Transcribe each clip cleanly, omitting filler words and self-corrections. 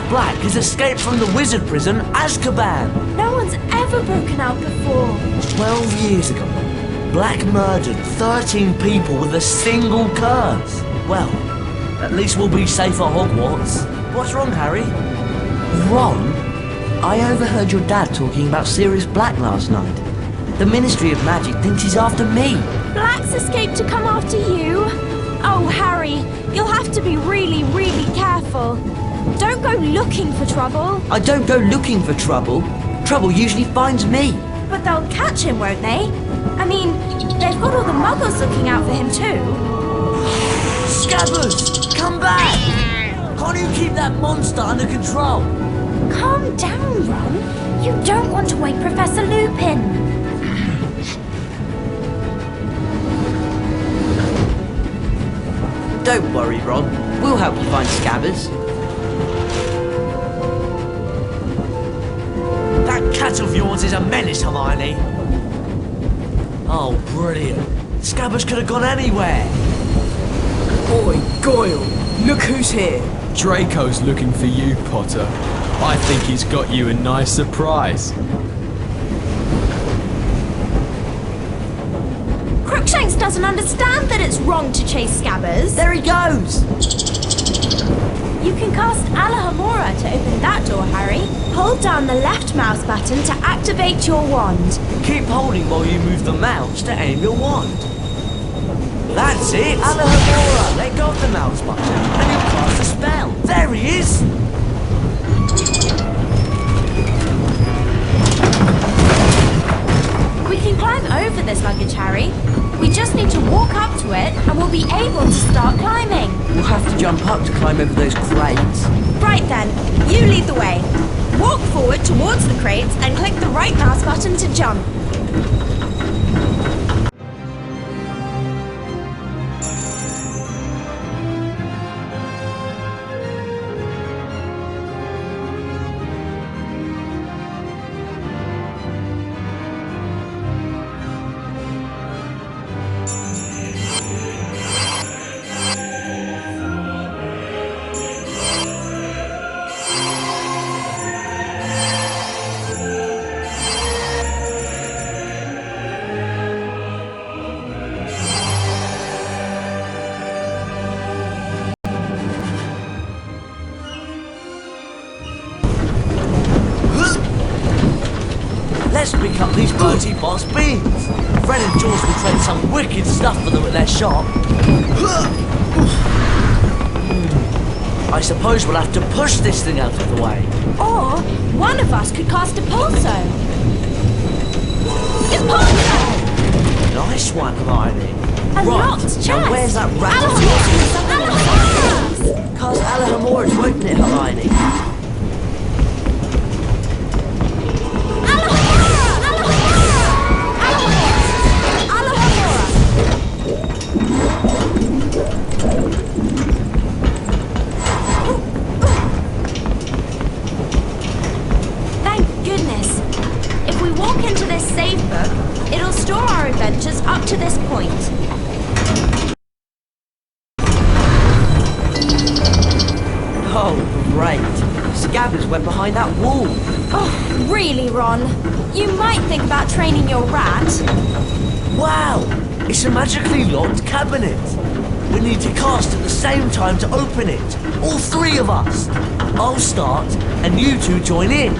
Black has escaped from the wizard prison, Azkaban. No one's ever broken out before. 12 years ago, Black murdered 13 people with a single curse. Well, at least we'll be safe at Hogwarts. What's wrong, Harry? Ron? I overheard your dad talking about Sirius Black last night. The Ministry of Magic thinks he's after me. Black's escaped to come after you? Oh, Harry, you'll have to be really, really careful. Don't go looking for trouble. I don't go looking for trouble. Trouble usually finds me. But they'll catch him, won't they? I mean, they've got all the muggles looking out for him too. Scabbers, come back! Can't you keep that monster under control? Calm down, Ron. You don't want to wake Professor Lupin. Don't worry, Ron. We'll help you find Scabbers. That cat of yours is a menace, Hermione. Oh, brilliant. Scabbers could have gone anywhere. Oi, Goyle, look who's here. Draco's looking for you, Potter. I think he's got you a nice surprise. Crookshanks doesn't understand that it's wrong to chase Scabbers. There he goes! You can cast Alohomora to open that door, Harry. Hold down the left mouse button to activate your wand. Keep holding while you move the mouse to aim your wand. That's it! Alohomora! Let go of the mouse button and you'll cast a spell. There he is! We can climb over this luggage, Harry. We just need to walk up to it and we'll be able to start climbing. We'll have to jump up to climb over those crates. Right then, you lead the way. Walk forward towards the crates and click the right mouse button to jump. Let's pick up these Bertie Boss beans. Fred and George will trade some wicked stuff for them at their shop. I suppose we'll have to push this thing out of the way. Or one of us could cast a pulso. Impulso! Nice one, Hermione. Unlocked chest. Now where's that rat? Alohomora! Cast Alohomora to open it, Hermione. It'll store our adventures up to this point. Oh, great. Scabbers went behind that wall. Oh, really, Ron? You might think about training your rat. Wow! It's a magically locked cabinet. We need to cast at the same time to open it. All three of us. I'll start, and you two join in.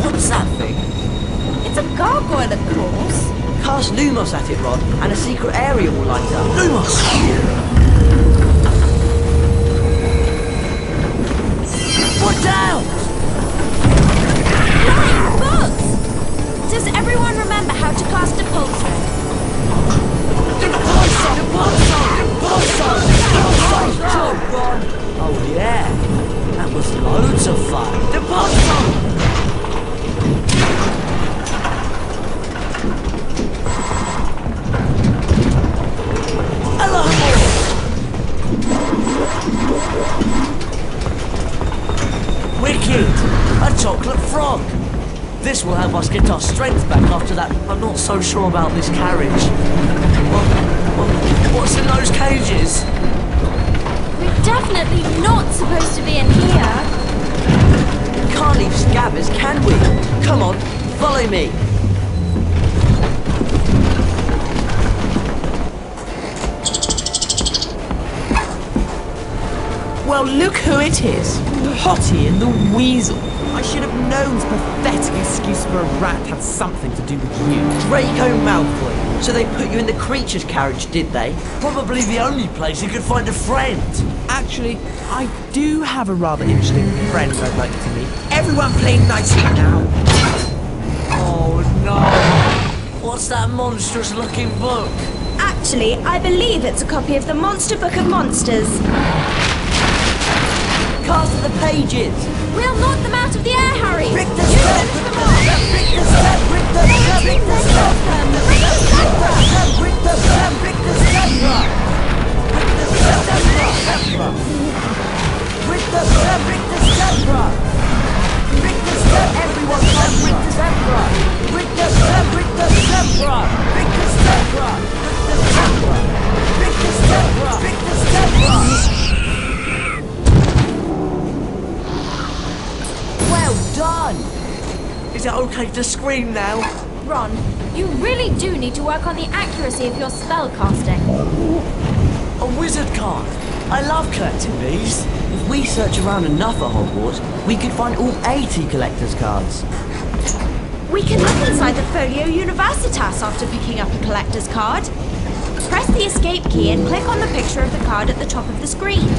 What's that thing? It's a gargoyle, of course. Cast Lumos at it, Ron, and a secret area will light up. Lumos! Watch out! Flying books! Does everyone remember how to cast a pulsar? Nice job, Ron! Oh yeah, that was loads of fun. Deposit! Wicked! A chocolate frog! This will help us get our strength back after that. I'm not so sure about this carriage. Well, What's in those cages? We're definitely not supposed to be in here. Can't leave scabbers, can we? Come on, follow me. Well, look who it is. Potty and the Weasel. I should have known his pathetic excuse for a rat had something to do with you. Draco Malfoy. So they put you in the creature's carriage, did they? Probably the only place you could find a friend. Actually, I do have a rather interesting friend I'd like to meet. Everyone play nicely now. Oh no! What's that monstrous looking book? Actually, I believe it's a copy of the Monster Book of Monsters. Cast the pages. We'll knock them out of the air, Harry! Rick the You step, finish Rick them the off! step, Rick the step, Rick the step, Rick the step, Rick the step! Rick the step, Rick the step, Rick the step, Rick the step, Rick the step, Rick the step, everyone come, Rick the step, Rick the step, Rick the step, Rick the step, Rick the step, Rick the step, well done. Is it okay to scream now? Ron, you really do need to work on the accuracy of your spell casting. A wizard card! I love collecting these. If we search around enough at Hogwarts, we could find all 80 collector's cards. We can look inside the Folio Universitas after picking up a collector's card. Press the escape key and click on the picture of the card at the top of the screen.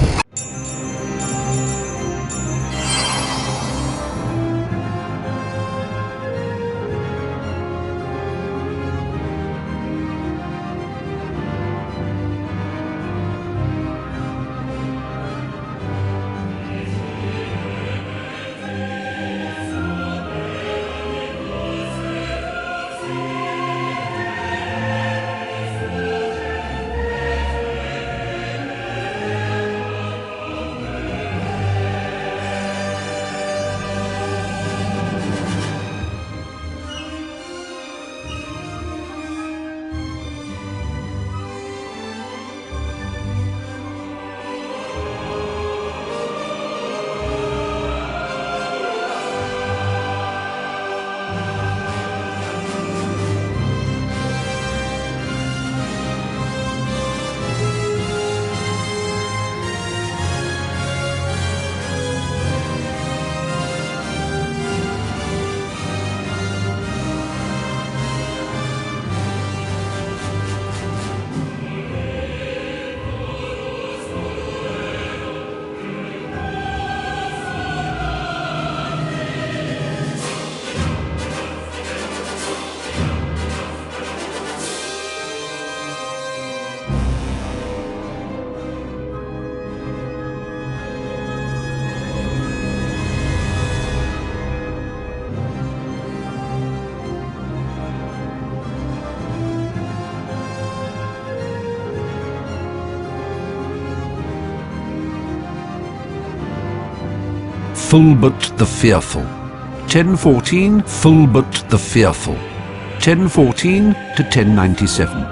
Fulbert the Fearful. 1014, Fulbert the Fearful. 1014 to 1097.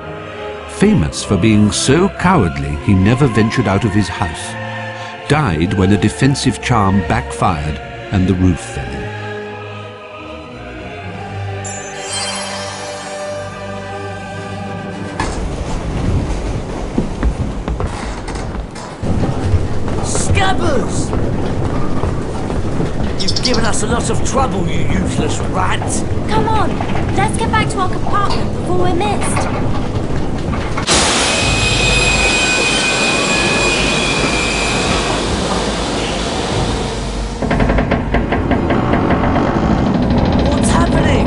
Famous for being so cowardly he never ventured out of his house. Died when a defensive charm backfired and the roof fell in. Scabbers! You've given us a lot of trouble, you useless rat! Come on, let's get back to our compartment before we're missed. What's happening?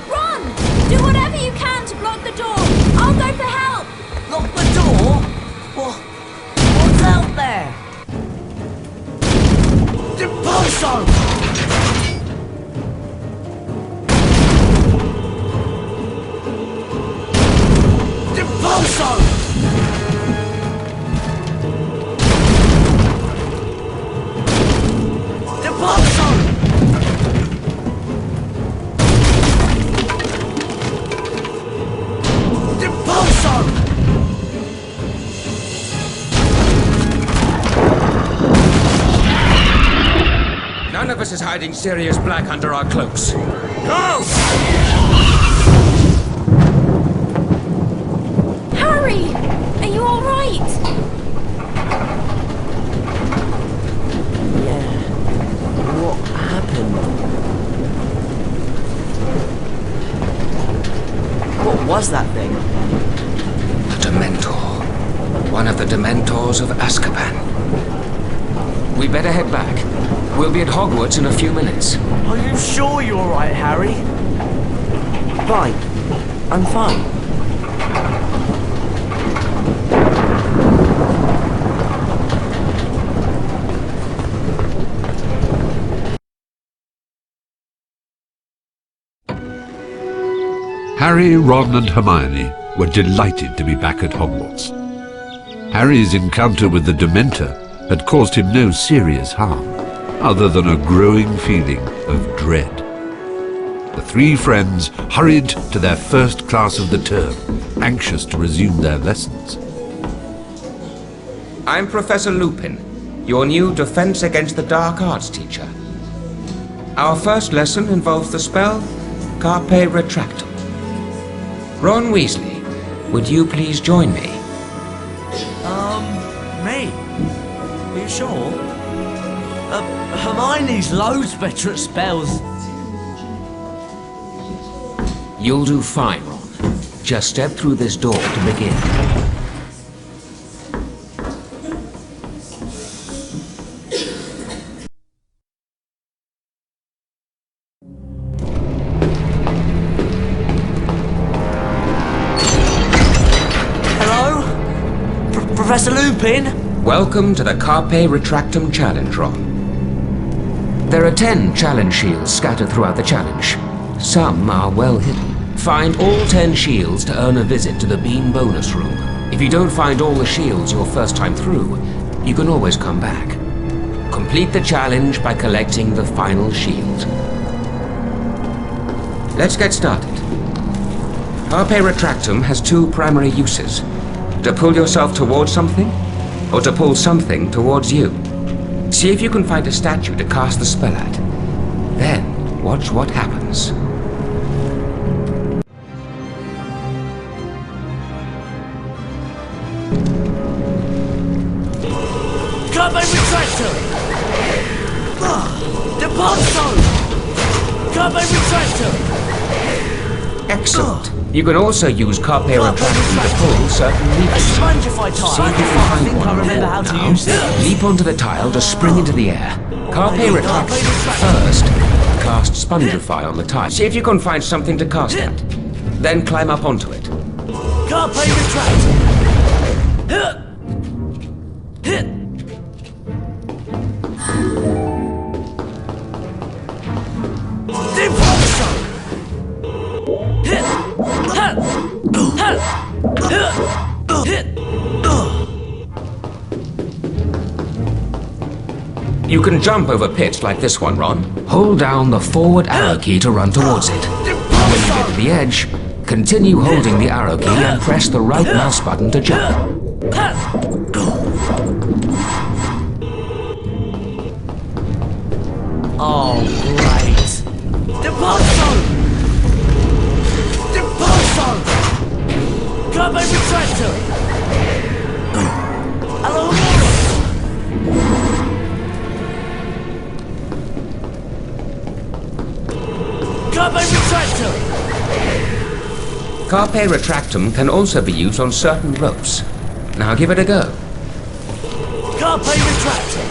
Ron, do whatever you can to block the door. I'll go for help. is hiding Sirius Black under our cloaks. Go! Harry! Are you alright? Yeah. What happened? What was that thing? A Dementor. One of the Dementors of Azkaban. We better head back. We'll be at Hogwarts in a few minutes. Are you sure you're alright, Harry? Fine. I'm fine. Harry, Ron and Hermione were delighted to be back at Hogwarts. Harry's encounter with the Dementor had caused him no serious harm, other than a growing feeling of dread. The three friends hurried to their first class of the term, anxious to resume their lessons. I'm Professor Lupin, your new Defense Against the Dark Arts teacher. Our first lesson involves the spell Carpe Retractum. Ron Weasley, would you please join me? Me? Are you sure? Hermione's loads better at spells. You'll do fine, Ron. Just step through this door to begin. Professor Lupin? Welcome to the Carpe Retractum Challenge, Ron. There are 10 challenge shields scattered throughout the challenge. Some are well hidden. Find all 10 shields to earn a visit to the Bean bonus room. If you don't find all the shields your first time through, you can always come back. Complete the challenge by collecting the final shield. Let's get started. Carpe Retractum has 2 primary uses. To pull yourself towards something, or to pull something towards you. See if you can find a statue to cast the spell at. Then, watch what happens. Carpe Retractum! Deponso! Carpe Retractum! Excellent. You can also use Carpe Retractum to pull certain levers. Spongify tile! See if you can I find think one. I remember how to Now, use it. leap onto the tile to spring into the air. Carpe Retractum. First, cast Spongify on the tile. See if you can find something to cast at. Then climb up onto it. Carpe Retractum! Deponso! You can jump over pits like this one, Ron. Hold down the forward arrow key to run towards it. When you get to the edge, continue holding the arrow key and press the right mouse button to jump. Oh, great! Deponso! Deponso! Carpe Retractum! Hello? Carpe Retractum! Carpe Retractum can also be used on certain ropes. Now give it a go. Carpe Retractum!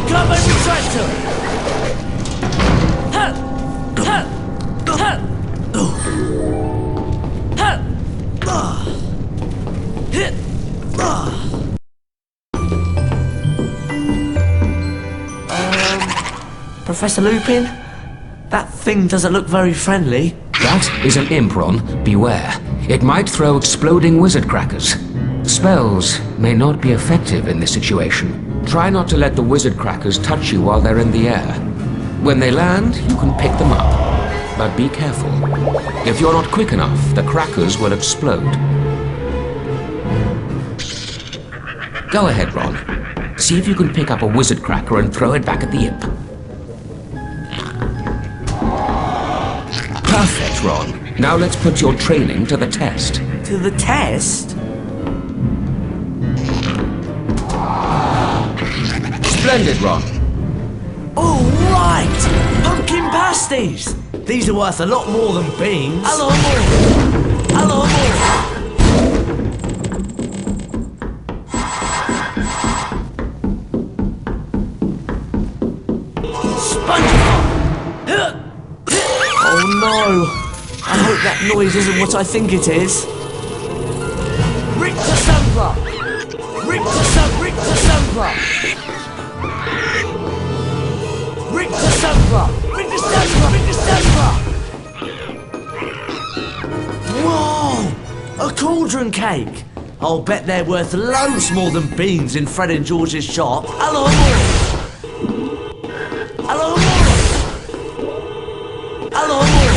Carpe Retractum! Ha! Ha! Ha! Ha! Hit! Professor Lupin? That thing doesn't look very friendly. That is an imp, Ron. Beware. It might throw exploding wizard crackers. Spells may not be effective in this situation. Try not to let the wizard crackers touch you while they're in the air. When they land, you can pick them up. But be careful. If you're not quick enough, the crackers will explode. Go ahead, Ron. See if you can pick up a wizard cracker and throw it back at the imp. Great, Ron. Now let's put your training to the test. To the test? Splendid, Ron. Oh, right! Pumpkin pasties! These are worth a lot more than beans. A lot more! A lot more! SpongeBob! Oh no! I hope that noise isn't what I think it is. Rick to Sandra! Rick to Sandra! Rick to Sandra! Rick to Sandra! Rick to Sandra! Rick to Sandra! Whoa! A cauldron cake! I'll bet they're worth loads more than beans in Fred and George's shop. A lot more! A lot more! A lot more!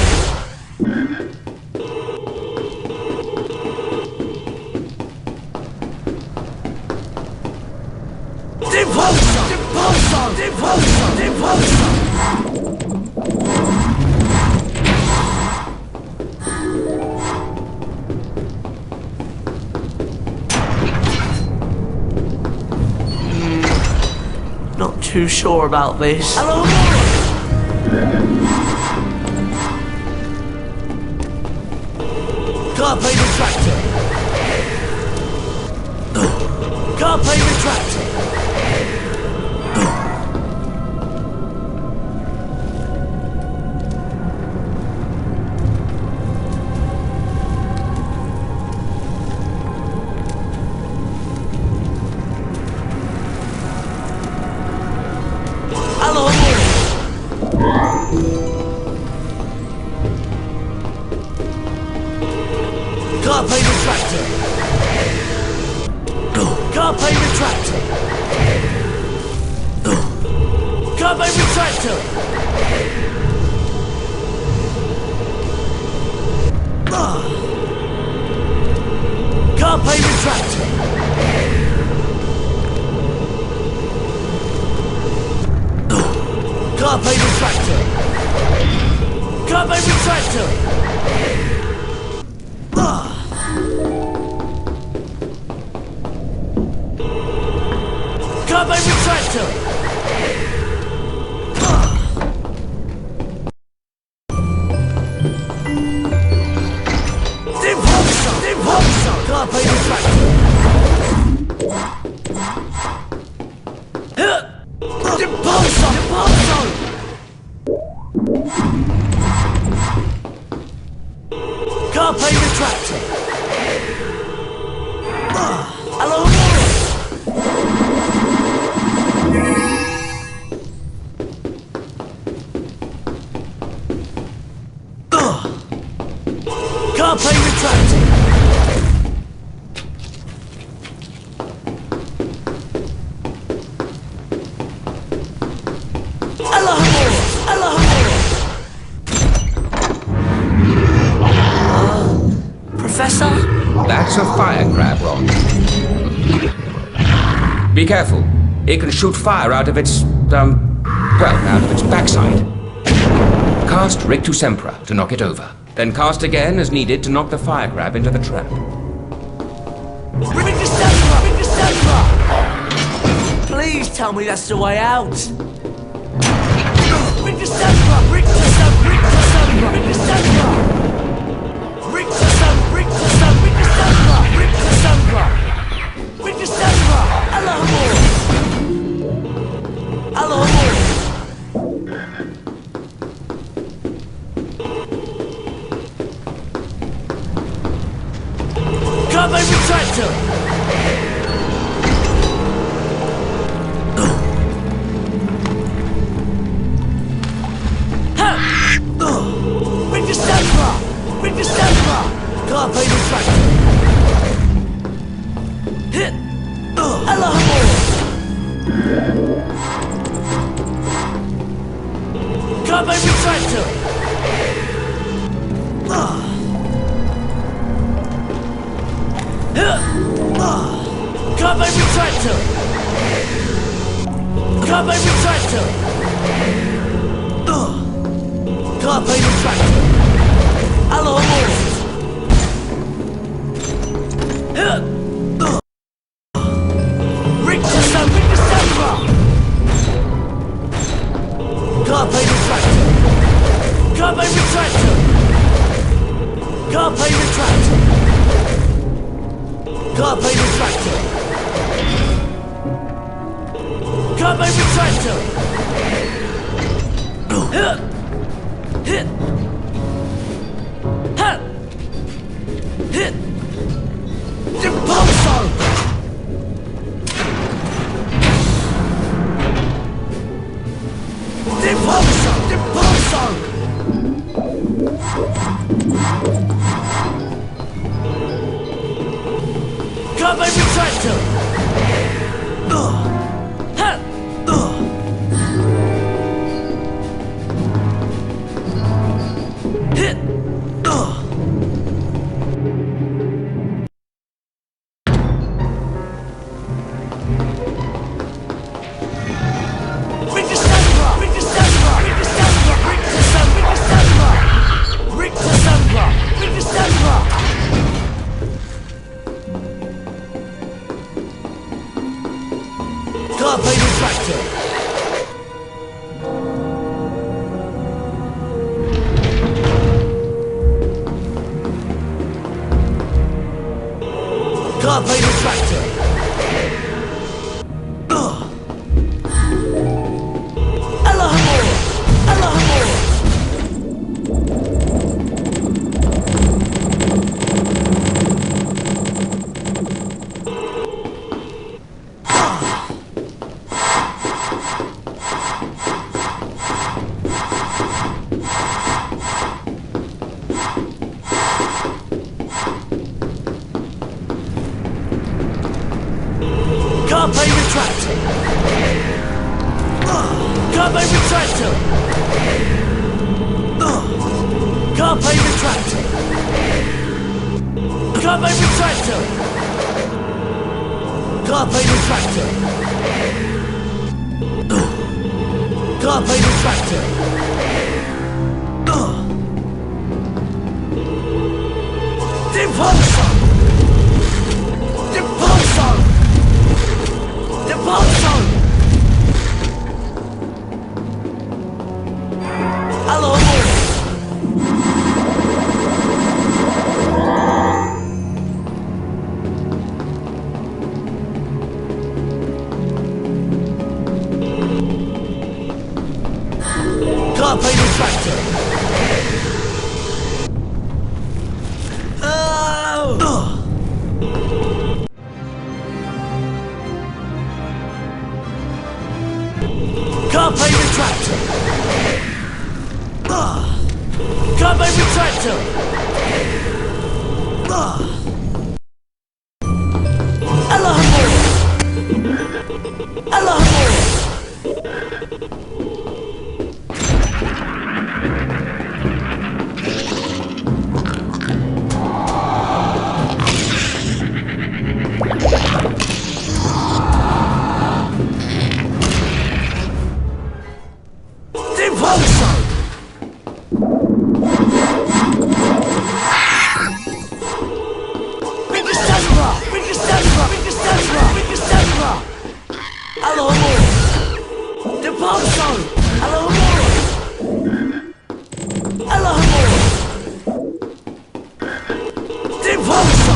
Deposer! Deposer! Deposer! Deposer! Not too sure about this. Hello, Carpe retractor. Carpe retractor. Carpe retractor. Carpe retractor. Carpe retractor. Carpe retractor. Carpe retractor. Carpe retractor. Carpe retractor. Deposer. Deposer. Carpe retractor. Deposer. Deposer. Carpe retractor. Hello. Carpe retractor. Professor? That's a fire crab, Ron. Be careful. It can shoot fire out of its, out of its backside. Cast Rick to Sempra to knock it over. Then cast again as needed to knock the fire crab into the trap. Rick to Sandra! Rick to Sandra! Please tell me that's the way out. Rick to Sandra! Rick to Sandra! Rick to Sandra! Rick to Sandra! Rick to Sandra! Rick to Sandra! Rick to Sandra! Rick to Sandra! Rick to Sandra! Hello. Hello. Carpe retractor. Rick to Sandra! Rick to Sandra! Carpe retractor. Hit. Hello. Carpe retractor. Carpe retractor. Carpe retractor. Carpe retractor. Carpe retractor. Carpe retractor. Carpe retractor. Hit. Ha. Hit. Impulso. Impulso. Impulso. Carpe retractor. Ha. Hit. Carpe retractor. Carpe retractor. Allahumma. Allahumma. Carpe retractor. Carpe retractor. Carpe retractor. Carpe retractor. Carpe retractor. Carpe retractor. Impulso. Impulso. Impulso. Hello. Carpe retractor. Carpe retractor. Carpe retractor. Allahumma. Allahumma. Impulso.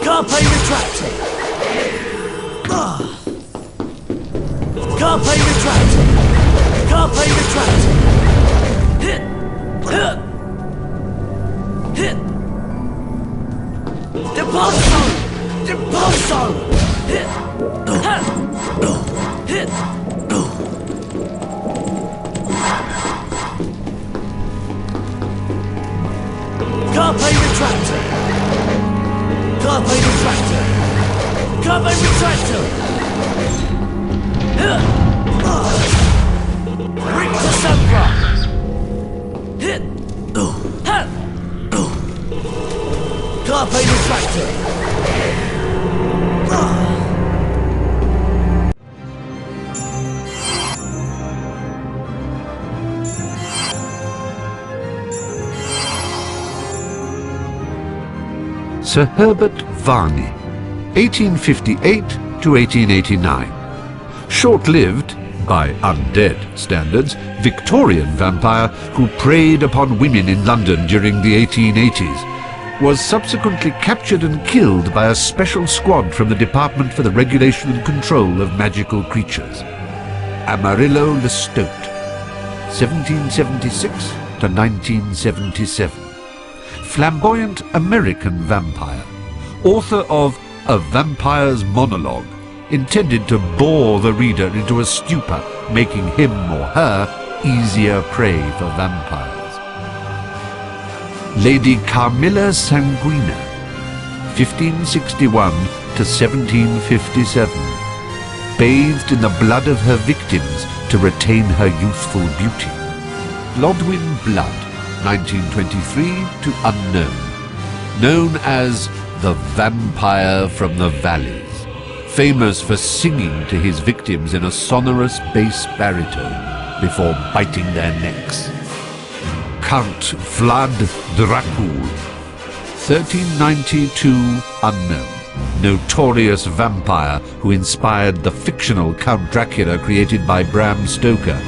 Carpe retractor. Carpe retractor. Carpe retractor. Hit. Hit. Hit. Impulso. Impulso. Hit. Hit. Carpe retractor. Carpe retractor. Carpe retractum! Rictus sempra! Carpe retractum! Sir Herbert Varney, 1858 to 1889. Short-lived, by undead standards, Victorian vampire who preyed upon women in London during the 1880s, was subsequently captured and killed by a special squad from the Department for the Regulation and Control of Magical Creatures. Amarillo Lestat, 1776 to 1977. Flamboyant American vampire, author of A Vampire's Monologue, intended to bore the reader into a stupor, making him or her easier prey for vampires. Lady Carmilla Sanguina, 1561 to 1757, bathed in the blood of her victims to retain her youthful beauty. Blodwyn Blood, 1923 to unknown, known as the Vampire from the Valleys, famous for singing to his victims in a sonorous bass baritone before biting their necks. Count Vlad Dracul, 1392 unknown, notorious vampire who inspired the fictional Count Dracula created by Bram Stoker,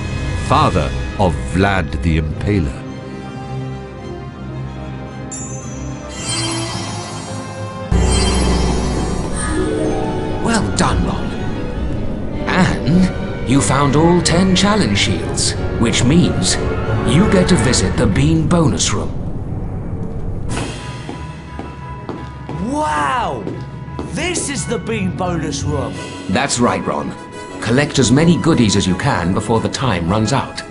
father of Vlad the Impaler. Well done, Ron. And you found all 10 challenge shields, which means you get to visit the Bean bonus room. Wow! This is the Bean bonus room! That's right, Ron. Collect as many goodies as you can before the time runs out.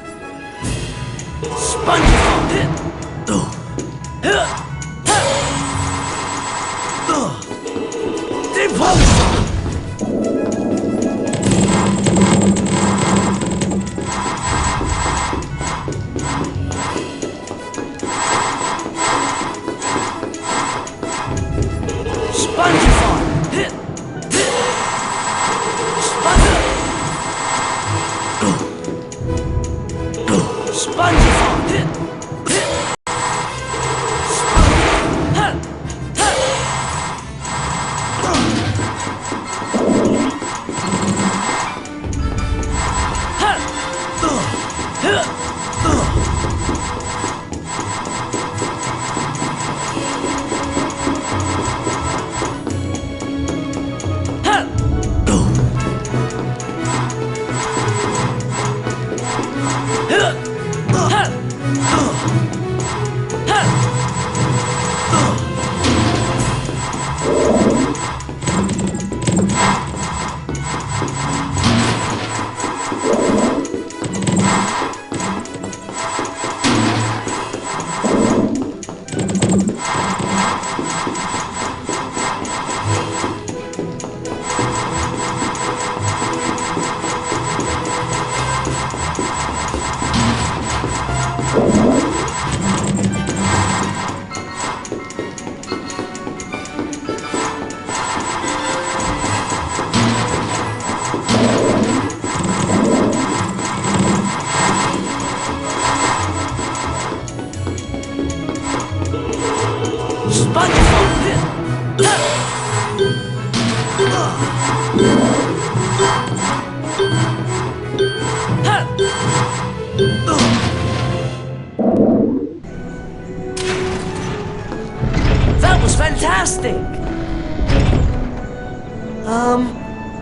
That was fantastic!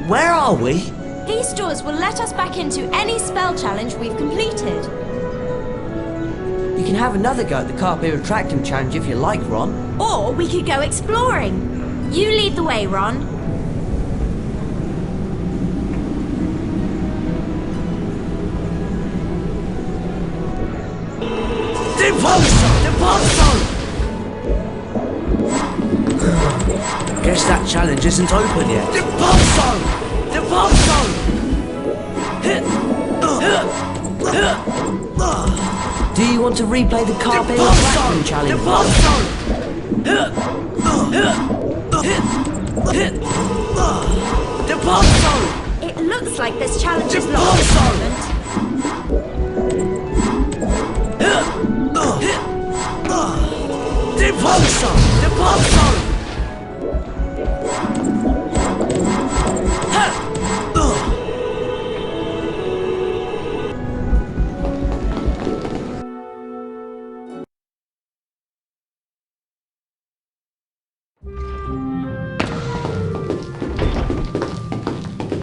Where are we? These doors will let us back into any spell challenge we've completed. You can have another go at the Carpe Retractum challenge if you like, Ron. Or we could go exploring. You lead the way, Ron. Deposto! Deposto! guess that challenge isn't open yet. The pulse zone! The pulse zone! Do you want to replay the carpet The pulse zone! challenge? The pulse zone! The pulse zone! It looks like this challenge is The lost pulse at the zone! moment. The pulse zone! The pulse zone!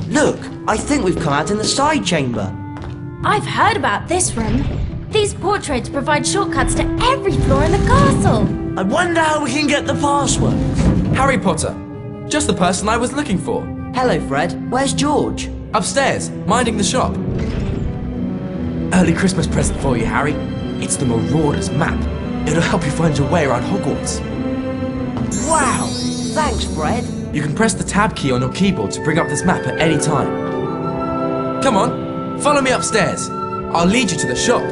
Look, I think we've come out in the side chamber. I've heard about this room. These portraits provide shortcuts to every floor in the castle. I wonder how we can get the password. Harry Potter. Just the person I was looking for. Hello, Fred. Where's George? Upstairs, minding the shop. Early Christmas present for you, Harry. It's the Marauders map. It'll help you find your way around Hogwarts. Wow! Thanks, Fred. You can press the tab key on your keyboard to bring up this map at any time. Come on, follow me upstairs. I'll lead you to the shop.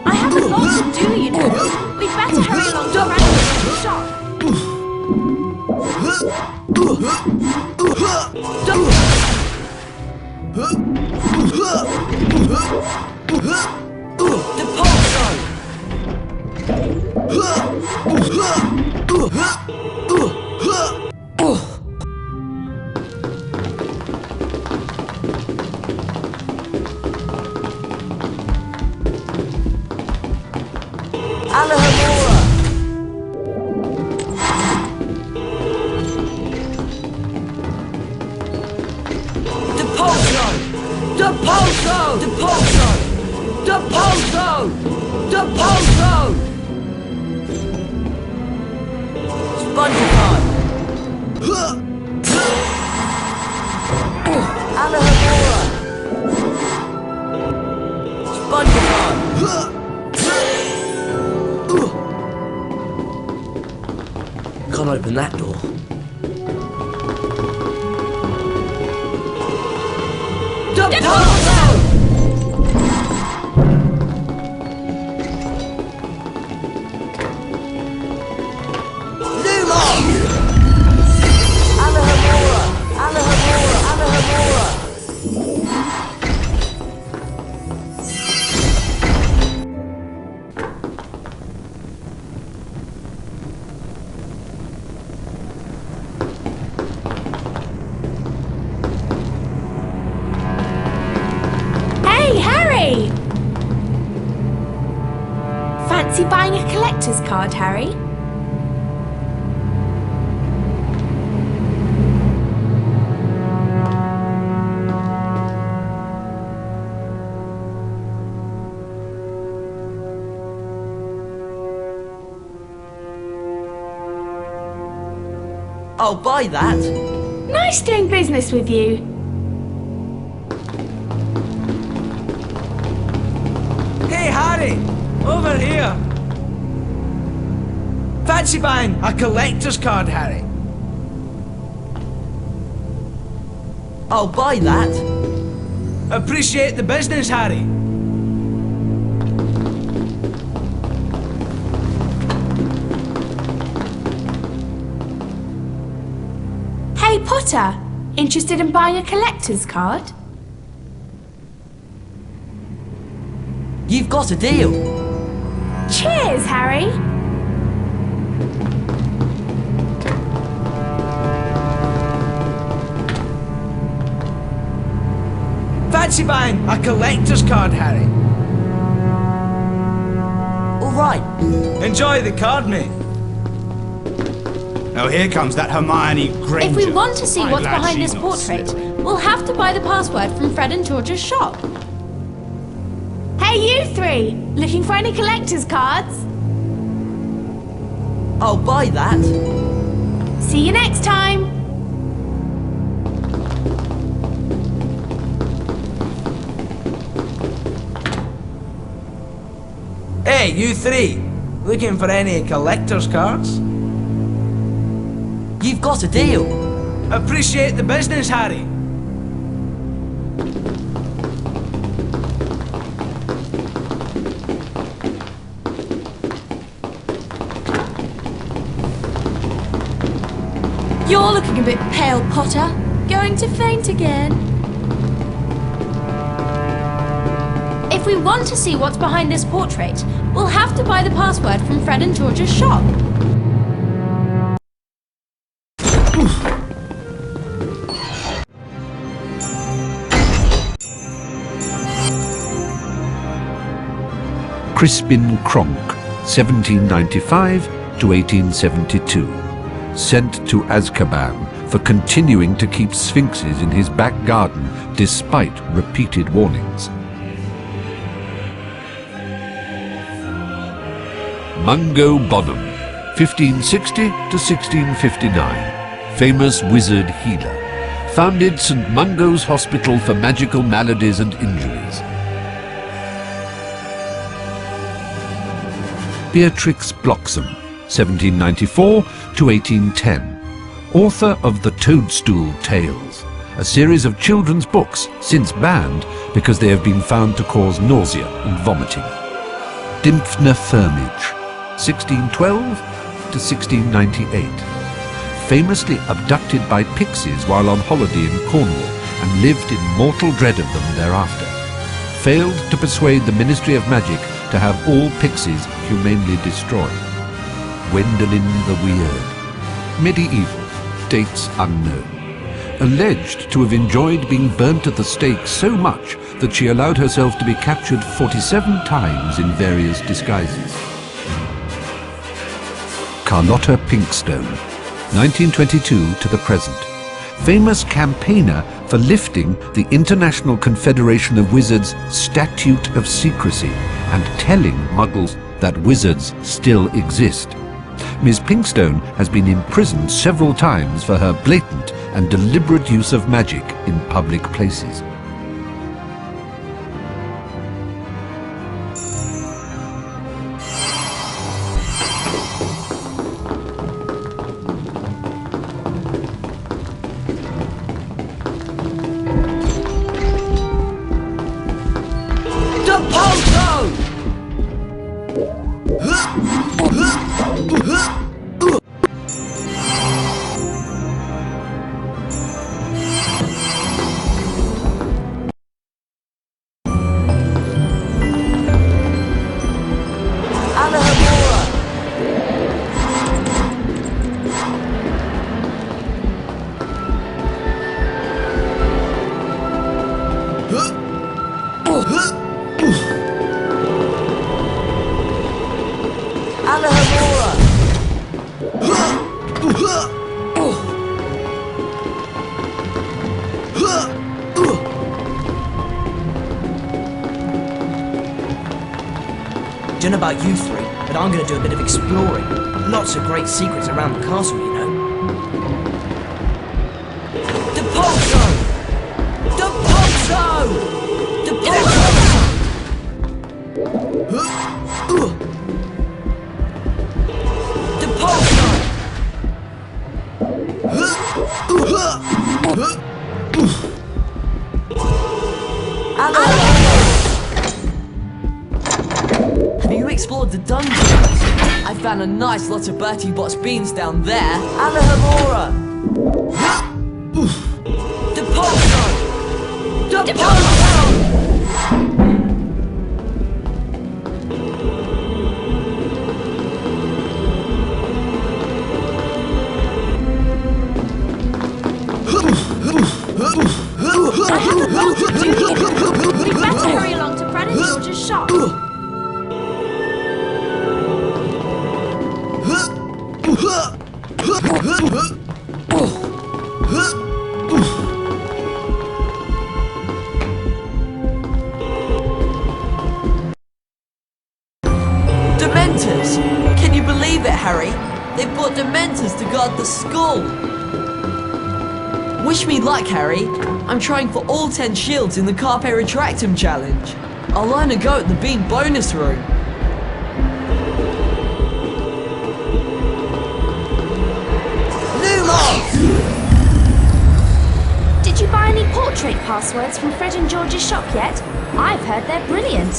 I haven't long to do, you know. We'd better hurry along to the shop. The pulse zone! Can't open that door. Hey, Harry! Fancy buying a collector's card, Harry? I'll buy that. Nice doing business with you. Hey, Harry! Over here! Fancy buying a collector's card, Harry? I'll buy that. Appreciate the business, Harry. Hey, Potter. Interested in buying a collector's card? You've got a deal. Cheers, Harry. Fancy buying a collector's card, Harry? All right. Enjoy the card, mate. Oh, here comes that Hermione Granger. If we want to see I'm what's glad behind she's this not portrait, slipping. we'll have to buy the password from Fred and George's shop. Hey, you three. Looking for any collector's cards? I'll buy that. See you next time. Hey, you three. Looking for any collector's cards? You've got a deal. Appreciate the business, Harry. You're looking a bit pale, Potter. Going to faint again. If we want to see what's behind this portrait, we'll have to buy the password from Fred and George's shop. Crispin Cronk, 1795 to 1872. Sent to Azkaban for continuing to keep sphinxes in his back garden despite repeated warnings. Mungo Bonham, 1560 to 1659. Famous wizard healer. Founded St. Mungo's Hospital for Magical Maladies and Injuries. Beatrix Bloxham, 1794 to 1810. Author of The Toadstool Tales, a series of children's books since banned because they have been found to cause nausea and vomiting. Dymphna Firmage, 1612 to 1698. Famously abducted by pixies while on holiday in Cornwall and lived in mortal dread of them thereafter. Failed to persuade the Ministry of Magic to have all pixies humanely destroyed. Gwendolen the Weird. Medieval. Dates unknown. Alleged to have enjoyed being burnt at the stake so much that she allowed herself to be captured 47 times in various disguises. Carlotta Pinkstone, 1922 to the present. Famous campaigner for lifting the International Confederation of Wizards' Statute of Secrecy and telling Muggles that wizards still exist. Ms. Pinkstone has been imprisoned several times for her blatant and deliberate use of magic in public places. Don't know about you three, but I'm going to do a bit of exploring. Lots of great secrets around the castle, you know. dungeons. I found a nice lot of Bertie Bott's beans down there. Alahomora! Depulso! I have a lot to do here. We'd better hurry along to Fred and George's shop. Dementors! Can you believe it, Harry? They brought Dementors to guard the school. Wish me luck, Harry. I'm trying for all 10 shields in the Carpe Retractum challenge. I'll learn a go at the Bean bonus room. Did you buy any portrait passwords from Fred and George's shop yet? I've heard they're brilliant.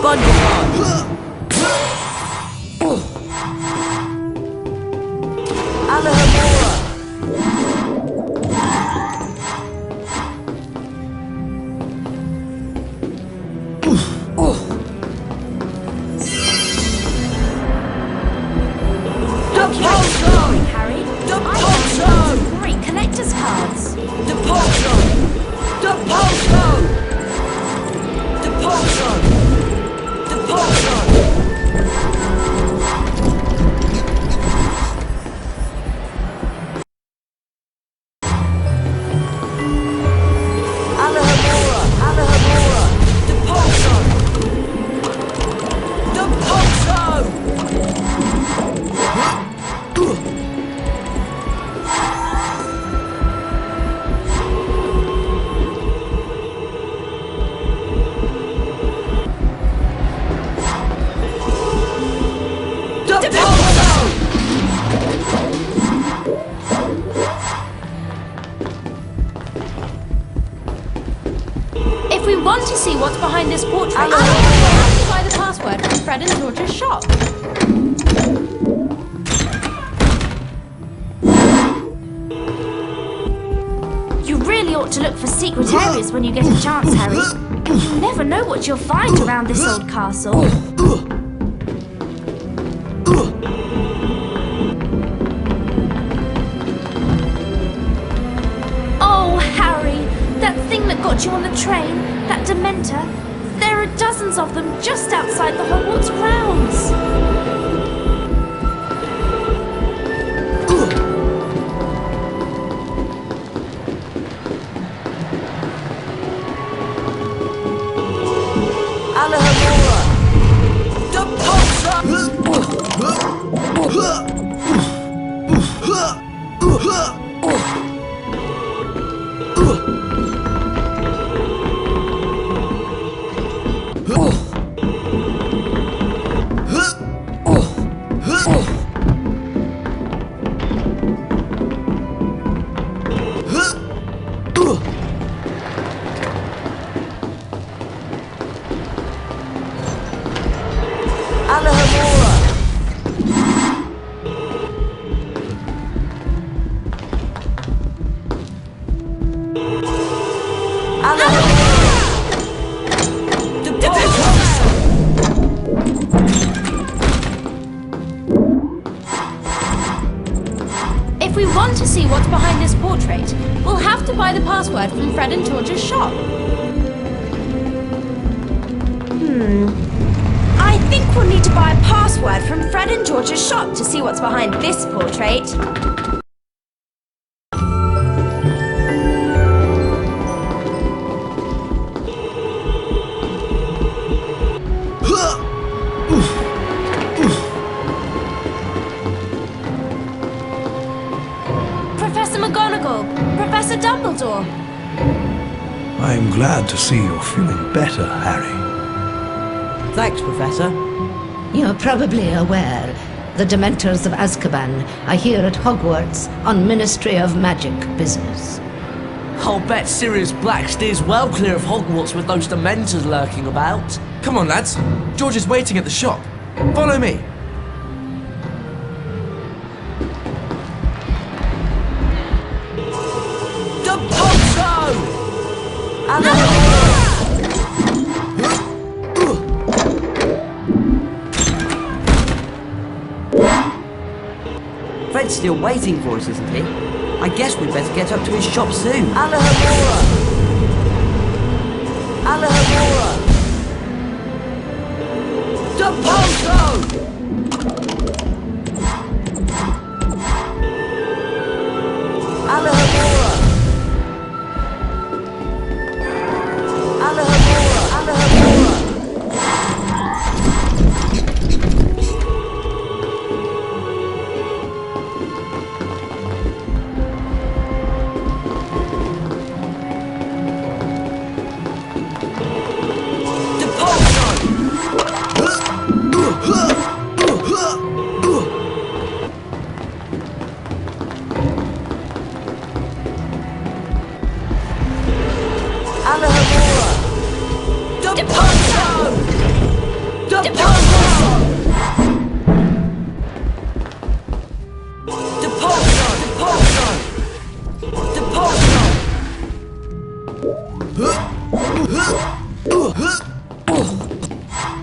SpongeBob! Alahomora! Harry. I have some great collector's cards. Depulso! If we want to see what's behind this portrait, we have to buy the password from Fred and George's shop. You really ought to look for secret areas when you get a chance, Harry. You never know what you'll find around this old castle. Oh, Harry, that thing that got you on the train, that Dementor, there are dozens of them just outside the Hogwarts grounds. If we want to see what's behind this portrait, we'll have to buy the password from Fred and George's shop. I think we'll need to buy a password from Fred and George's shop to see what's behind this portrait. Professor McGonagall, Professor Dumbledore. I'm glad to see you're feeling better, Harry. Thanks, Professor. You're probably aware the Dementors of Azkaban are here at Hogwarts on Ministry of Magic business. I'll bet Sirius Black steers well clear of Hogwarts with those Dementors lurking about. Come on, lads. George is waiting at the shop. Follow me. The Poncho! Fred's still waiting for us, isn't he? I guess we'd better get up to his shop soon. Alohomora! Alohomora! The Poncho! Alohomora! Alohomora! Alohomora!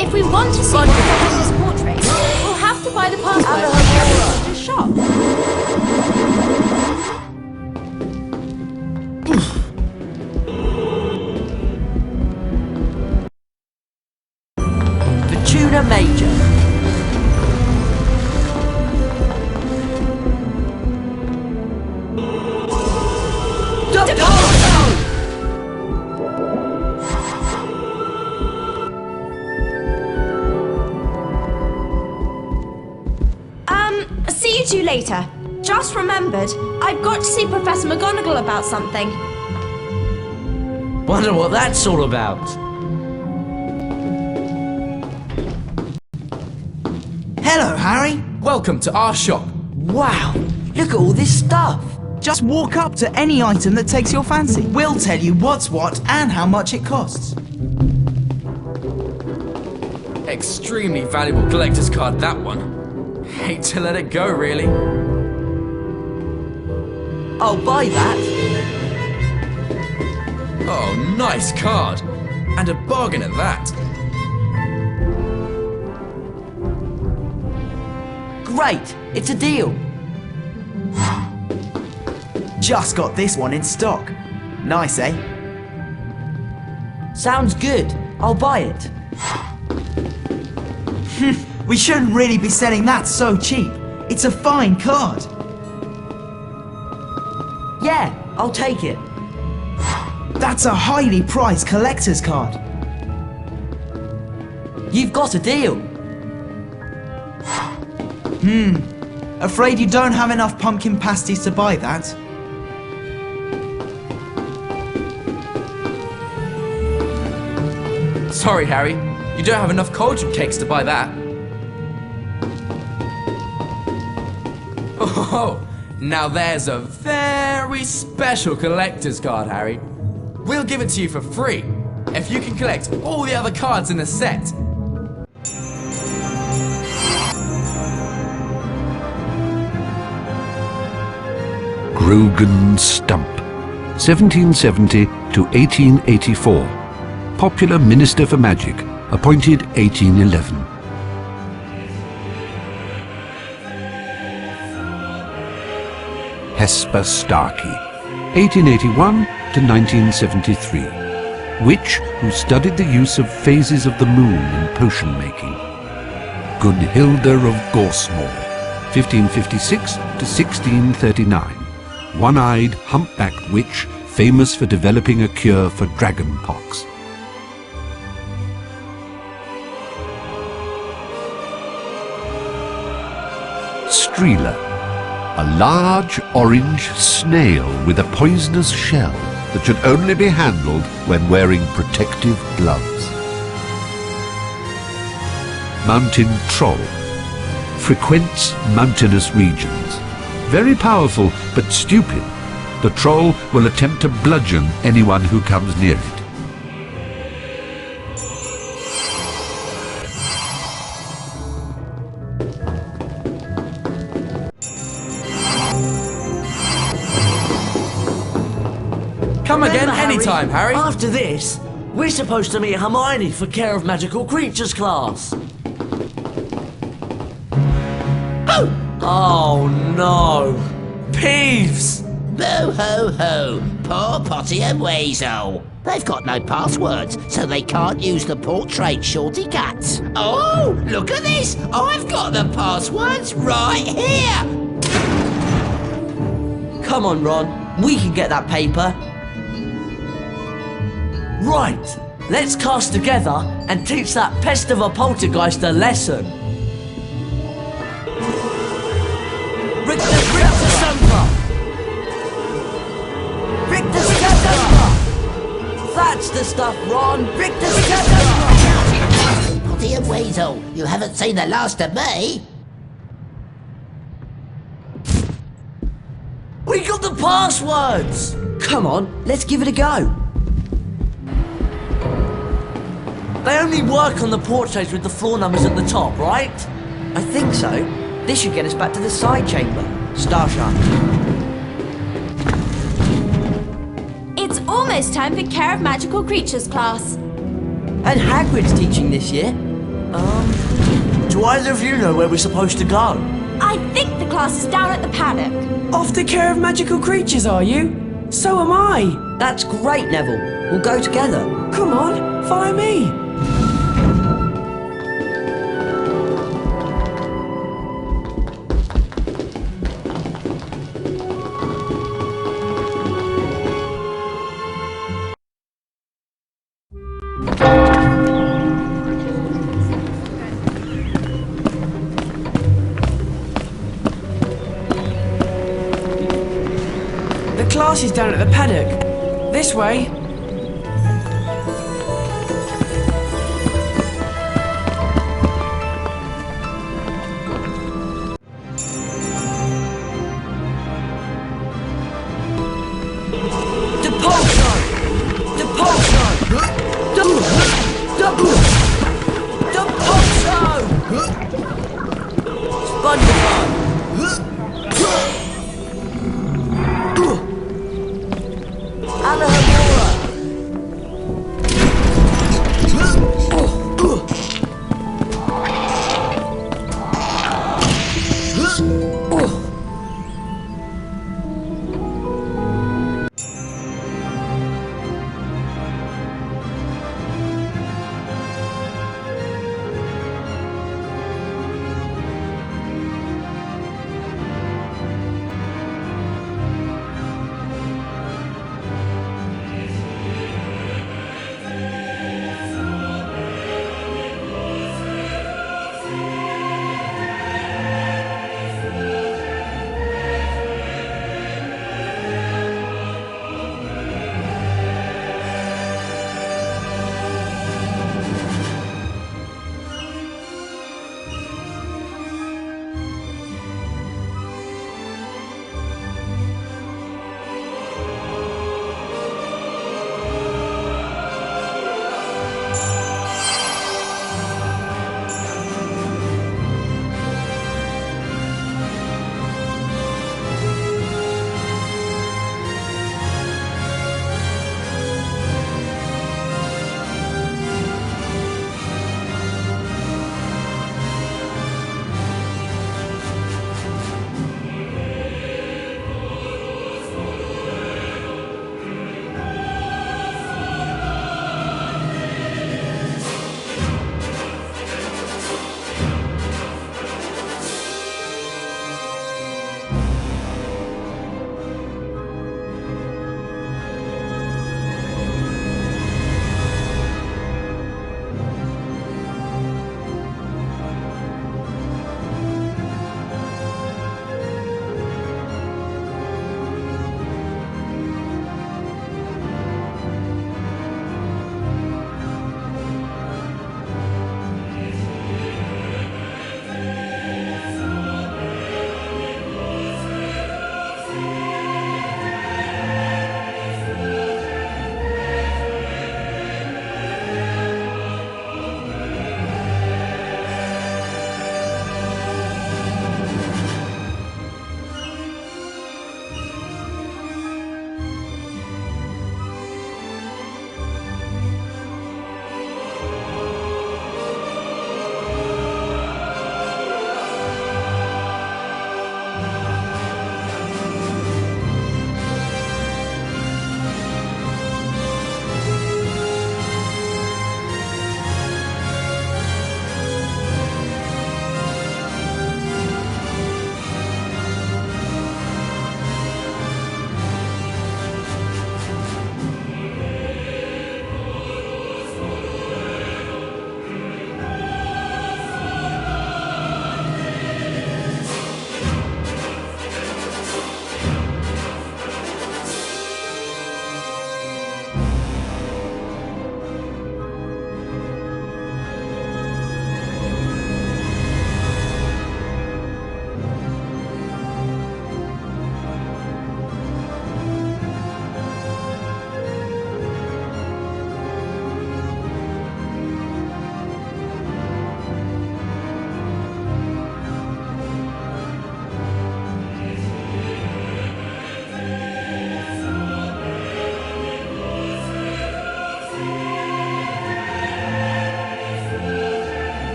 If we want to see Professor's portrait, we'll have to buy the password from the shop. Fortuna Major. See you two later. Just remembered, I've got to see Professor McGonagall about something. Wonder what that's all about. Hello, Harry. Welcome to our shop. Wow, look at all this stuff. Just walk up to any item that takes your fancy. We'll tell you what's what and how much it costs. Extremely valuable collector's card, that one. Hate to let it go, really. I'll buy that. Oh, nice card. And a bargain at that. Great, it's a deal. Just got this one in stock. Nice, eh? Sounds good. I'll buy it. We shouldn't really be selling that so cheap. It's a fine card. Yeah, I'll take it. That's a highly prized collector's card. You've got a deal. Afraid you don't have enough pumpkin pasties to buy that. Sorry, Harry. You don't have enough cauldron cakes to buy that. Oh, now there's a very special collector's card, Harry. We'll give it to you for free if you can collect all the other cards in the set. Grogan's Stump, 1770 to 1884. Popular Minister for Magic, appointed 1811. Hesper Starkey, 1881 to 1973. Witch who studied the use of phases of the moon in potion making. Gunhilda of Gorsmore, 1556 to 1639. One-eyed, humpbacked witch famous for developing a cure for dragonpox. Streela, a large orange snail with a poisonous shell that should only be handled when wearing protective gloves. Mountain Troll, frequents mountainous regions. Very powerful but stupid. the troll will attempt to bludgeon anyone who comes near it. Come again Remember, anytime, Harry. After this, we're supposed to meet Hermione for Care of Magical Creatures class. Oh no! Peeves! Boo hoo hoo! Poor Potty and Weasel. They've got no passwords, so they can't use the portrait shorty cuts. Oh, look at this! I've got the passwords right here! Come on, Ron. We can get that paper. Right. Let's cast together and teach that pest of a poltergeist a lesson. Rick the Sumper! Rick the Sumper! That's the stuff, Ron! Rick the Sumper! Potty and Weasel, you haven't seen the last of me! We got the passwords! Come on, let's give it a go. They only work on the portraits with the floor numbers at the top, right? I think so. This should get us back to the side chamber. Starsharp. It's almost time for Care of Magical Creatures class. And Hagrid's teaching this year. Do either of you know where we're supposed to go? I think the class is down at the paddock. Off to Care of Magical Creatures, are you? So am I. That's great, Neville. We'll go together. Come on, follow me. The class is down at the paddock. This way.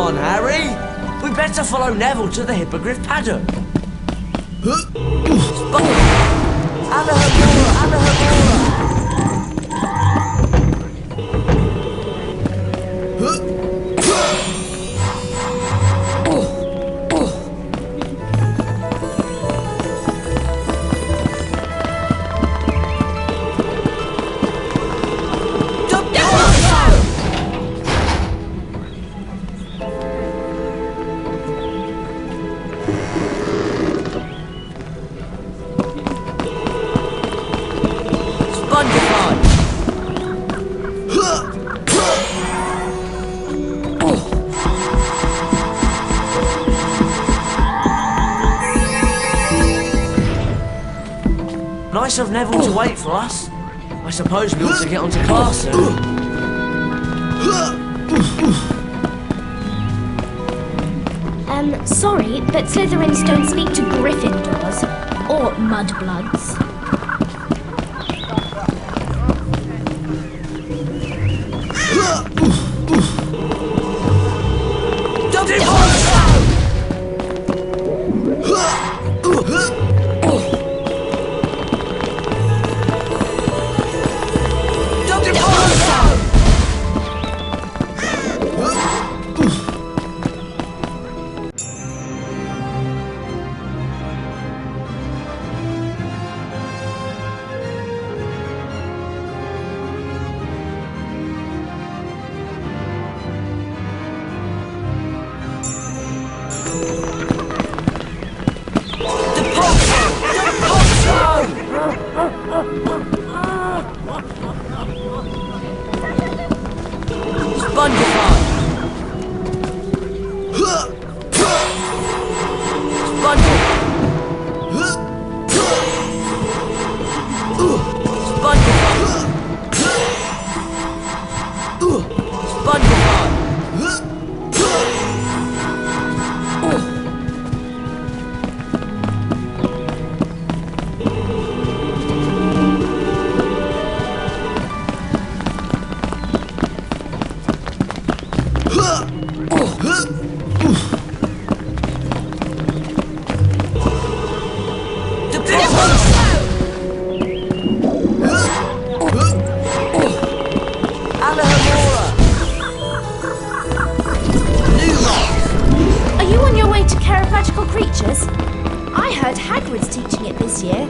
on, Harry. We better follow Neville to the hippogriff paddock. Anna Hamora! Nice of Neville to wait for us. I suppose we ought to get onto car soon. Sorry, but Slytherins don't speak to Gryffindors or Mudbloods. I heard Hagrid's teaching it this year.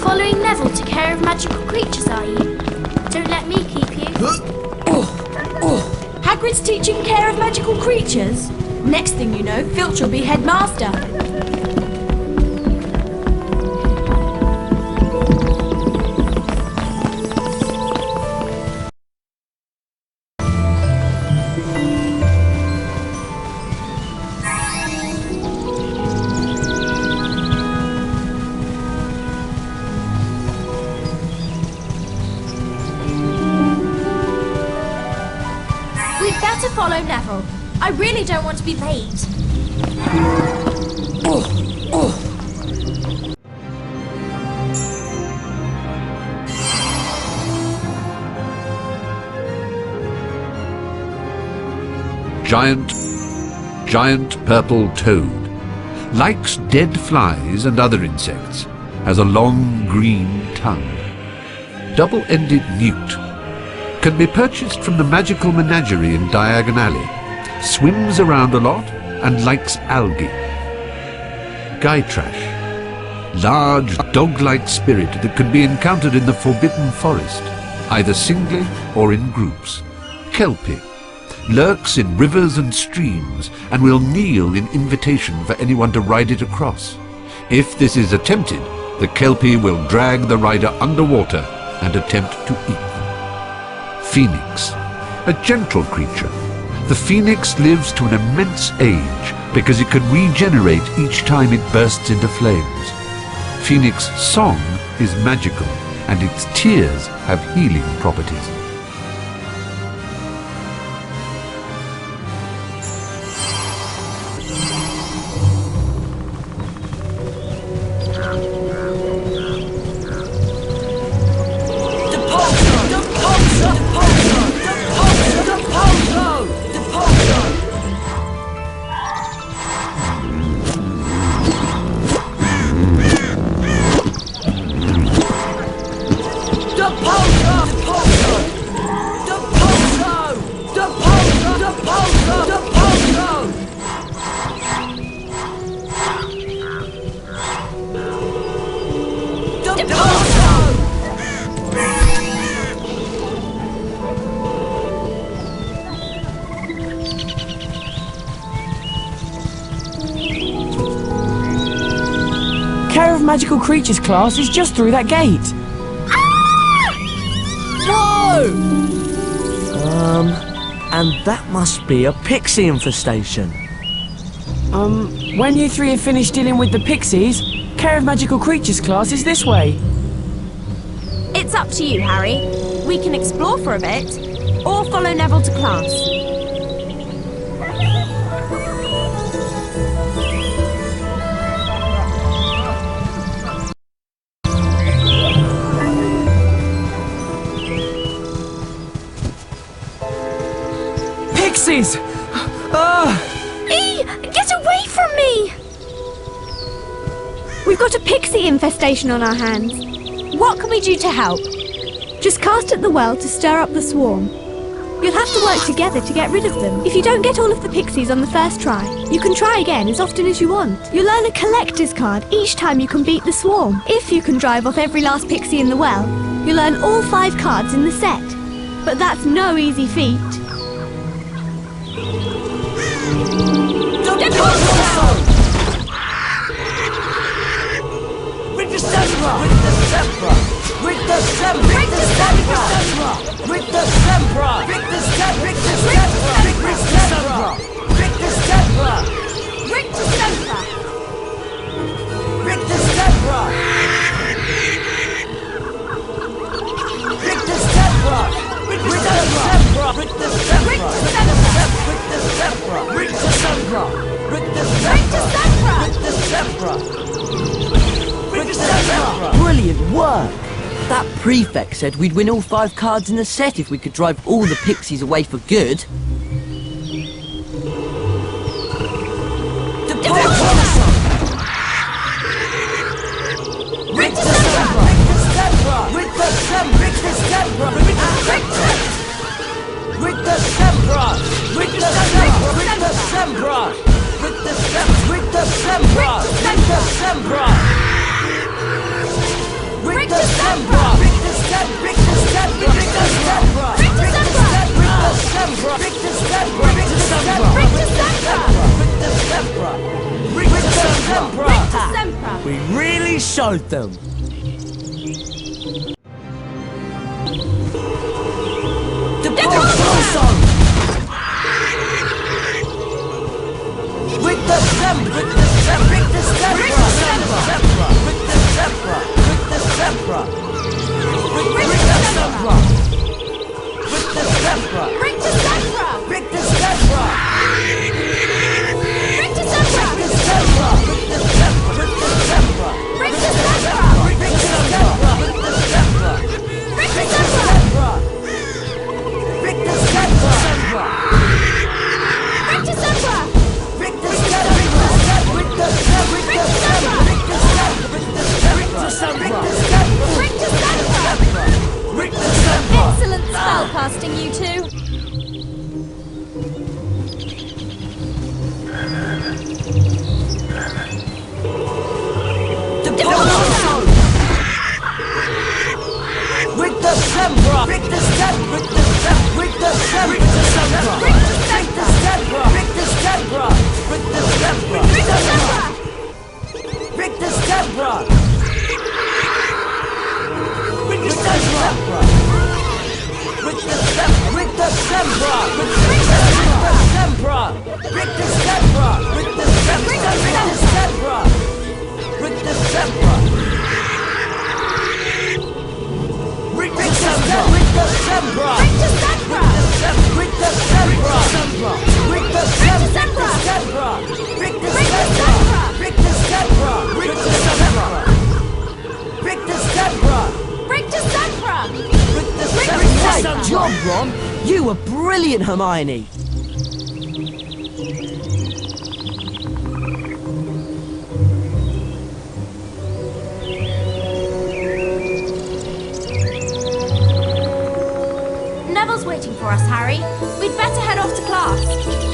Following Neville to care of magical creatures, are you? Don't let me keep you. Hagrid's teaching care of magical creatures? Next thing you know, Filch will be headmaster. We'd better follow Neville. I really don't want to be late. Giant purple toad. Likes dead flies and other insects. Has a long green tongue. Double-ended newt. Can be purchased from the magical menagerie in Diagon Alley. Swims around a lot and likes algae. Gytrash. Large dog-like spirit that can be encountered in the Forbidden Forest, either singly or in groups. Kelpie. Lurks in rivers and streams and will kneel in invitation for anyone to ride it across. If this is attempted, the Kelpie will drag the rider underwater and attempt to eat them. Phoenix. A gentle creature. The phoenix lives to an immense age because it can regenerate each time it bursts into flames. Phoenix song is magical and its tears have healing properties. Care of Magical Creatures class is just through that gate. And that must be a pixie infestation. When you three have finished dealing with the pixies, Care of Magical Creatures class is this way. It's up to you, Harry. We can explore for a bit, or follow Neville to class. Pixies! Get away from me! We've got a pixie infestation on our hands. What can we do to help? Just cast at the well to stir up the swarm. You'll have to work together to get rid of them. If you don't get all of the pixies on the first try, you can try again as often as you want. You'll earn a collector's card each time you can beat the swarm. If you can drive off every last pixie in the well, you'll earn all 5 cards in the set. But that's no easy feat. Rig the Zebra! Rig the Zebra! Rig the Zebra! Rig the Zebra! Brilliant work! That prefect said we'd win all 5 cards in the set if we could drive all the pixies away for good. We really showed them. Excellent spellcasting, you two. Great job, Ron! You were brilliant, Hermione! Neville's waiting for us, Harry. We'd better head off to class.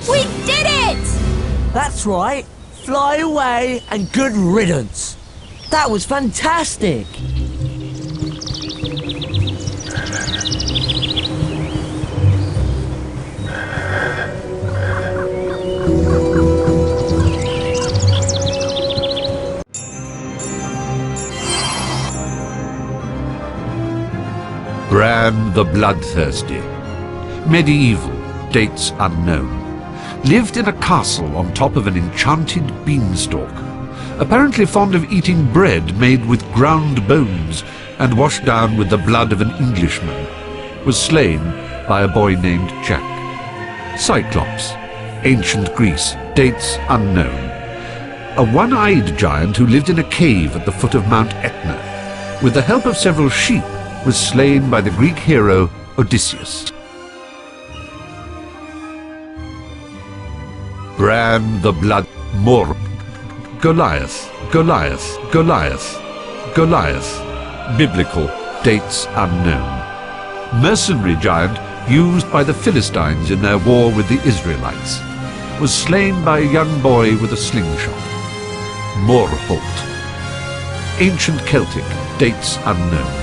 We did it! That's right. Fly away and good riddance. That was fantastic. Bran the Bloodthirsty. Medieval, dates unknown. Lived in a castle on top of an enchanted beanstalk. Apparently fond of eating bread made with ground bones and washed down with the blood of an Englishman. Was slain by a boy named Jack. Cyclops. Ancient Greece, dates unknown. A one-eyed giant who lived in a cave at the foot of Mount Etna. With the help of several sheep, was slain by the Greek hero Odysseus. Bran the Blood Mor. Goliath, Goliath, Goliath, Goliath. Biblical, dates unknown. Mercenary giant used by the Philistines in their war with the Israelites. Was slain by a young boy with a slingshot. Morholt. Ancient Celtic, dates unknown.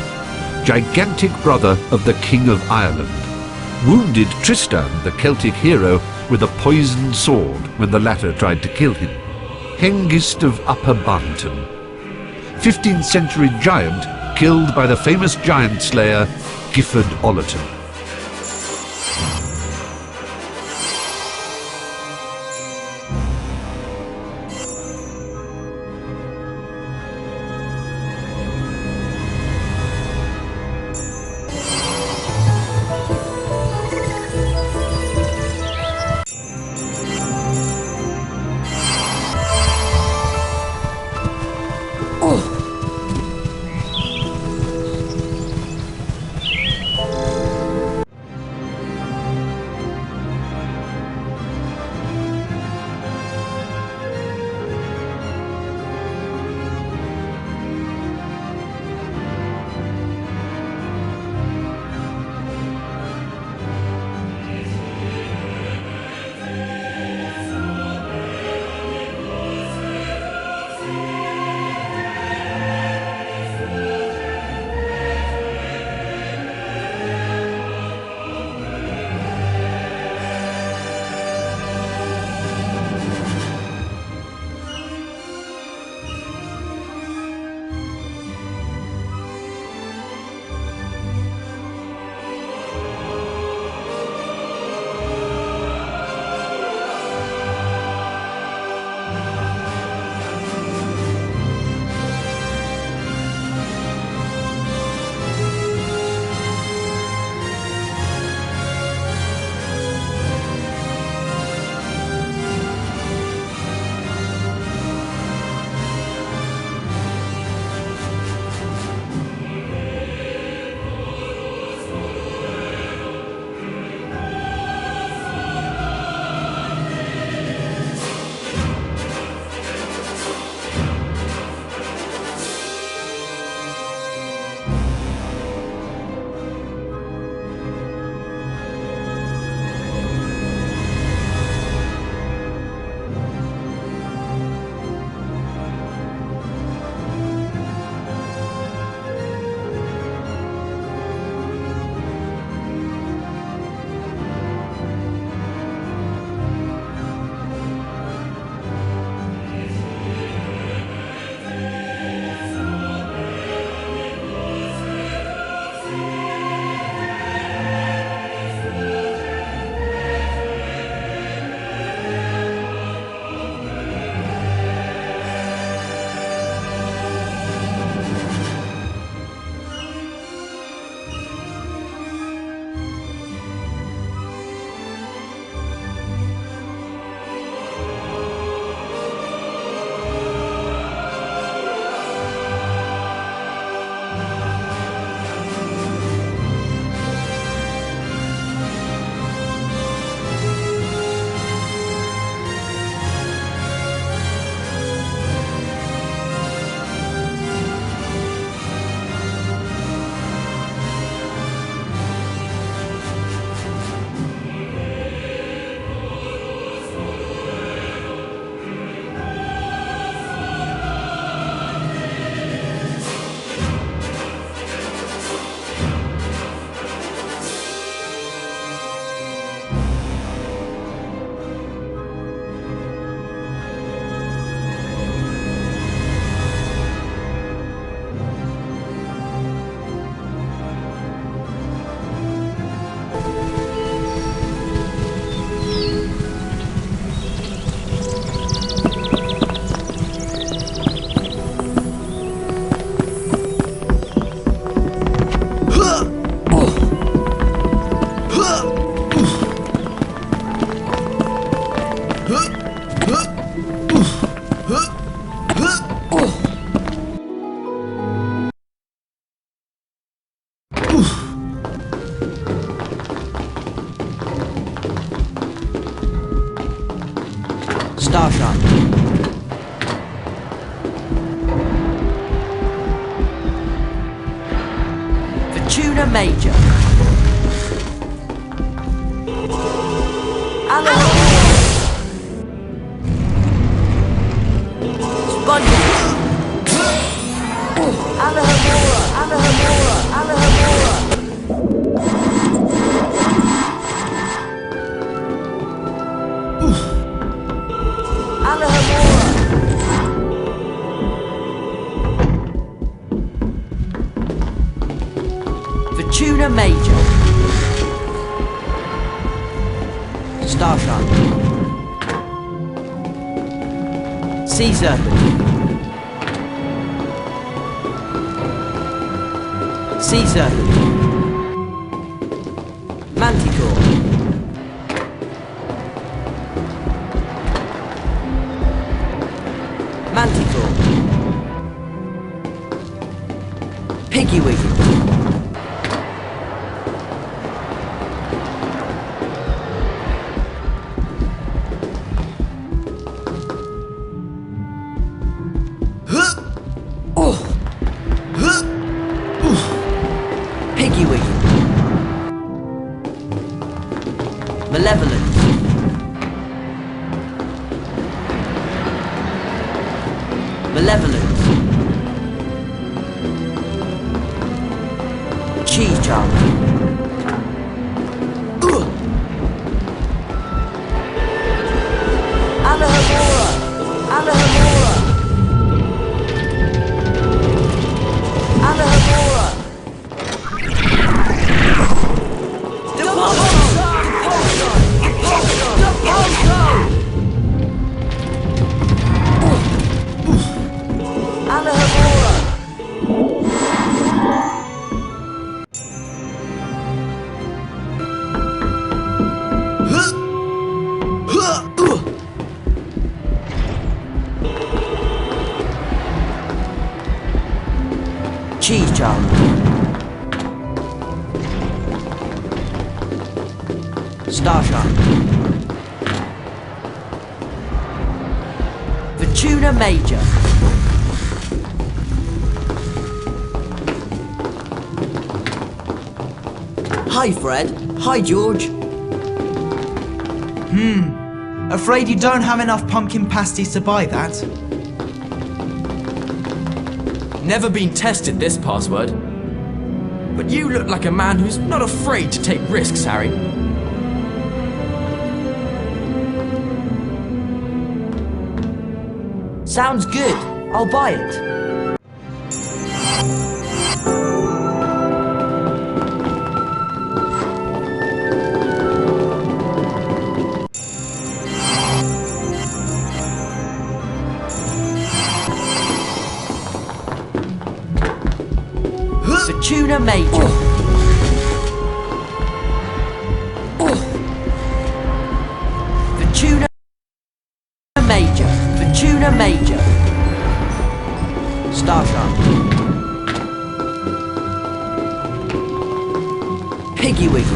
Gigantic brother of the King of Ireland. Wounded Tristan, the Celtic hero, with a poisoned sword when the latter tried to kill him. Hengist of Upper Barnton. 15th century giant killed by the famous giant slayer Gifford Ollerton. Starshine. Fortuna Major. Fortuna Major. Starshine. Sea Serpent. Sea Serpent. Manticore. Manticore. Piggy-wiggy. Piggy-wiggy. Malevolence. Malevolence. Cheese charmer. Alahamora. Alahamora. Alahamora. Cheese charmer. Starshine. Fortuna Major. Hi Fred. Hi George. Afraid you don't have enough pumpkin pasties to buy that. Never been tested this password. But you look like a man who's not afraid to take risks, Harry. Sounds good. I'll buy it. Fortuna Major. Fortuna Major. Fortuna Major. Starshine. Piggy-wiggy.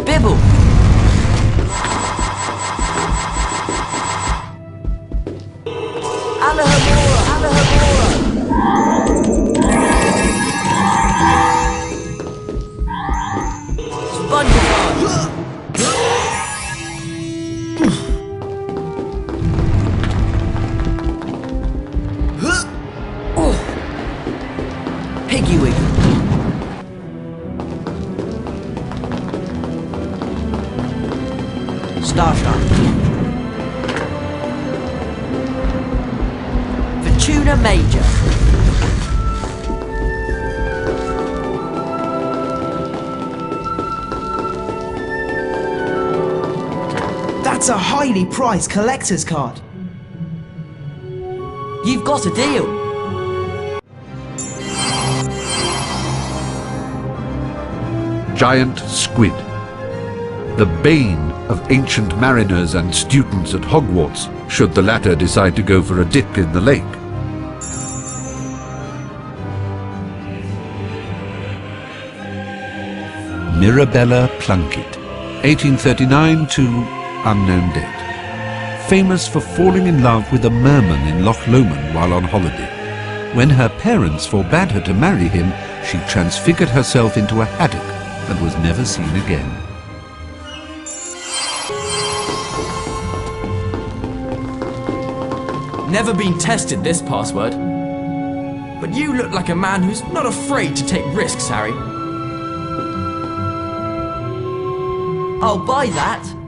Bibble. Alahamora. Alahamora. SpongeBob. Piggy-wiggy. Starshine. Fortuna Major. That's a highly prized collector's card. You've got a deal. Giant squid. the bane of ancient mariners and students at Hogwarts, should the latter decide to go for a dip in the lake. Mirabella Plunkett, 1839 to unknown date. Famous for falling in love with a merman in Loch Lomond while on holiday. When her parents forbade her to marry him, she transfigured herself into a haddock and was never seen again. Never been tested, this password. But you look like a man who's not afraid to take risks, Harry. I'll buy that.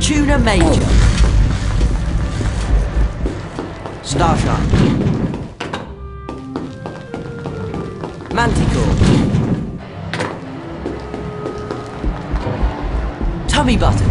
Fortuna Major. Starshine. Manticore. Tummy button.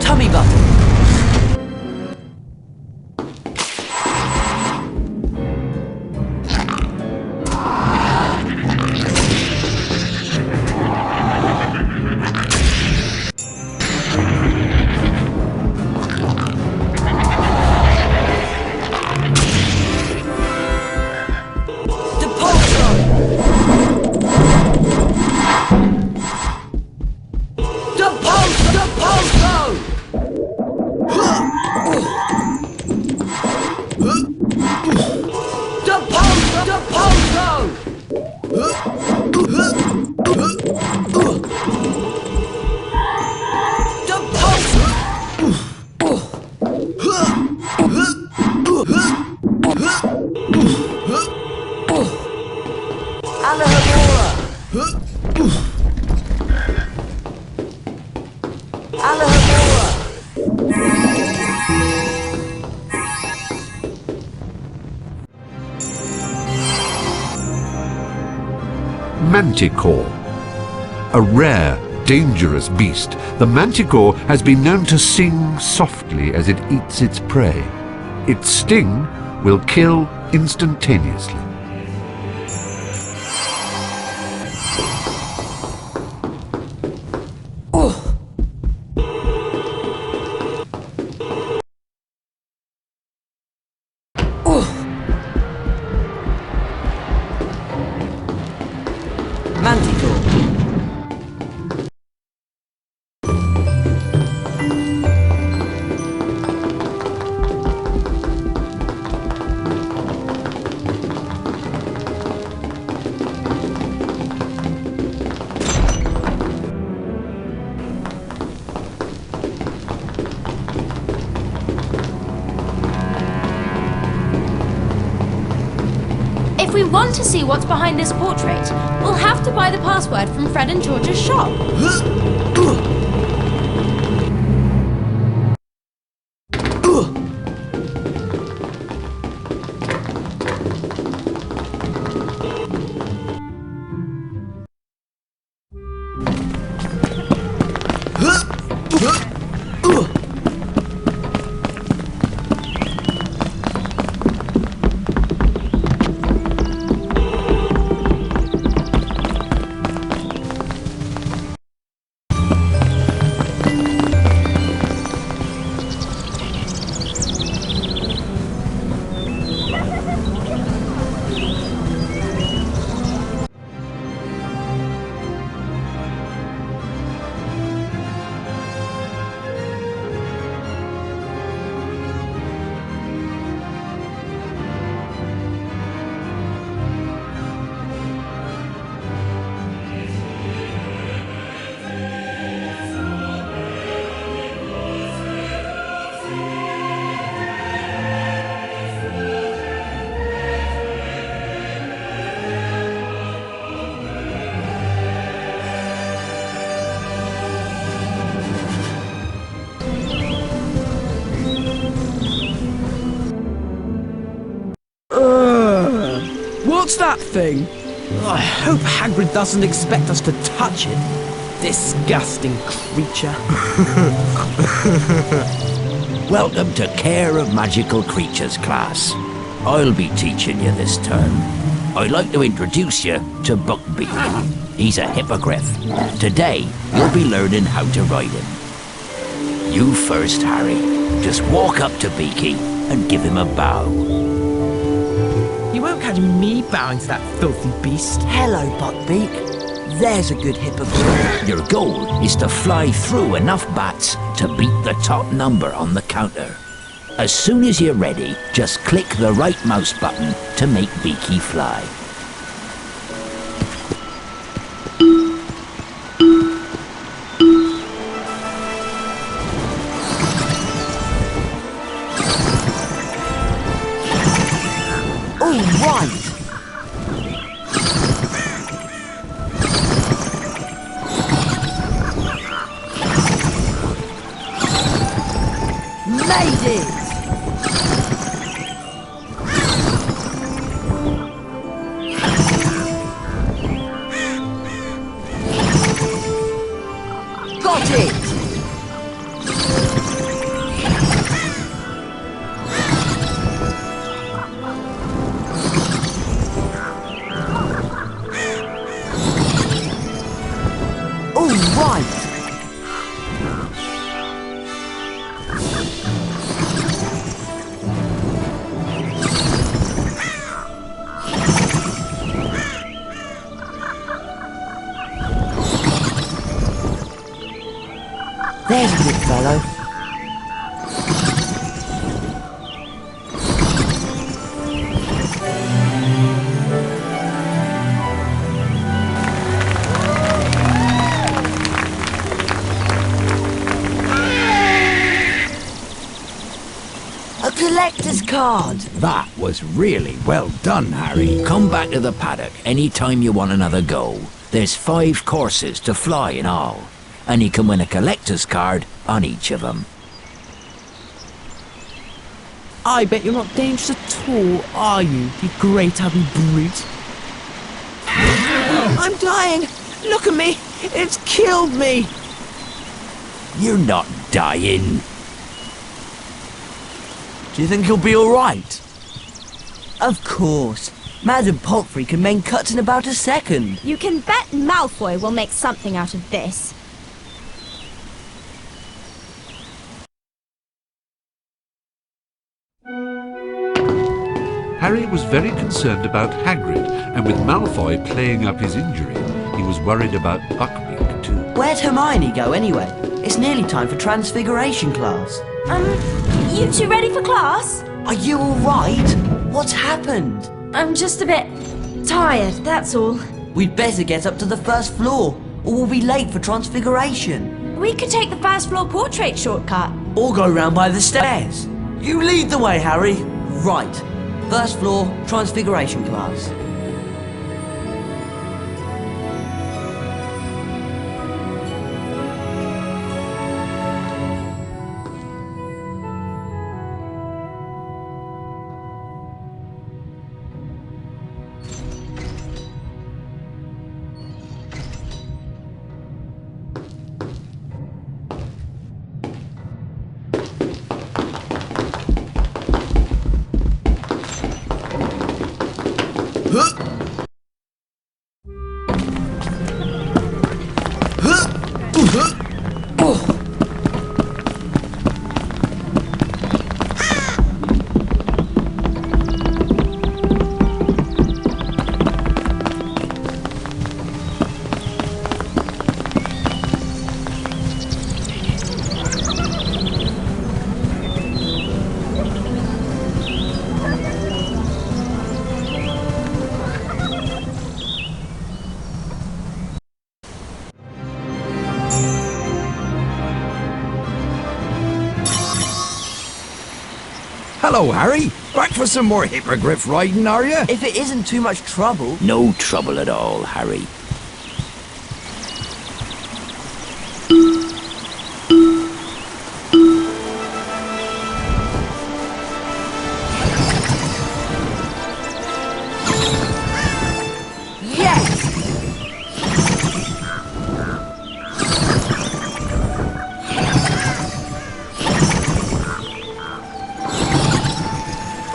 Tummy button. Manticore. A rare, dangerous beast, the manticore has been known to sing softly as it eats its prey. Its sting will kill instantaneously. If we want to see what's behind this portrait, we'll have to buy the password from Fred and George's shop. What's that thing? I hope Hagrid doesn't expect us to touch it. Disgusting creature. Welcome to Care of Magical Creatures class. I'll be teaching you this term. I'd like to introduce you to Buckbeak. He's a hippogriff. Today, you'll be learning how to ride him. You first, Harry. Just walk up to Beaky and give him a bow. You won't catch me bowing to that filthy beast. Hello, Buckbeak. There's a good hippogriff. Your goal is to fly through enough bats to beat the top number on the counter. As soon as you're ready, just click the right mouse button to make Beaky fly. All right. Made it! Got it! All right! There's a good fellow. A collector's card. That was really well done, Harry. Come back to the paddock anytime you want another go. There's 5 courses to fly in all, and you can win a collector's card on each of them. I bet you're not dangerous at all, are you, you great ugly brute? I'm dying! Look at me! It's killed me! You're not dying. Do you think he'll be alright? Of course. Madam Pomfrey can make cuts in about a second. You can bet Malfoy will make something out of this. Harry was very concerned about Hagrid, and with Malfoy playing up his injury, he was worried about Buckbeak too. Where'd Hermione go anyway? It's nearly time for Transfiguration class. You two ready for class? Are you alright? What's happened? I'm just a bit tired, that's all. We'd better get up to the first floor, or we'll be late for Transfiguration. We could take the first floor portrait shortcut. Or go round by the stairs. You lead the way, Harry. Right. First floor, Transfiguration class. Hello, Harry. Back for some more hippogriff riding, are you? If it isn't too much trouble. No trouble at all, Harry.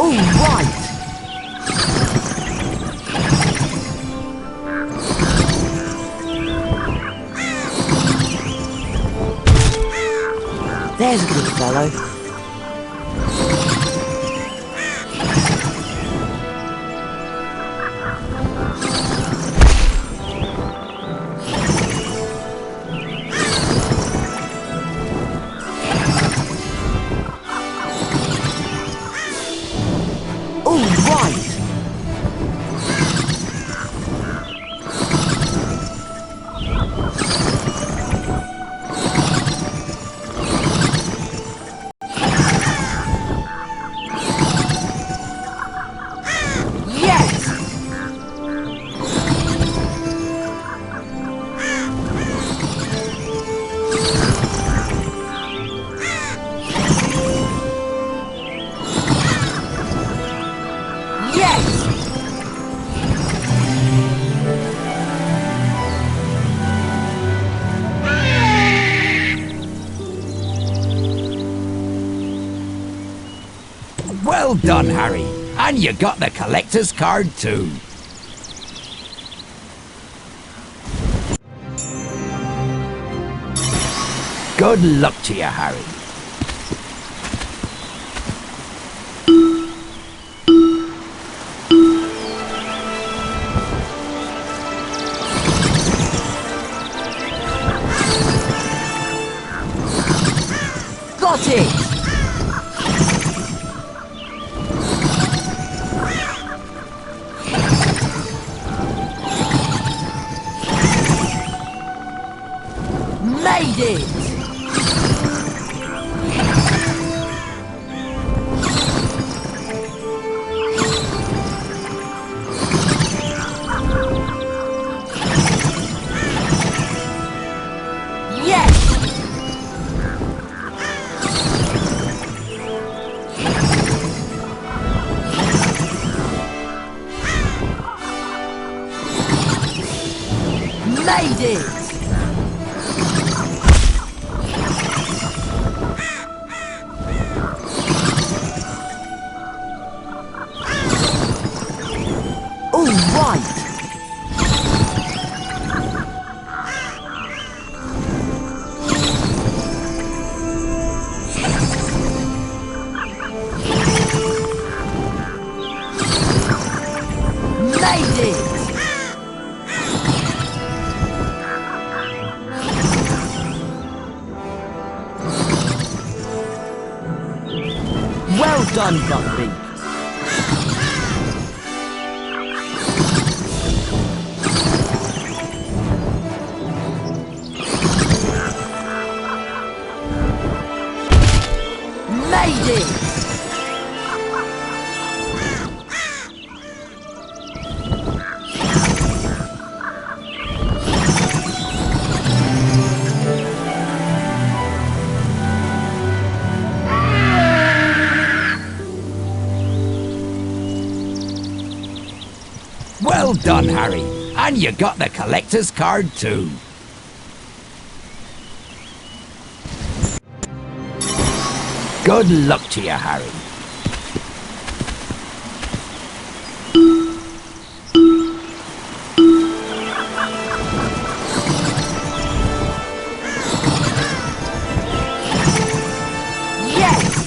All right. There's a good fellow. All right. Yes! Yes! Well done, Harry. And you got the collector's card too. Good luck to you, Harry. Got it! Made it! Yes! Made it! All right. Made it. Well done, Buckbeak. Made it! Well done, Harry. And you got the collector's card too. Good luck to you, Harry. Yes!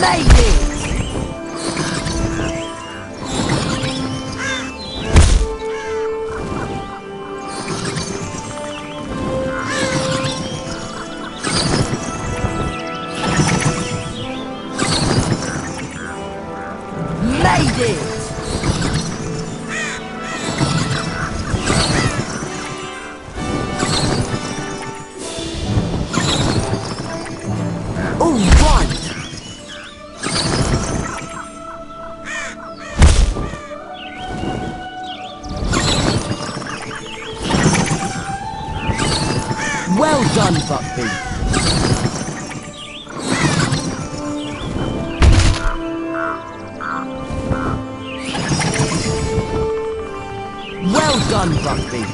Made it! Made it! All right! Well done, Buckbeak. Well done, Buckbeak.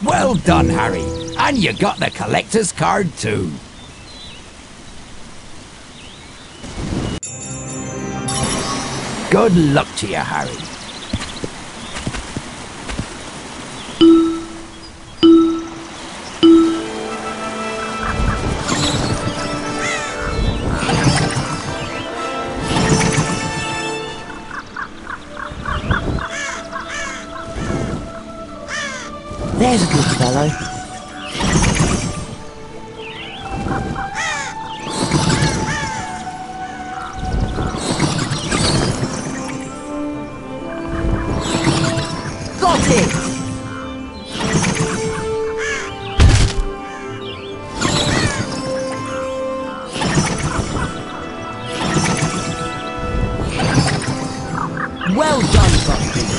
Well done, Harry. And you got the collector's card too. Good luck to you, Harry. There's a good fellow. Got it! Well done, Buckbeak.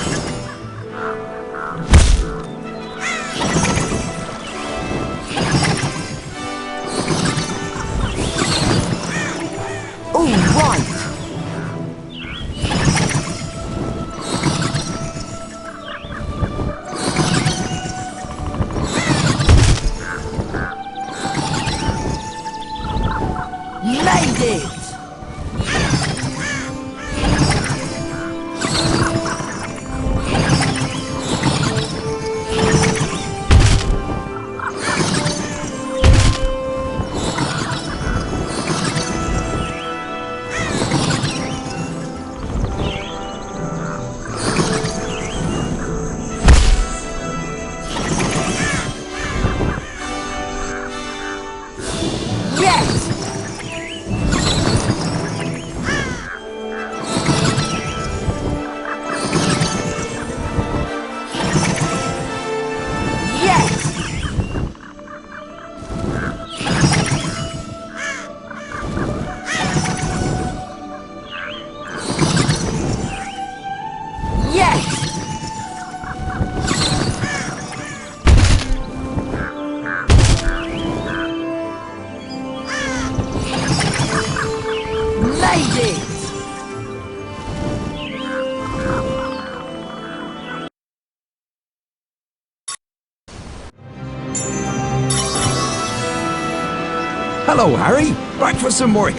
Hello, Harry. Back for some more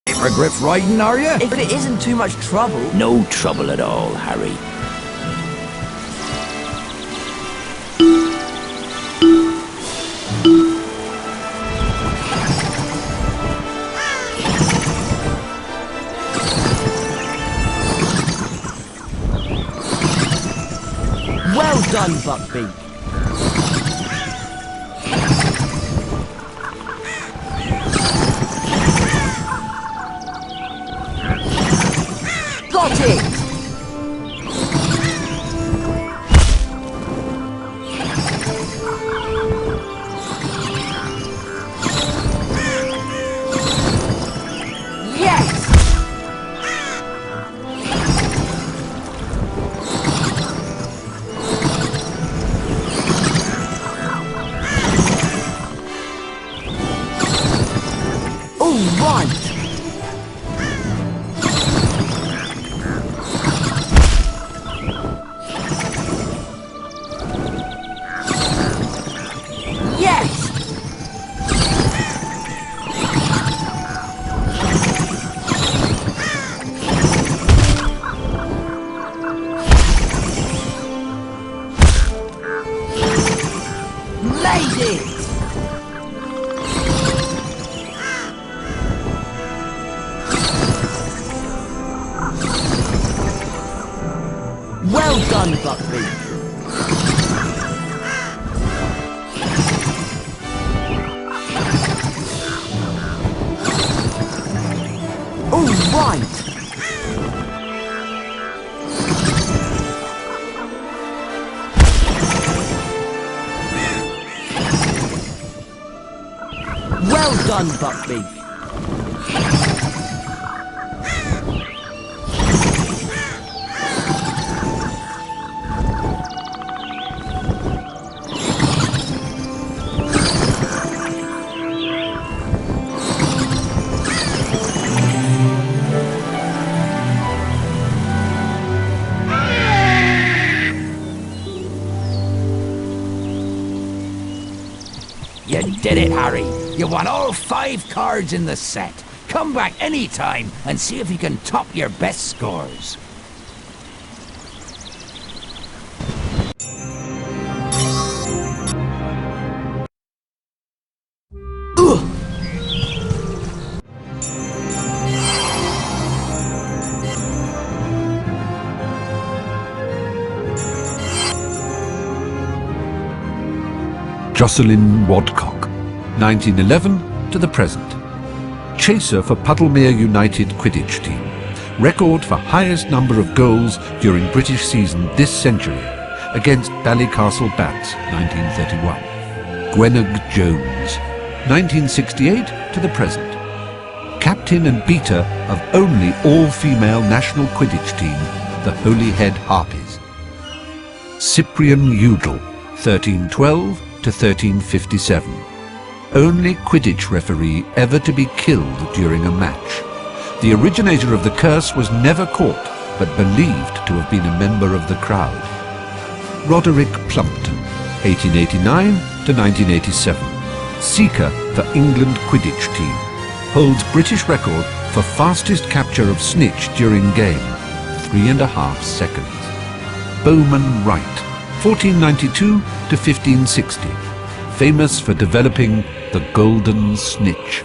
hippogriff riding, are you? If it isn't too much trouble. No trouble at all, Harry. Well done, Buckbeak. Got it! Yes! All right! Made it! All right. Well done, Buckbeak. You did it, Harry. You won all 5 cards in the set. Come back any time and see if you can top your best scores. Jocelyn Wadcock, 1911 to the present. Chaser for Puddlemere United Quidditch team. Record for highest number of goals during British season this century against Ballycastle Bats, 1931. Gwennog Jones, 1968 to the present. Captain and beater of only all-female national Quidditch team, the Holyhead Harpies. Cyprian Udall, 1312 to 1357. Only Quidditch referee ever to be killed during a match. The originator of the curse was never caught, but believed to have been a member of the crowd. Roderick Plumpton, 1889 to 1987. Seeker for England Quidditch team. Holds British record for fastest capture of snitch during game, 3.5 seconds. Bowman Wright, 1492 to 1560. Famous for developing the golden snitch.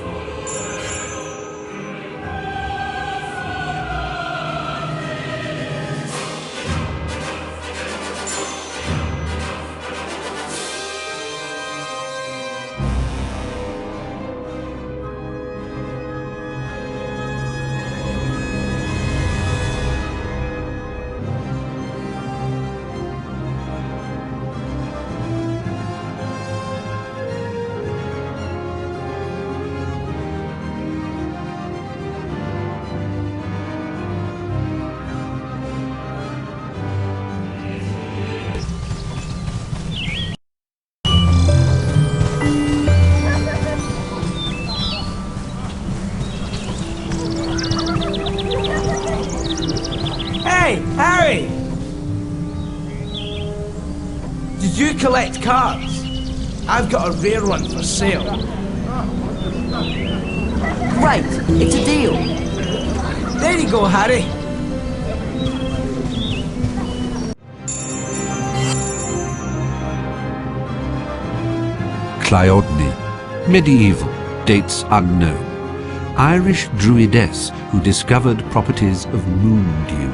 Hey, Harry! Did you collect cards? I've got a rare one for sale. Right, it's a deal. There you go, Harry. Cleodne, medieval, dates unknown. Irish druidess who discovered properties of moon dew.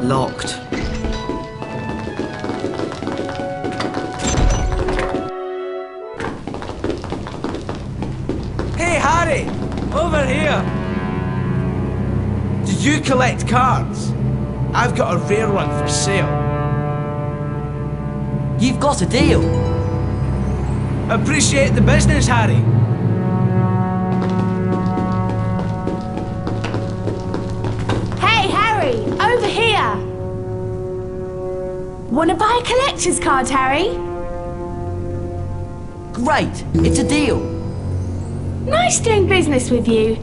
Locked. Hey, Harry! Over here! Did you collect cards? I've got a rare one for sale. You've got a deal. Appreciate the business, Harry. Hey, Harry! Over here! Want to buy a collector's card, Harry? Great, it's a deal. Nice doing business with you.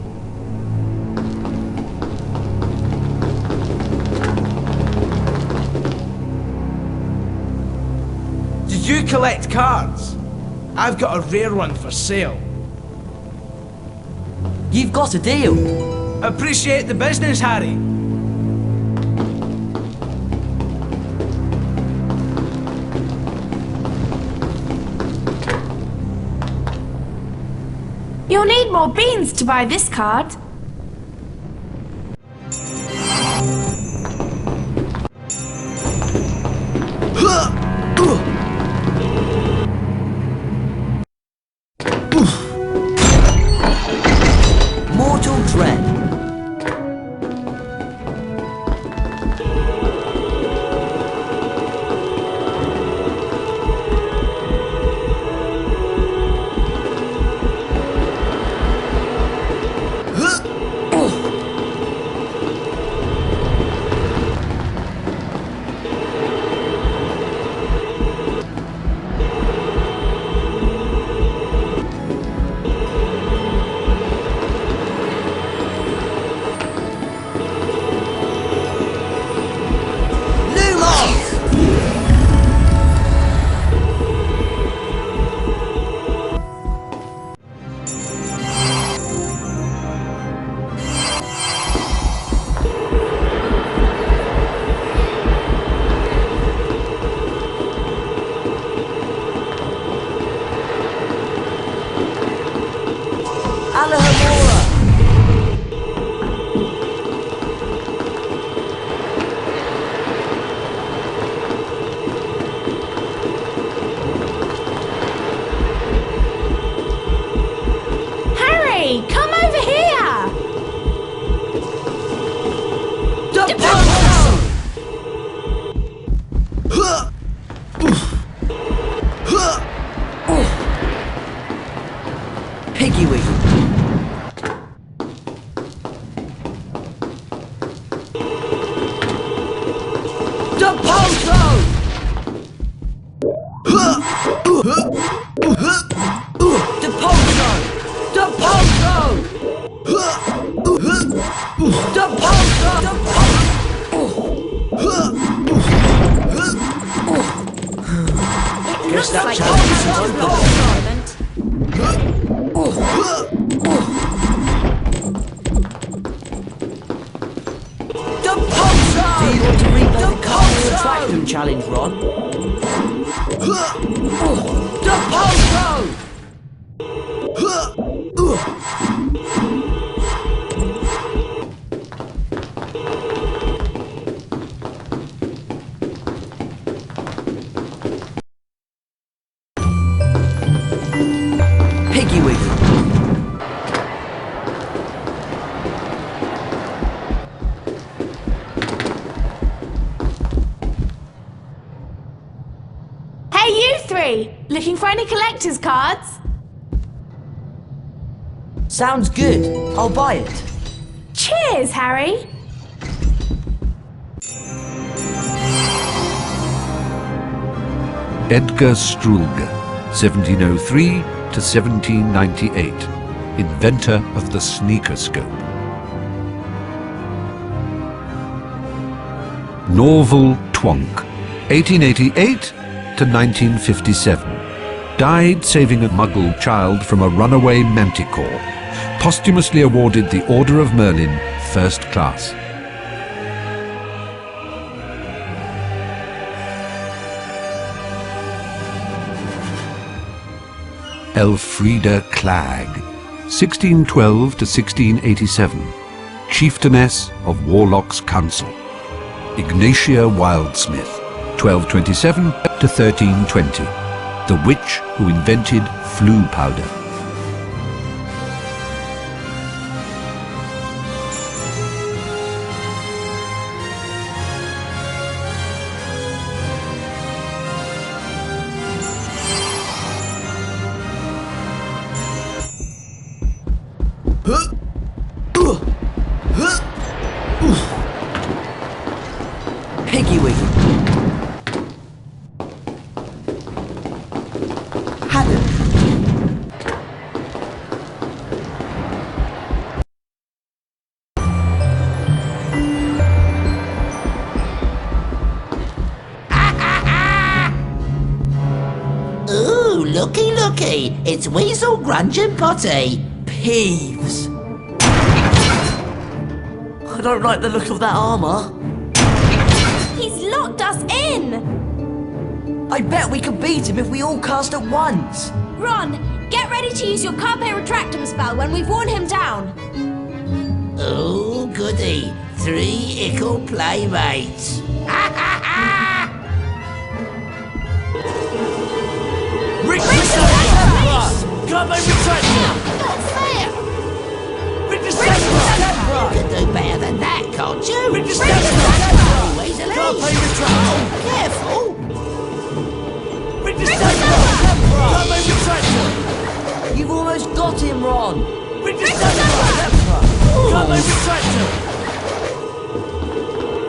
collect cards? I've got a rare one for sale. You've got a deal. Appreciate the business, Harry. You'll need more beans to buy this card. Mortal Dread. Harry, come over here! Piggy Wiggy. Looks like challenge blocked at the moment. Do you want to replay the Carpet Retractum challenge, Ron? Piggy Wiggy. Hey, you three! Looking for any collector's cards? Sounds good. I'll buy it. Cheers, Harry! Edgar Struge, 1703 to 1798, inventor of the sneakerscope. Norval Twonk, 1888 to 1957, died saving a Muggle child from a runaway manticore, posthumously awarded the Order of Merlin, First Class. Elfrida Clag, 1612 to 1687, chieftainess of Warlock's Council. Ignatia Wildsmith, 1227 to 1320, the witch who invented flue powder. Piggy Wiggy. Haddock. looky, looky. It's Weasel, Grunge and Potty. Peeves. I don't like the look of that armour. He's locked us in! I bet we could beat him if we all cast at once. Ron, get ready to use your Carpe Retractum spell when we've worn him down. Oh, goody. 3 ickle playmates. Ha ha ha! Rick the Scepter! Carpe Retractum! Not fair! Rick the Scepter! You can do better than that, can't you? Rick the Scepter! Weasley! Carpe Retractum! Careful! Rick the Scepter! Carpe Retractum! You've almost got him, Ron. Rick the Scepter! Carpe Retractum!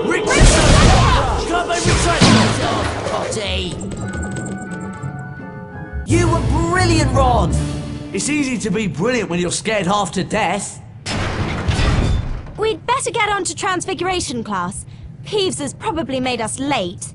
Rick the Scepter! Carpe Retractum! Potty! You were brilliant, Ron! It's easy to be brilliant when you're scared half to death. We'd better get on to Transfiguration class. Peeves has probably made us late.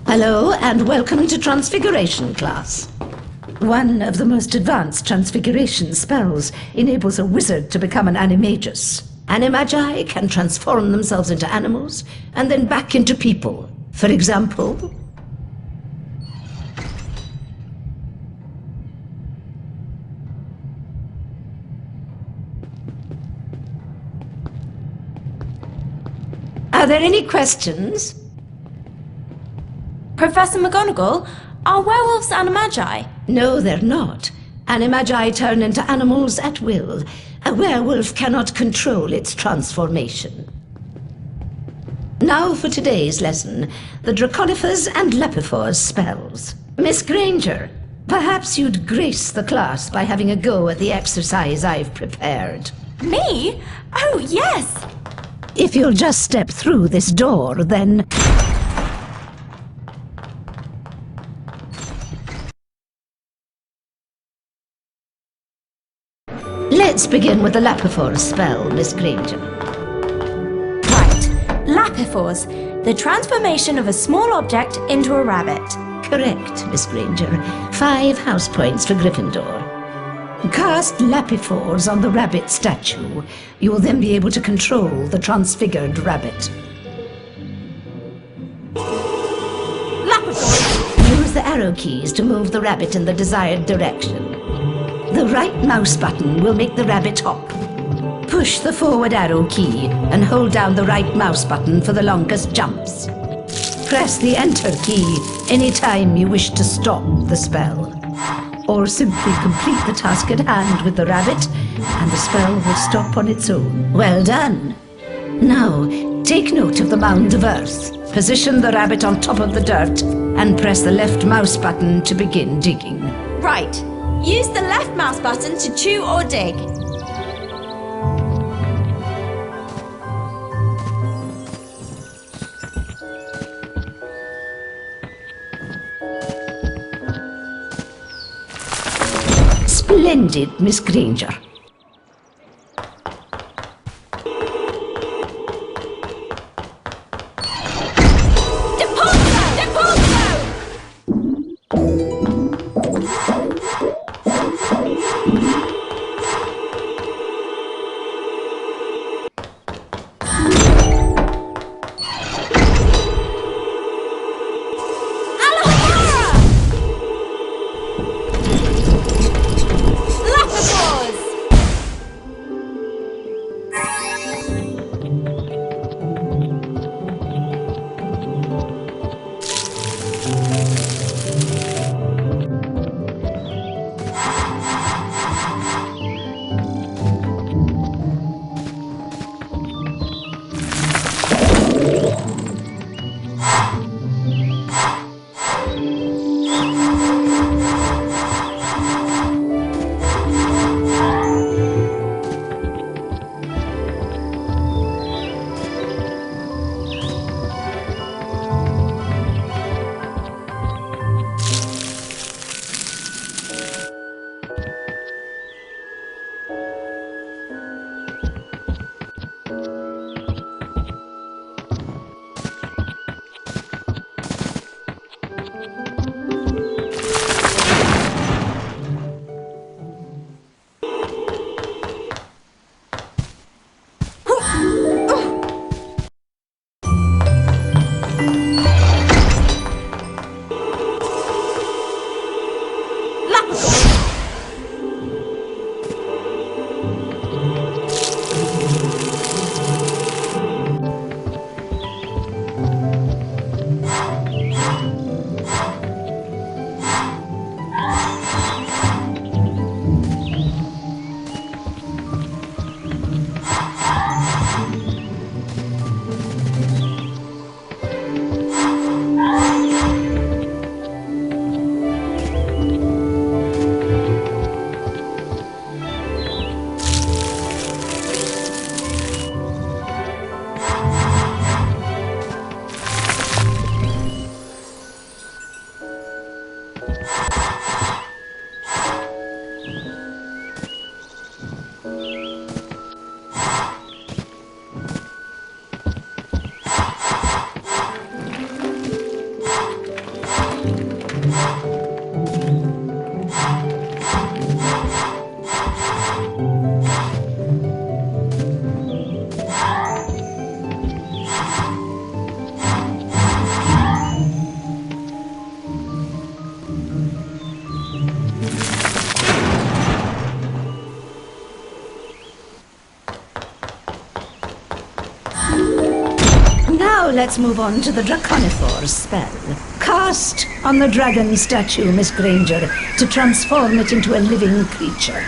Hello, and welcome to Transfiguration class. One of the most advanced transfiguration spells enables a wizard to become an animagus. Animagi can transform themselves into animals and then back into people. For example, are there any questions? Professor McGonagall, are werewolves animagi? No, they're not. Animagi turn into animals at will. A werewolf cannot control its transformation. Now for today's lesson, the Draconifers and Lepifors spells. Miss Granger, perhaps you'd grace the class by having a go at the exercise I've prepared. Me? Oh, yes! If you'll just step through this door, then... Let's begin with the Lapifors spell, Miss Granger. Right. Lapifors, the transformation of a small object into a rabbit. Correct, Miss Granger. 5 house points for Gryffindor. Cast Lapifors on the rabbit statue. You will then be able to control the transfigured rabbit. Lapifors! Use the arrow keys to move the rabbit in the desired direction. The right mouse button will make the rabbit hop. Push the forward arrow key and hold down the right mouse button for the longest jumps. Press the enter key anytime you wish to stop the spell. Or simply complete the task at hand with the rabbit and the spell will stop on its own. Well done. Now, take note of the mound of earth. Position the rabbit on top of the dirt and press the left mouse button to begin digging. Right. Use the left mouse button to chew or dig. Splendid, Miss Granger. Now let's move on to the Draconiphore spell. Cast on the dragon statue, Miss Granger, to transform it into a living creature.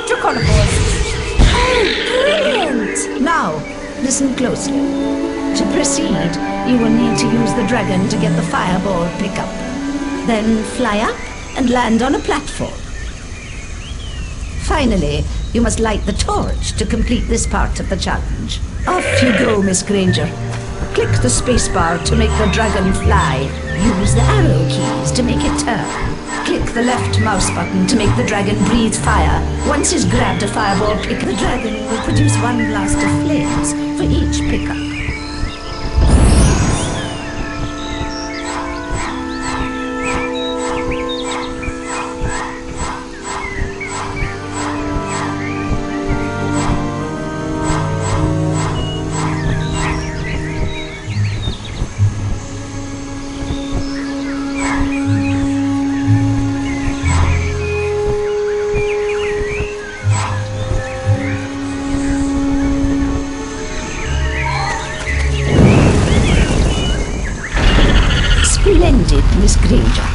Draconiphores. Oh, brilliant! Now, listen closely. To proceed, you will need to use the dragon to get the fireball pickup. Then fly up and land on a platform. Finally, you must light the torch to complete this part of the challenge. Off you go, Miss Granger. Click the spacebar to make the dragon fly. Use the arrow keys to make it turn. Click the left mouse button to make the dragon breathe fire. Once he's grabbed a fireball pick, the dragon will produce one blast of flames for each pickup. Splendid, Miss Granger.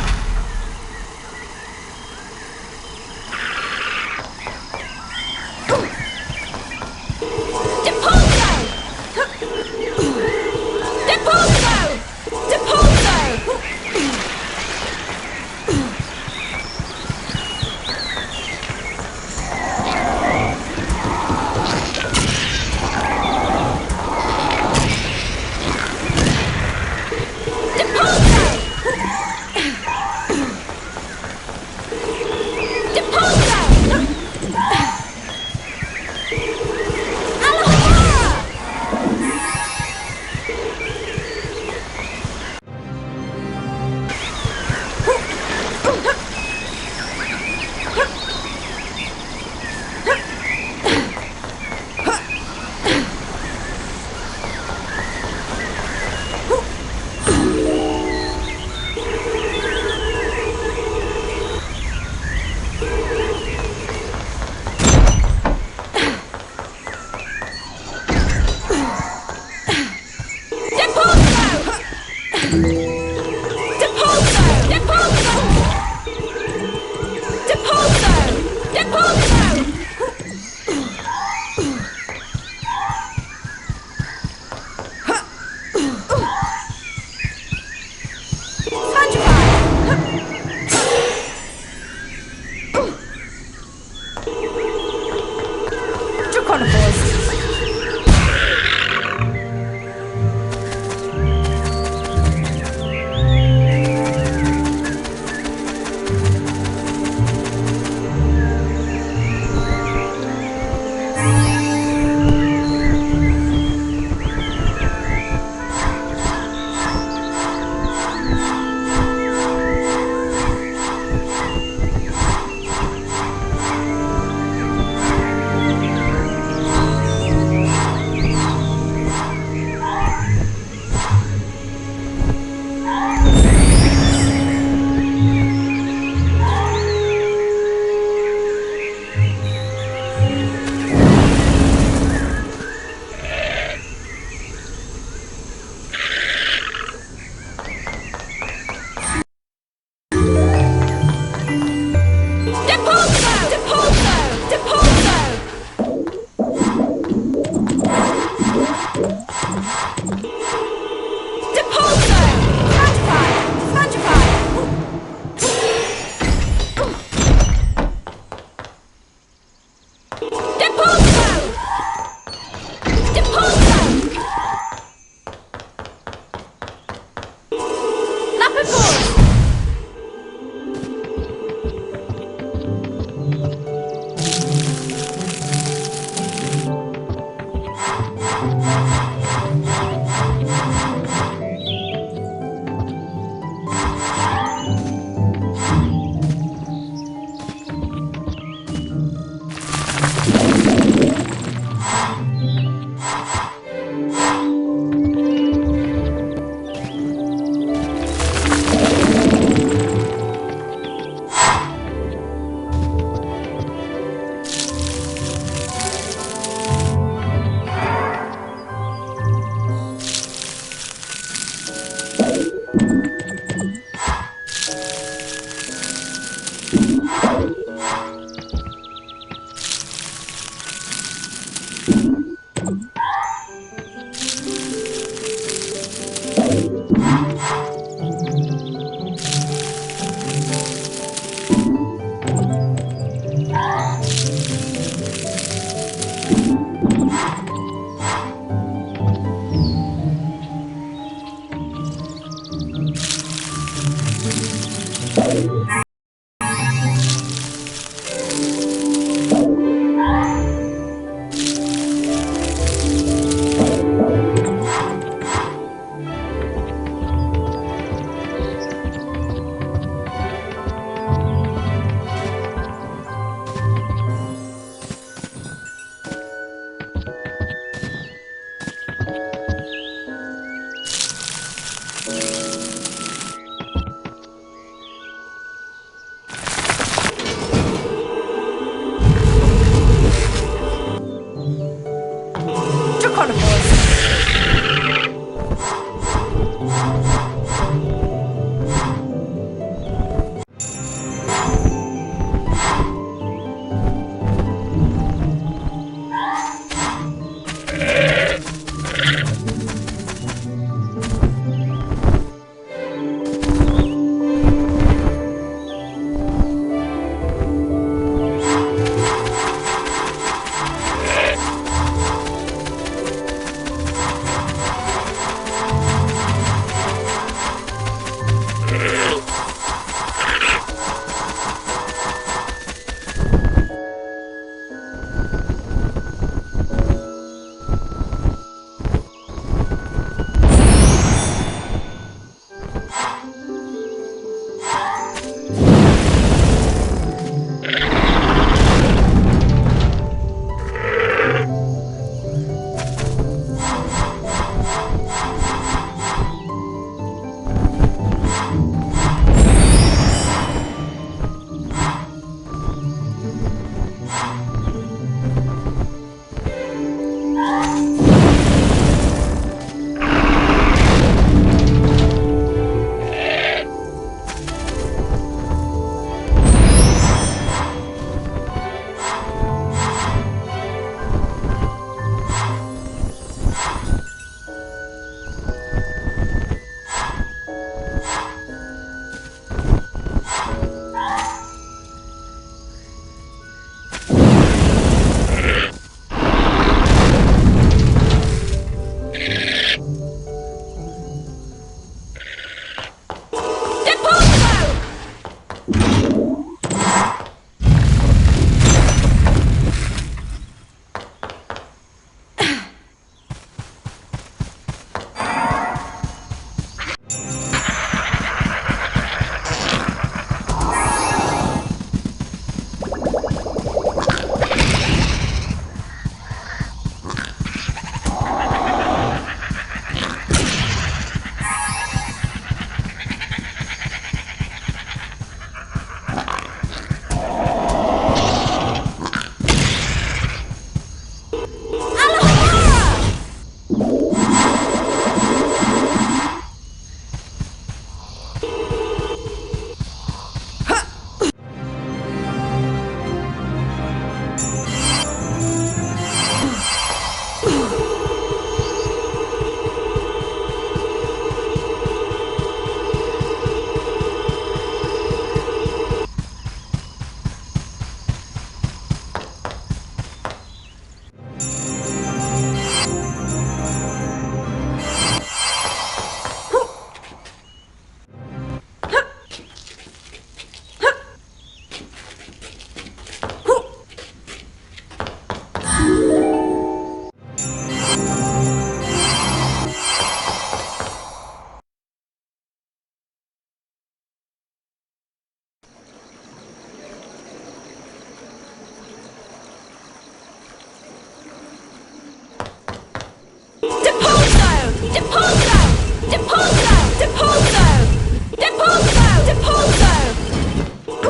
Depulso! Depulso! Depulso! Depulso! Depulso!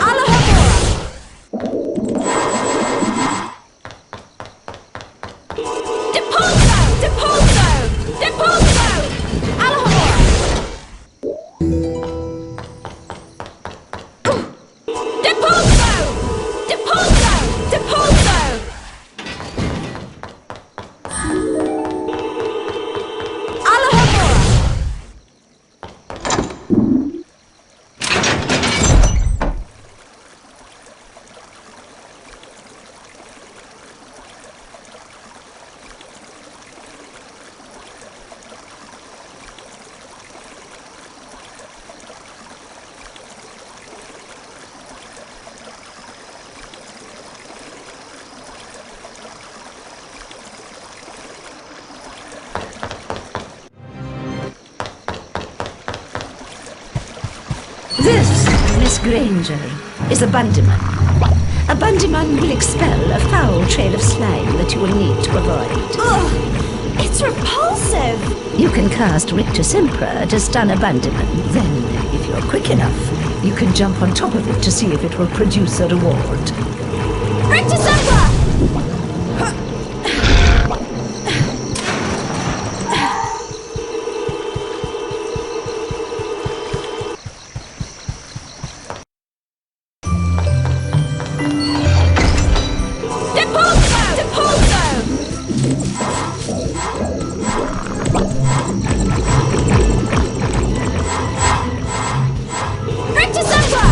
Alahamora! Depulso! Depulso! Depulso! Alahamora! Depulso! Depulso! Depulso! Alahamora! This, Miss Granger, is a bundyman. A bundyman will expel a foul trail of slime that you will need to avoid. Ugh! It's repulsive! You can cast Rictus Impera to stun a bundyman. Then, if you're quick enough, you can jump on top of it to see if it will produce a reward. Rictus Impera! Depulso! Depulso! Rictus Impera!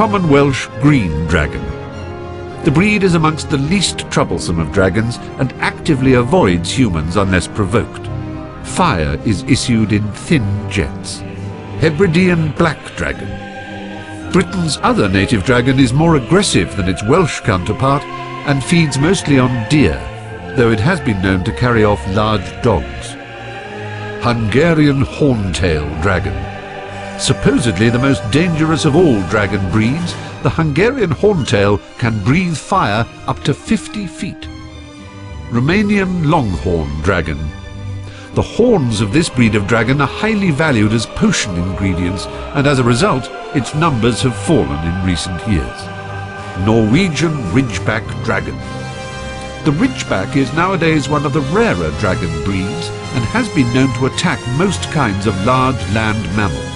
Common Welsh green dragon. The breed is amongst the least troublesome of dragons and actively avoids humans unless provoked. Fire is issued in thin jets. Hebridean black dragon. Britain's other native dragon is more aggressive than its Welsh counterpart and feeds mostly on deer, though it has been known to carry off large dogs. Hungarian horntail dragon. Supposedly the most dangerous of all dragon breeds, the Hungarian horntail can breathe fire up to 50 feet. Romanian longhorn dragon. The horns of this breed of dragon are highly valued as potion ingredients, and as a result, its numbers have fallen in recent years. Norwegian ridgeback dragon. The ridgeback is nowadays one of the rarer dragon breeds and has been known to attack most kinds of large land mammals.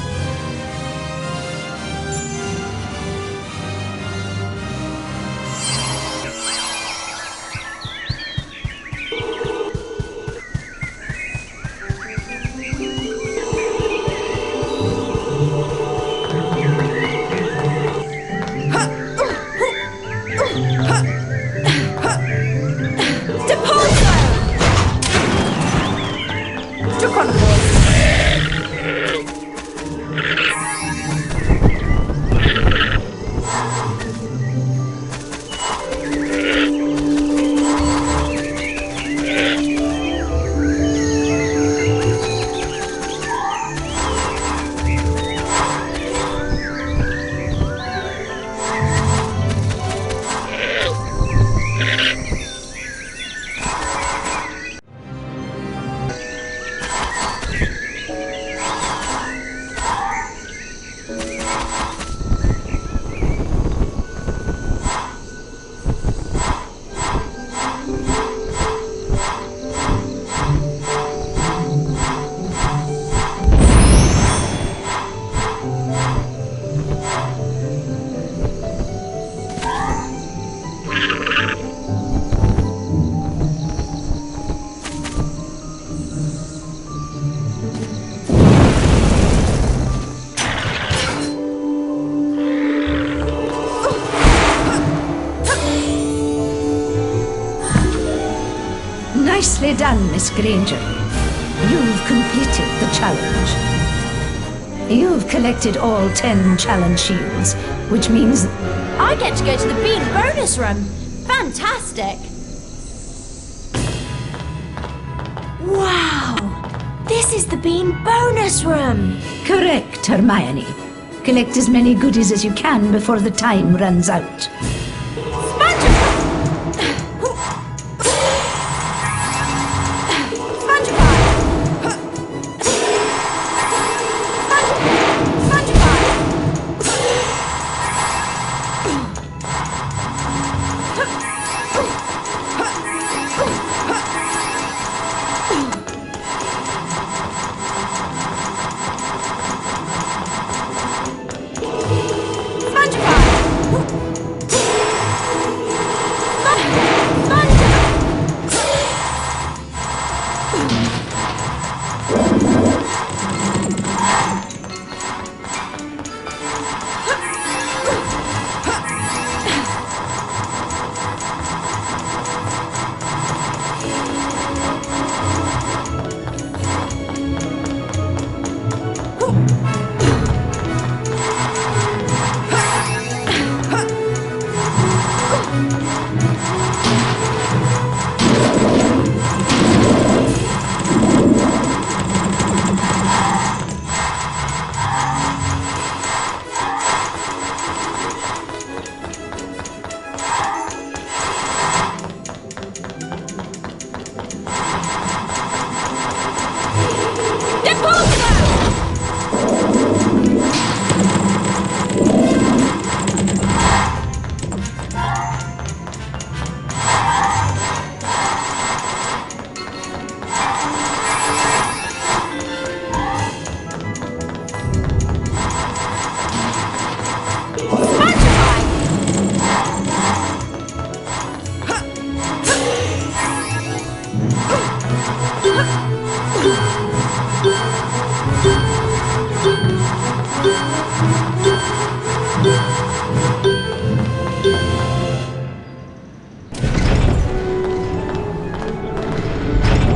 Nicely done, Miss Granger. You've completed the challenge. You've collected all 10 challenge shields, which means I get to go to the bean bonus room. Fantastic! Wow! This is the bean bonus room! correct, Hermione. Collect as many goodies as you can before the time runs out.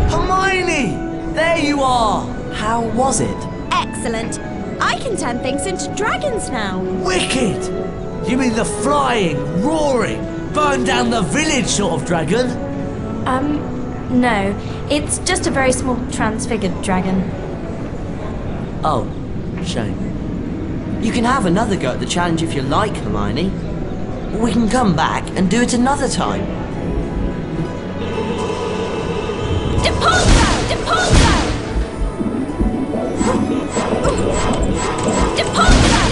Hermione! There you are! How was it? Excellent. I can turn things into dragons now. Wicked! You mean the flying, roaring, burn down the village sort of dragon? No. It's just a very small transfigured dragon. Oh, shame. You can have another go at the challenge if you like, Hermione. We can come back and do it another time. Depulso! Depulso! Depulso! Depulso!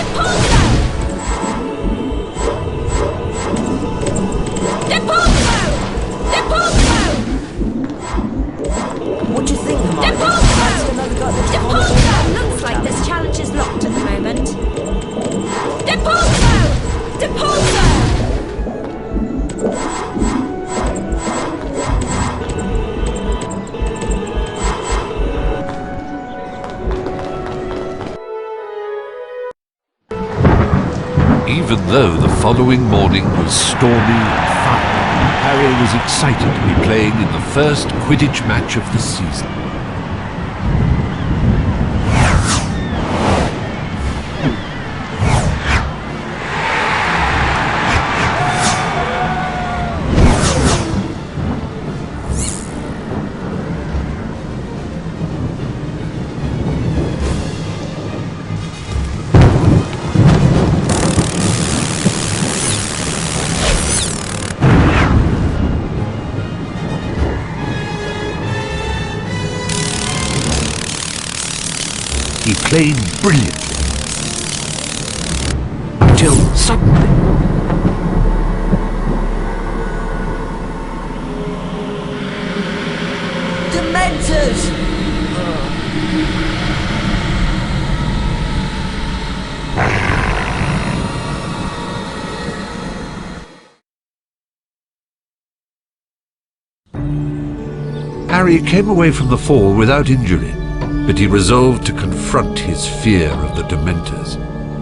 Depulso! Depulso! What do you think, Hermione? Depulso! Looks like this challenge is locked at the moment. Depulso! Depulso! Even though the following morning was stormy and fine, Harry was excited to be playing in the first Quidditch match of the season. He played brilliantly, until suddenly... Dementors! Harry came away from the fall without injury, but he resolved to confront his fear of the Dementors.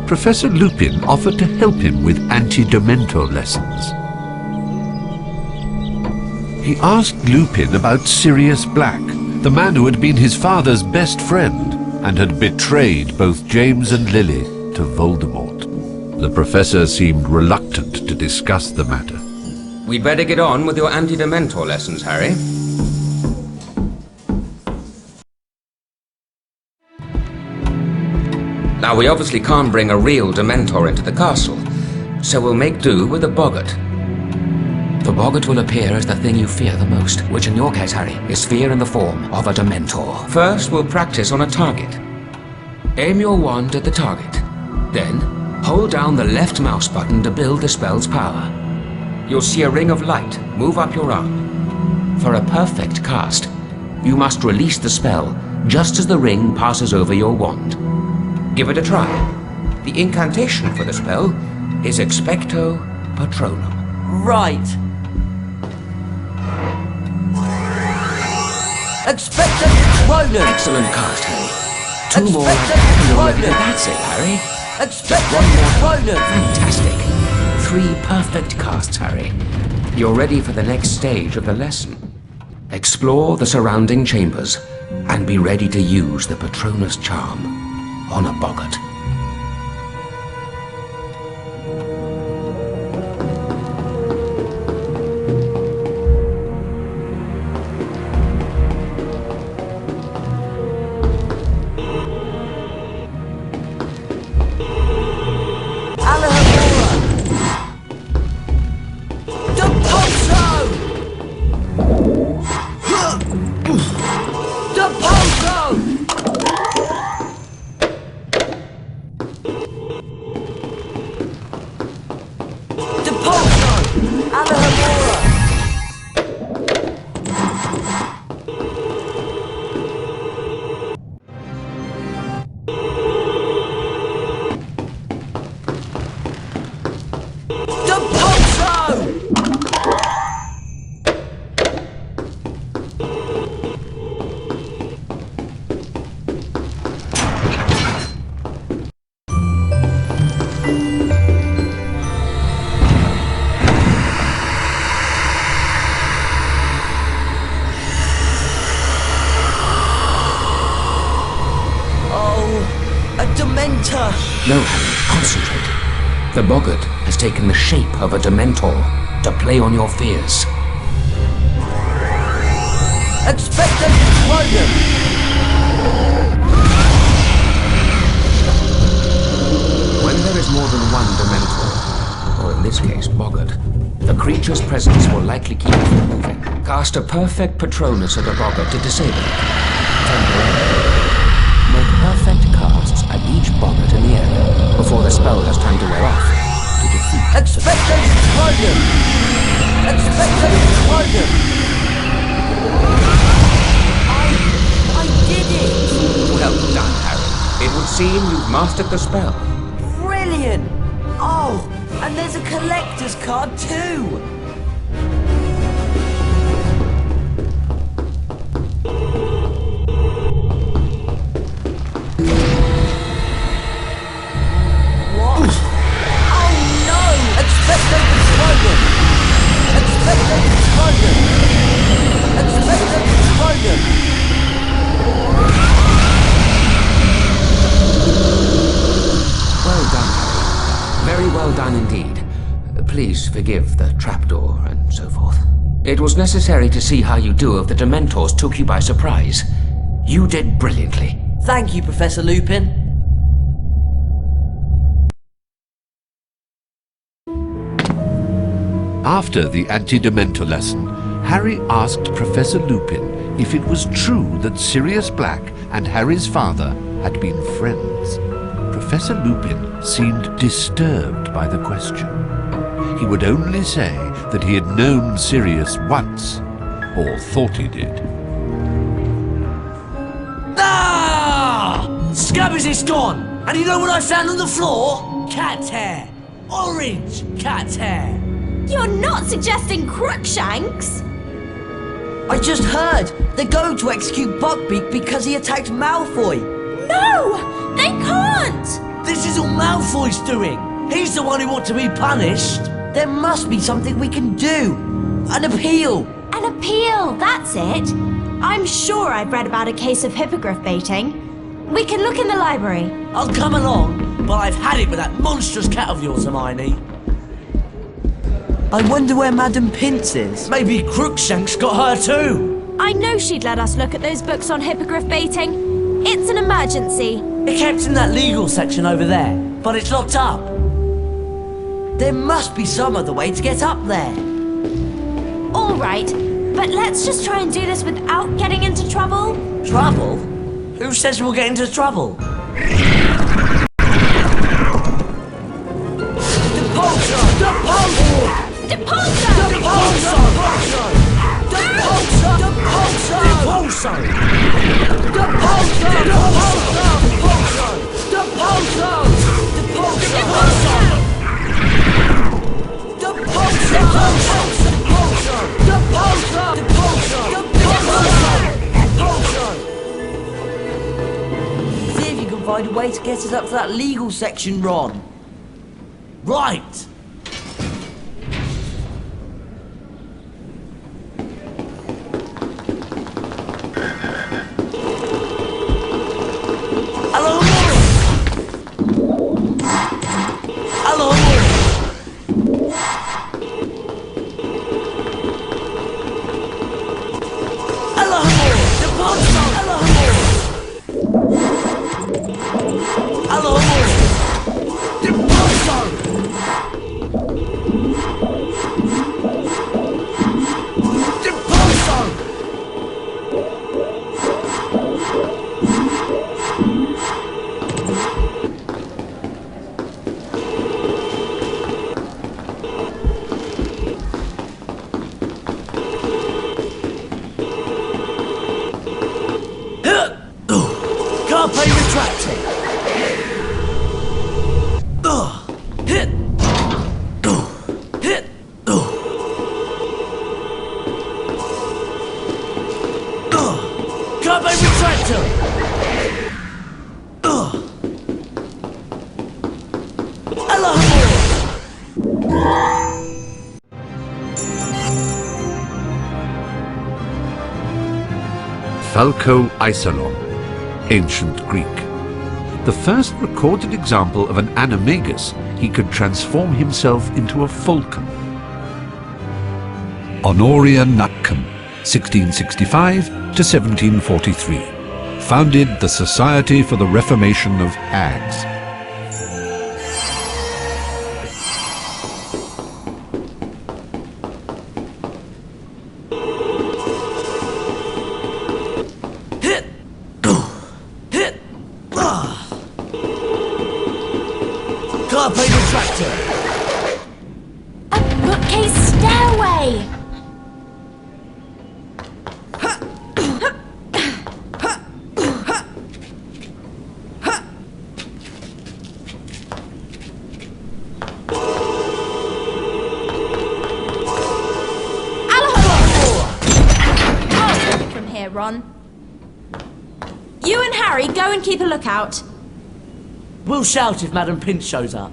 Professor Lupin offered to help him with anti-Dementor lessons. He asked Lupin about Sirius Black, the man who had been his father's best friend and had betrayed both James and Lily to Voldemort. The professor seemed reluctant to discuss the matter. We'd better get on with your anti-Dementor lessons, Harry. Now, we obviously can't bring a real Dementor into the castle, so we'll make do with a boggart. The boggart will appear as the thing you fear the most, which in your case, Harry, is fear in the form of a Dementor. First, we'll practice on a target. Aim your wand at the target. Then, hold down the left mouse button to build the spell's power. You'll see a ring of light move up your arm. For a perfect cast, you must release the spell just as the ring passes over your wand. Give it a try. The incantation for the spell is Expecto Patronum. Right. Expecto Patronum! Excellent cast, Harry. Two more. Patronum! That's it, Harry. Expecto Patronum! Fantastic. 3 perfect casts, Harry. You're ready for the next stage of the lesson. Explore the surrounding chambers and be ready to use the Patronus charm on a boggart. The boggart has taken the shape of a Dementor to play on your fears. Expecto Patronum! When there is more than one Dementor, or in this case, boggart, the creature's presence will likely keep it from moving. Cast a perfect Patronus at a boggart to disable it. Temporarily. Make perfect casts at each boggart in the area before the spell has time to wear off to defeat. Expecto Patronum! Expecto Patronum! I did it! Well done, Harry. It would seem you've mastered the spell. Brilliant! Oh, and there's a collector's card too! What? Oh no! Expecto Patronum! Expecto Patronum! Expecto Patronum! Well done, Harry. Very well done indeed. Please forgive the trapdoor and so forth. It was necessary to see how you do if the Dementors took you by surprise. You did brilliantly. Thank you, Professor Lupin. After the anti-Dementor lesson, Harry asked Professor Lupin if it was true that Sirius Black and Harry's father had been friends. Professor Lupin seemed disturbed by the question. He would only say that he had known Sirius once, or thought he did. Ah! Scabby's is gone! And you know what I found on the floor? Cat's hair! Orange cat's hair! You're not suggesting Crookshanks? I just heard they're going to execute Buckbeak because he attacked Malfoy. No! They can't! This is all Malfoy's doing! He's the one who ought to be punished! There must be something we can do. An appeal. An appeal, that's it. I'm sure I've read about a case of hippogriff baiting. We can look in the library. I'll come along, but I've had it with that monstrous cat of yours, Hermione. I wonder where Madam Pince is. Maybe Crookshanks got her too. I know she'd let us look at those books on hippogriff baiting. It's an emergency. It kept in that legal section over there, but it's locked up. There must be some other way to get up there. All right, but let's just try and do this without getting into trouble. Trouble? Who says we'll get into trouble? See if you can find a way to get us up to that legal section, Ron. Right! Falco Isolon, Ancient Greek. the first recorded example of an animagus, he could transform himself into a falcon. Honoria Nutcombe, 1665 to 1743, founded the Society for the Reformation of Hags. Carpe retractor! A bookcase stairway! From here, Ron. You and Harry go and keep a lookout. We'll shout if Madam Pinch shows up.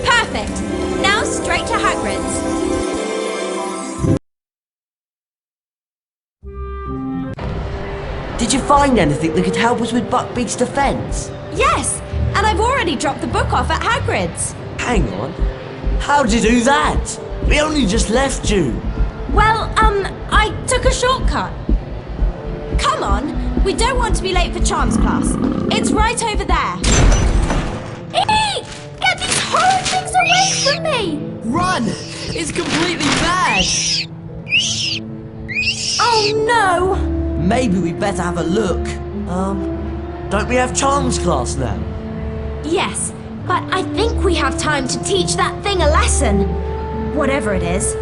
Perfect. Now straight to Hagrid's. Did you find anything that could help us with Buckbeak's defense? Yes, and I've already dropped the book off at Hagrid's. Hang on. How did you do that? We only just left you. Well, I took a shortcut. Come on, we don't want to be late for Charms class. It's right over there. Eek! Get these horrid things away from me! Run! It's completely mad! Oh no! Maybe we better have a look. Don't we have Charms class now? Yes, but I think we have time to teach that thing a lesson. Whatever it is.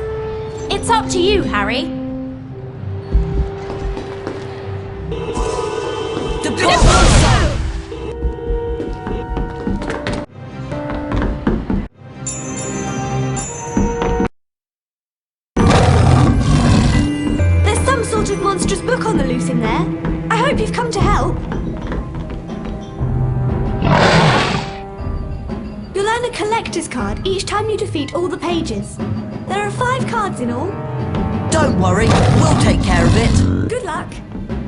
It's up to you, Harry. We've come to help. You'll earn a collector's card each time you defeat all the pages. There are 5 cards in all. Don't worry, we'll take care of it. Good luck.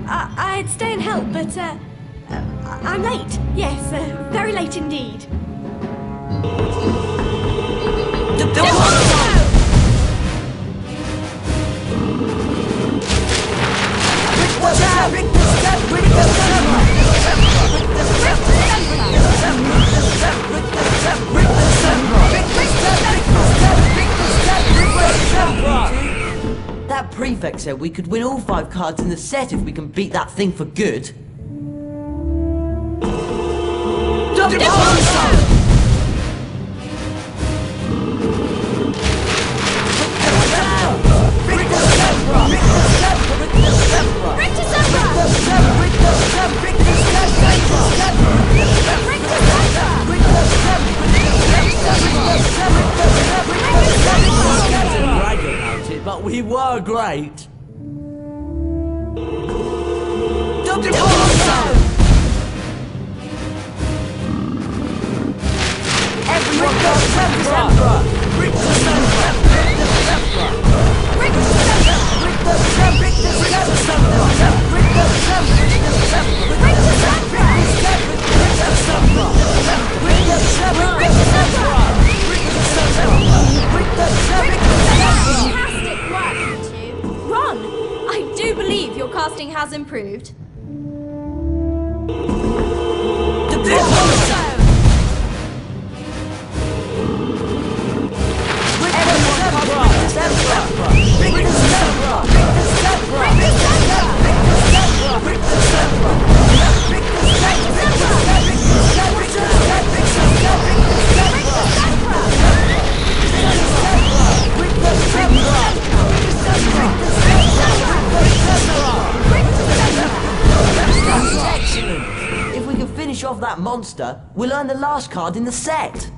I'd stay and help, but I'm late. Yes, very late indeed. That prefect said we could win all 5 cards in the set if we can beat that thing for good. But we were great. Everyone go Ron, I do believe your casting has improved. Excellent! If we can finish off that monster, we'll earn the last card in the set.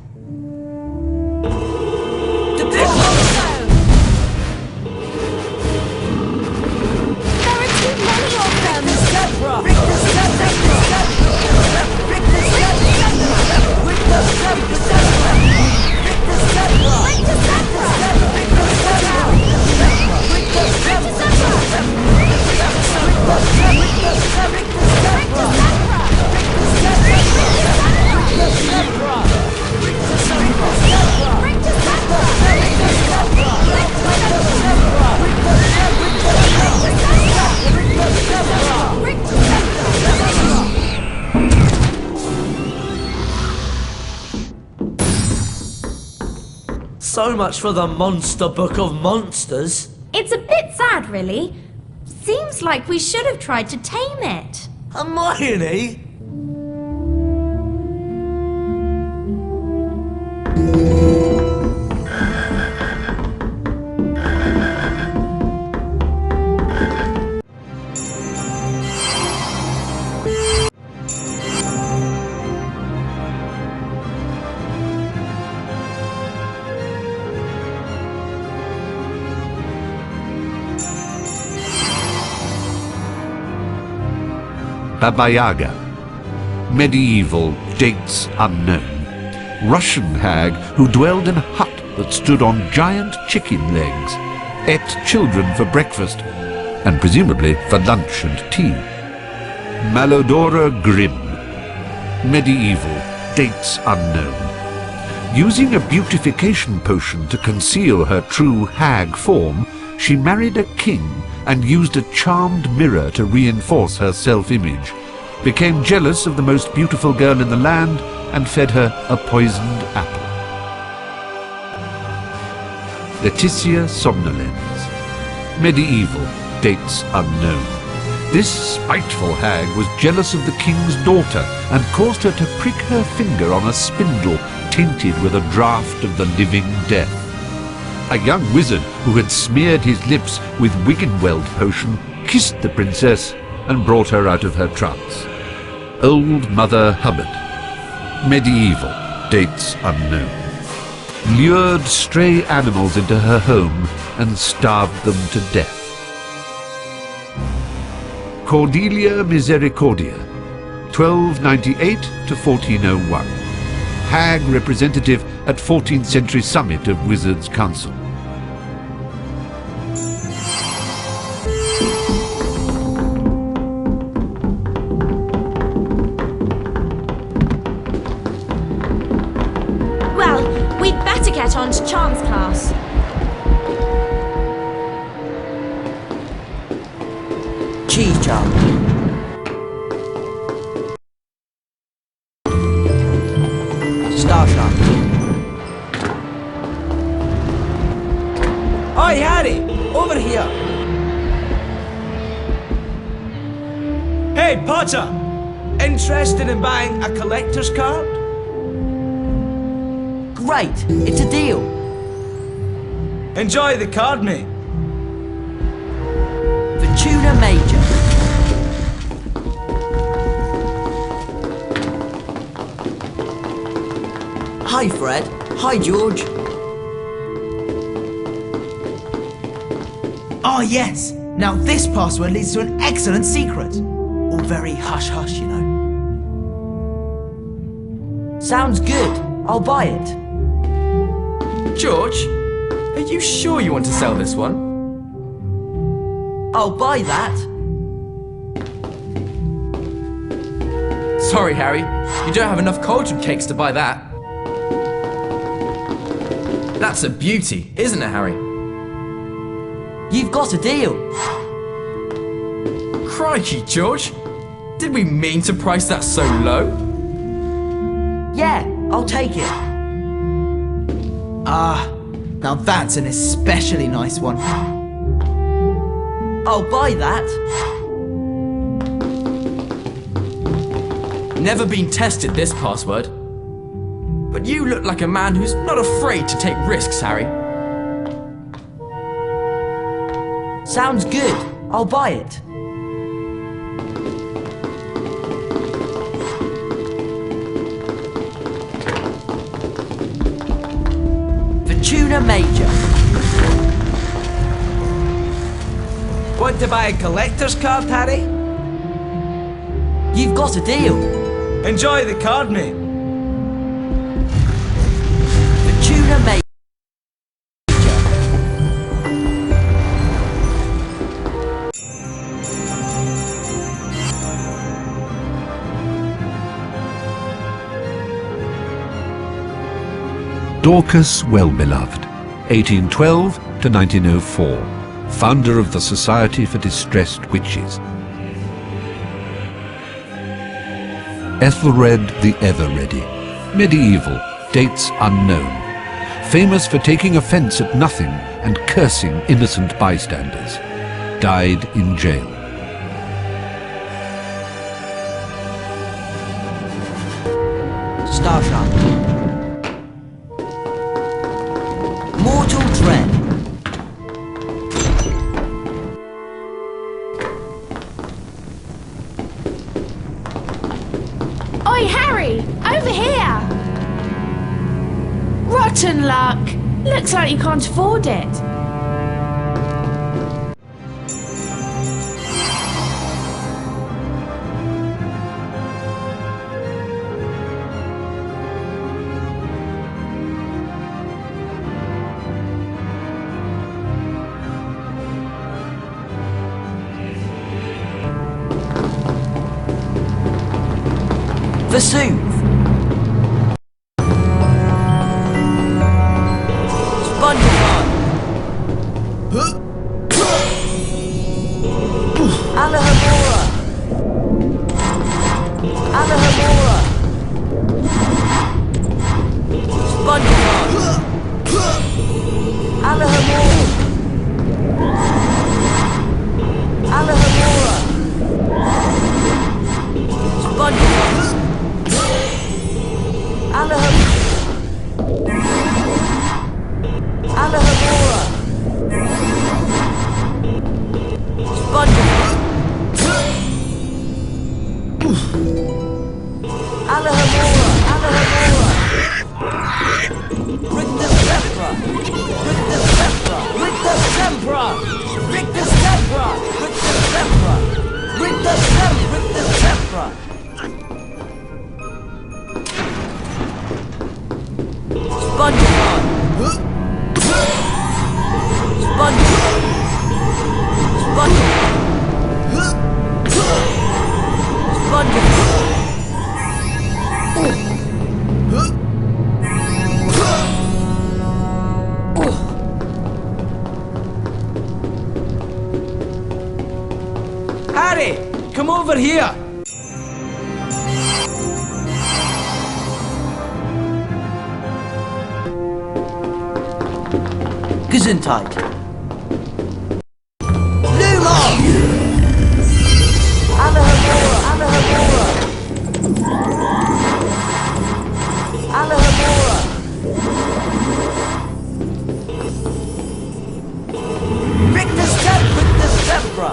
So much for the Monster Book of Monsters. It's a bit sad, really. Seems like we should have tried to tame it. Hermione? Baba Yaga. Medieval, dates unknown. Russian hag who dwelled in a hut that stood on giant chicken legs, ate children for breakfast, and presumably for lunch and tea. Malodora Grimm. Medieval, dates unknown. Using a beautification potion to conceal her true hag form, she married a king and used a charmed mirror to reinforce her self-image, became jealous of the most beautiful girl in the land, and fed her a poisoned apple. Laetitia Somnolens. Medieval, dates unknown. This spiteful hag was jealous of the king's daughter and caused her to prick her finger on a spindle tainted with a draught of the living death. A young wizard who had smeared his lips with Wiggenweld potion kissed the princess and brought her out of her trance. Old Mother Hubbard. Medieval, dates unknown. Lured stray animals into her home and starved them to death. Cordelia Misericordia, 1298 to 1401. Hag representative at 14th century summit of Wizards' Council. Well, we'd better get on to Charms class. Cheese charm. Star charm. Oi, Harry! Over here! Hey, Potter! Interested in buying a collector's card? Great, it's a deal. Enjoy the card, mate. Fortuna Major. Hi, Fred. Hi, George. Oh, yes. Now this password leads to an excellent secret. All very hush-hush, you know. Sounds good. I'll buy it. George, are you sure you want to sell this one? I'll buy that. Sorry, Harry. You don't have enough cauldron cakes to buy that. That's a beauty, isn't it, Harry? You've got a deal. Crikey, George. Did we mean to price that so low? Yeah, I'll take it. Ah, now that's an especially nice one. I'll buy that. Never been tested, this password. But you look like a man who's not afraid to take risks, Harry. Sounds good. I'll buy it. Fortuna Major. Want to buy a collector's card, Harry? You've got a deal. Enjoy the card, mate. Fortuna Major. Dorcas Wellbeloved, 1812 to 1904, founder of the Society for Distressed Witches. Ethelred the Ever-Ready, medieval, dates unknown, famous for taking offence at nothing and cursing innocent bystanders, died in jail. Starshot. Mortal Dread. Oi, Harry! Over here! Rotten luck! Looks like you can't afford it. The Soothe. Spongebob. Alahamora. Alahamora. Spongebob. Alahamora. Alahamora. Spongebob. Alahamora. come over here! Gesundheit. Lumos! Alahamora! Alahamora! Alahamora! Victor Step! Victor Stepra!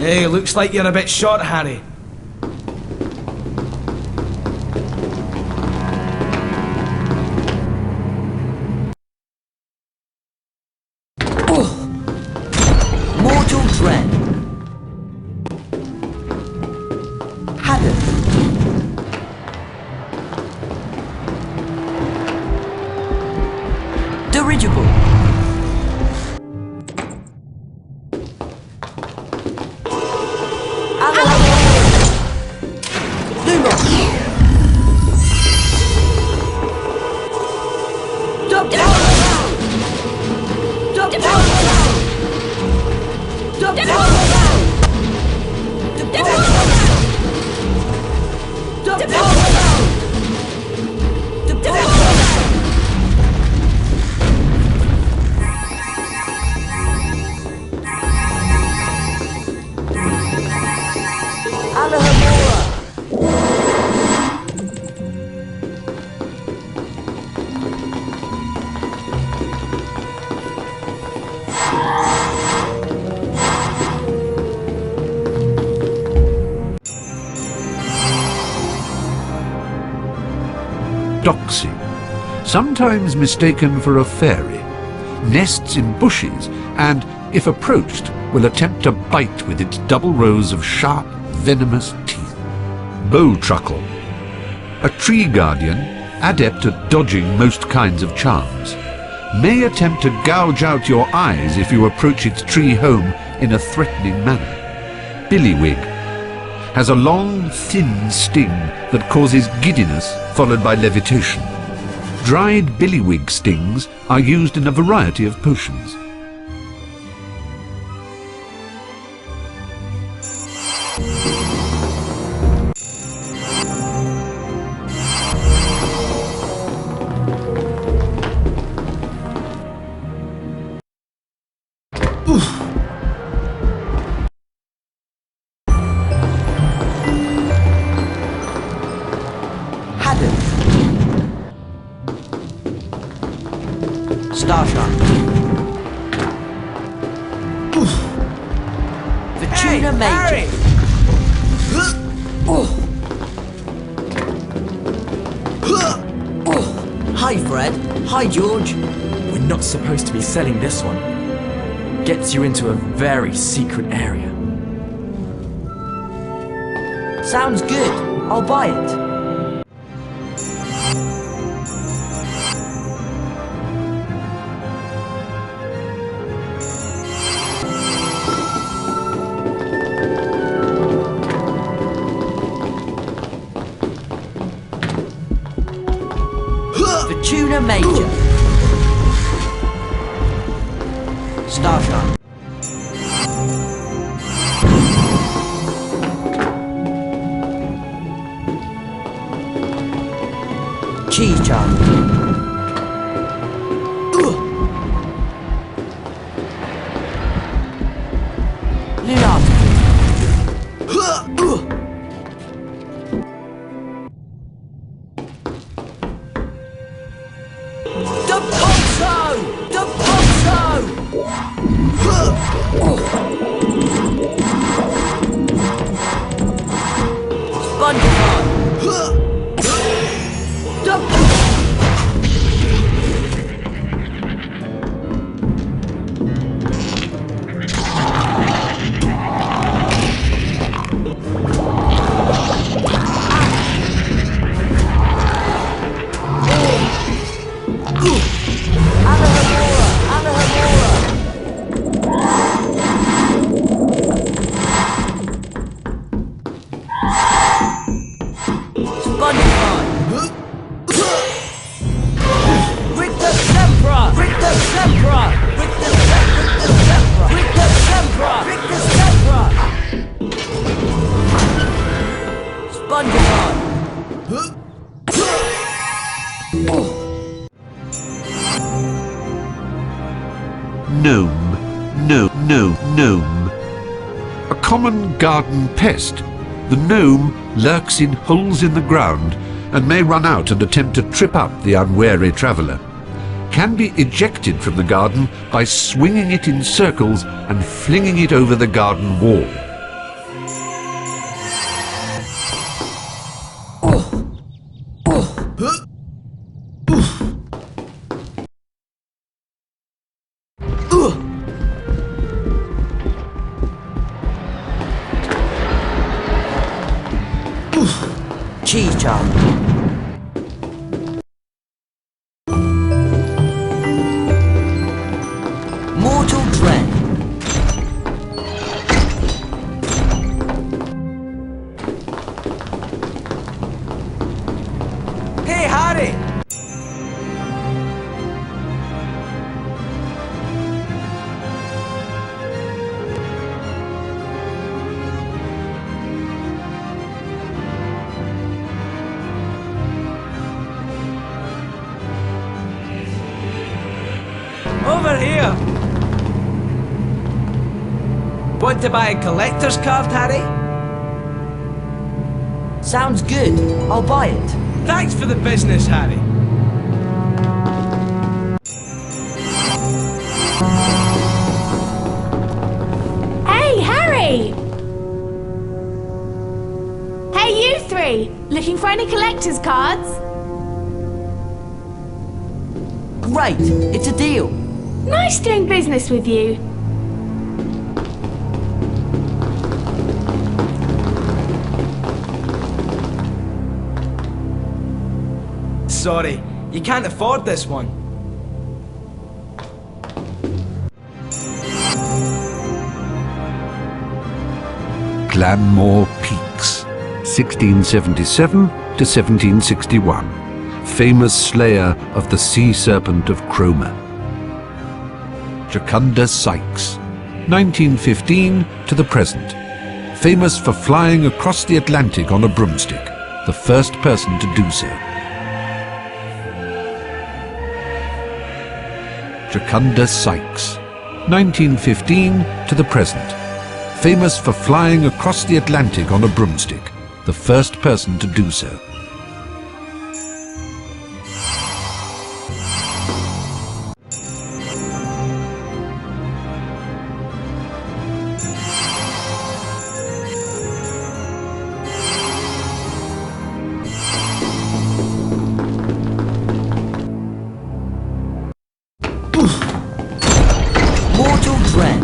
Hey, looks like you're a bit short, Harry. Mortal Dread. Haddon. Dirigible. Doxy, sometimes mistaken for a fairy, nests in bushes and, if approached, will attempt to bite with its double rows of sharp, venomous teeth. Bowtruckle, a tree guardian, adept at dodging most kinds of charms, may attempt to gouge out your eyes if you approach its tree home in a threatening manner. Billywig has a long, thin sting that causes giddiness followed by levitation. Dried billywig stings are used in a variety of potions. Starshot. Fortuna Major. Hi, Fred. Hi, George. We're not supposed to be selling this one. Gets you into a very secret area. Sounds good. I'll buy it. Fortuna Major. Starshine. Cheese charm. Lunatic. Gnome. A common garden pest, the gnome lurks in holes in the ground and may run out and attempt to trip up the unwary traveller. Can be ejected from the garden by swinging it in circles and flinging it over the garden wall. Cheese charm. Mortal Dread. Hey, Harry! Over here! Want to buy a collector's card, Harry? Sounds good. I'll buy it. Thanks for the business, Harry. Hey, Harry! Hey, you three! Looking for any collector's cards? Great! It's a deal. Nice doing business with you. Sorry, you can't afford this one. Glanmore Peaks, 1677 to 1761. Famous slayer of the sea serpent of Cromer. Jacunda Sykes, 1915 to the present. Famous for flying across the Atlantic on a broomstick, the first person to do so. Jacunda Sykes, 1915 to the present. Famous for flying across the Atlantic on a broomstick, the first person to do so. Mortal Dread.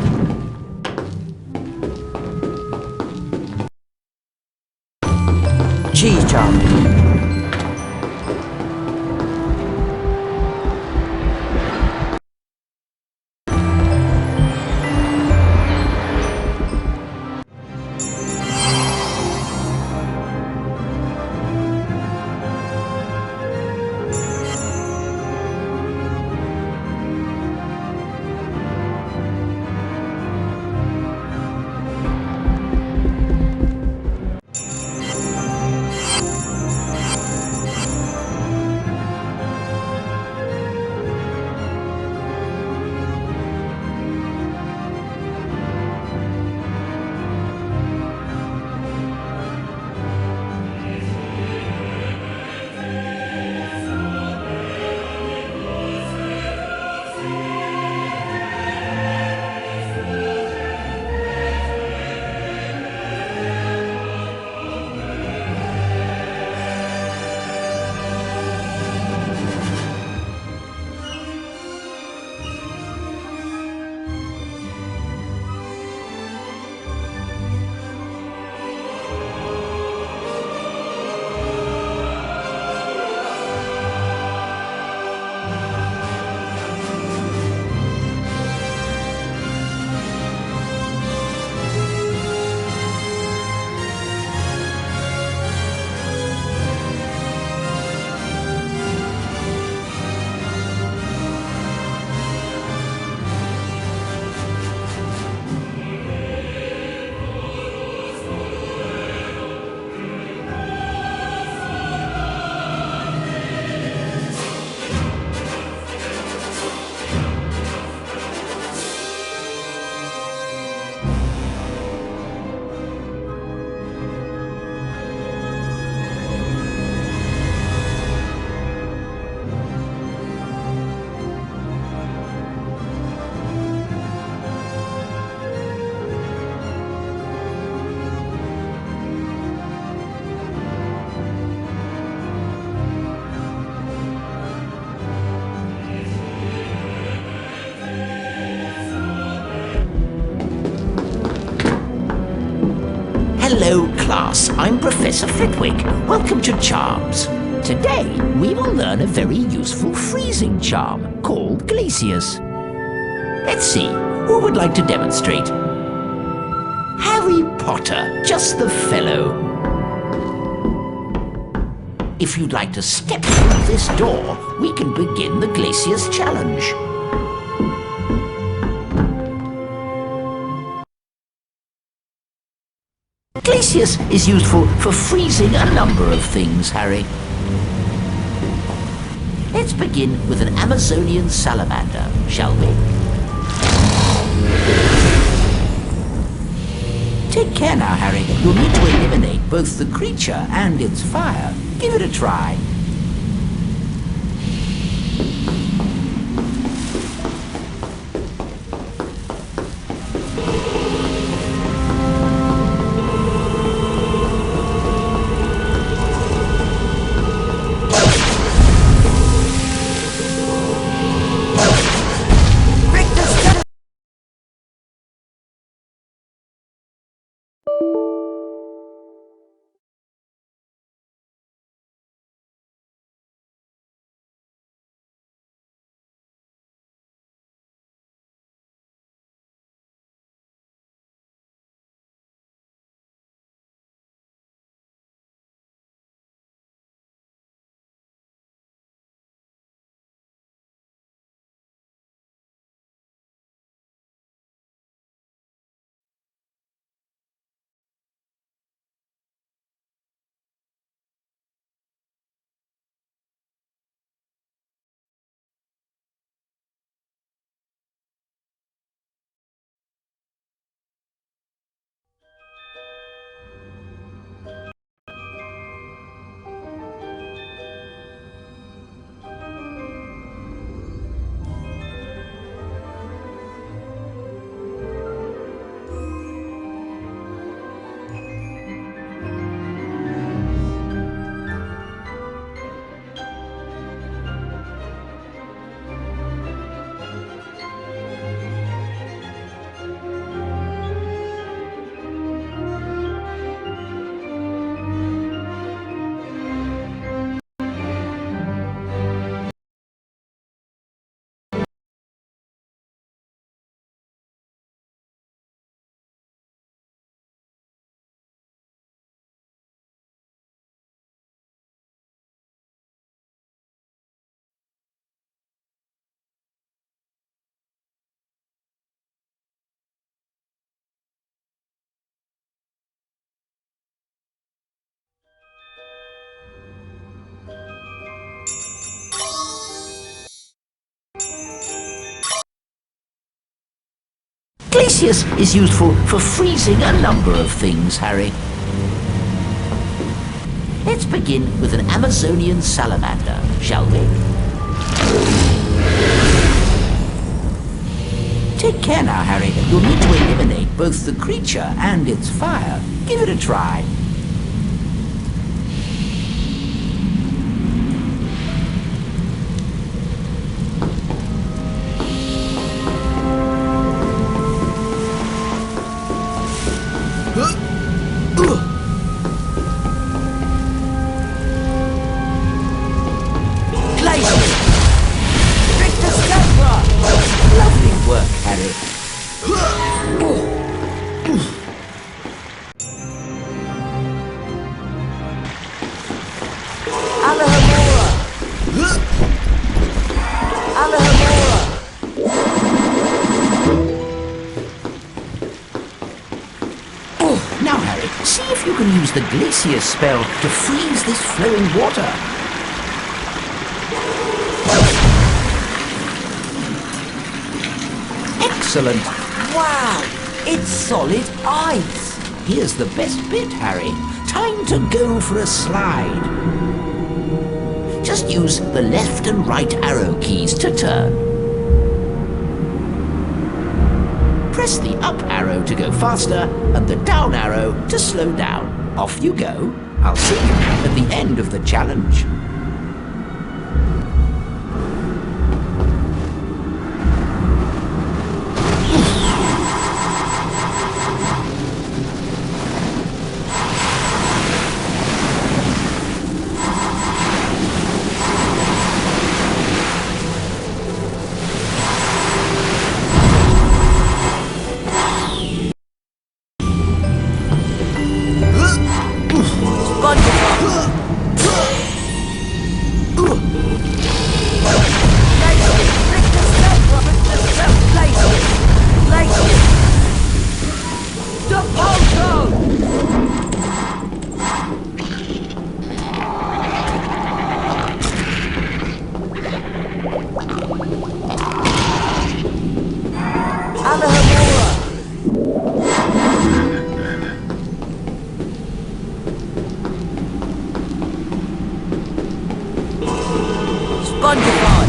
Cheese charm. class, I'm Professor Flitwick. Welcome to Charms. Today, we will learn a very useful freezing charm called Glacius. Let's see, who would like to demonstrate? Harry Potter, just the fellow. If you'd like to step through this door, we can begin the Glacius challenge. Glacius is useful for freezing a number of things, Harry. Let's begin with an Amazonian salamander, shall we? Take care now, Harry. You'll need to eliminate both the creature and its fire. Give it a try. Glacius is useful for freezing a number of things, Harry. Let's begin with an Amazonian salamander, shall we? Take care now, Harry. You'll need to eliminate both the creature and its fire. Give it a try. Now, Harry, see if you can use the Glacius spell to freeze this flowing water. Excellent. Wow, it's solid ice. Here's the best bit, Harry. Time to go for a slide. Just use the left and right arrow keys to turn. Press the up arrow to go faster and the down arrow to slow down. Off you go. I'll see you at the end of the challenge. Spongify!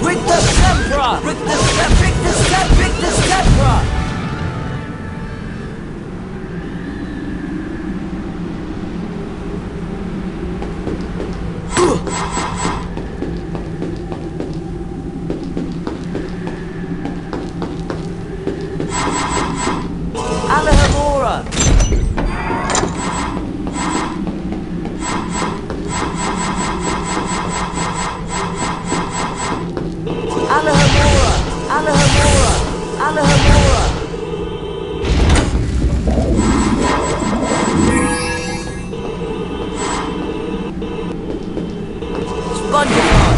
Rictus Tempra! Rictus Tempra! Alahamora! Alahamora! Alahamora! Alahamora! Spongebob!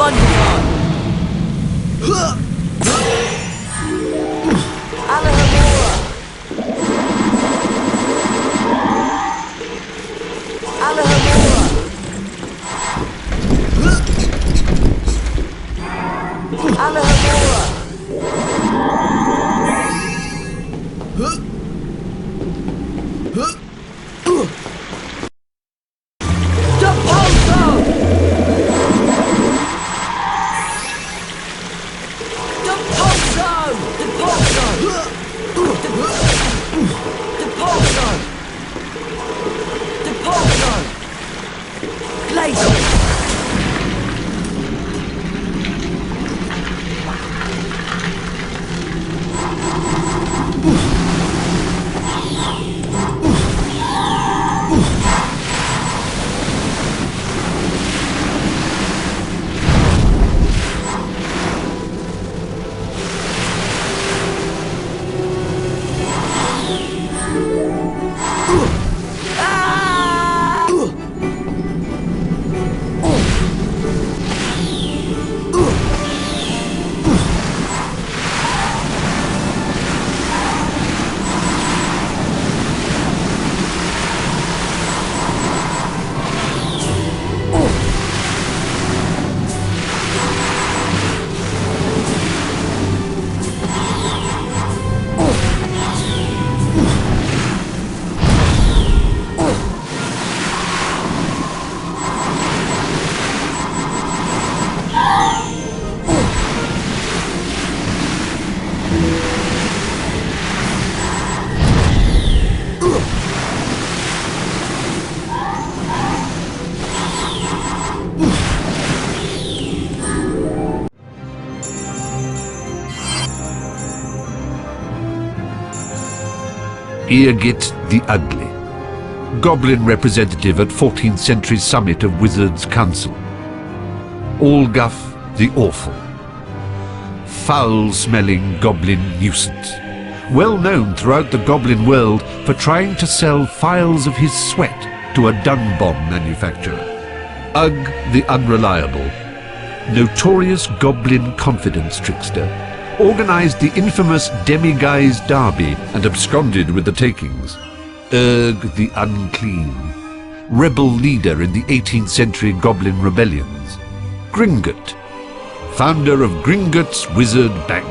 SpongeBob! Alahamora! Alahamora! Alahamora! Eargit the Ugly, Goblin representative at 14th century summit of Wizards' Council. Allguff the Awful, foul-smelling goblin nuisance, well known throughout the goblin world for trying to sell phials of his sweat to a dung bomb manufacturer. Ugg the Unreliable, notorious goblin confidence trickster, organized the infamous Demiguise Derby and absconded with the takings. Urg the Unclean, rebel leader in the 18th century goblin rebellions. Gringot, founder of Gringot's Wizard Bank.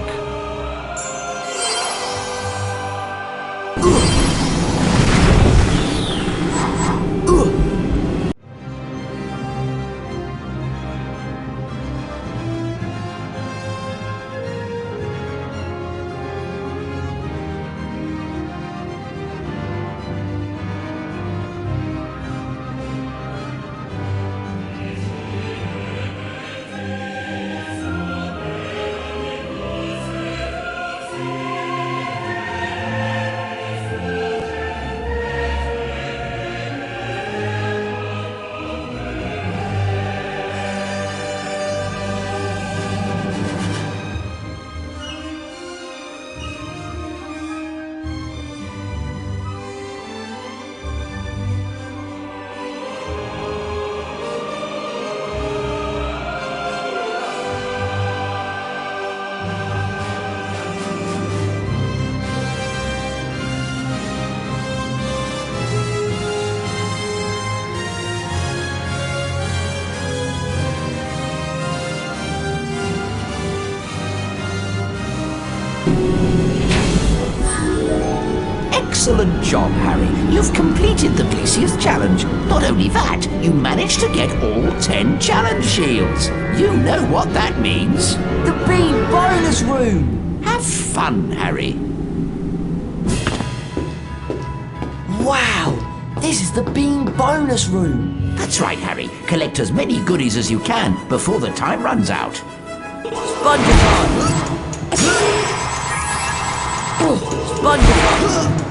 Excellent job, Harry. You've completed the Glacius challenge. Not only that, you managed to get all 10 challenge shields. You know what that means. The Bean Bonus Room! Have fun, Harry. Wow! This is the Bean Bonus Room! That's right, Harry. Collect as many goodies as you can before the time runs out. SpongeBob! SpongeBob!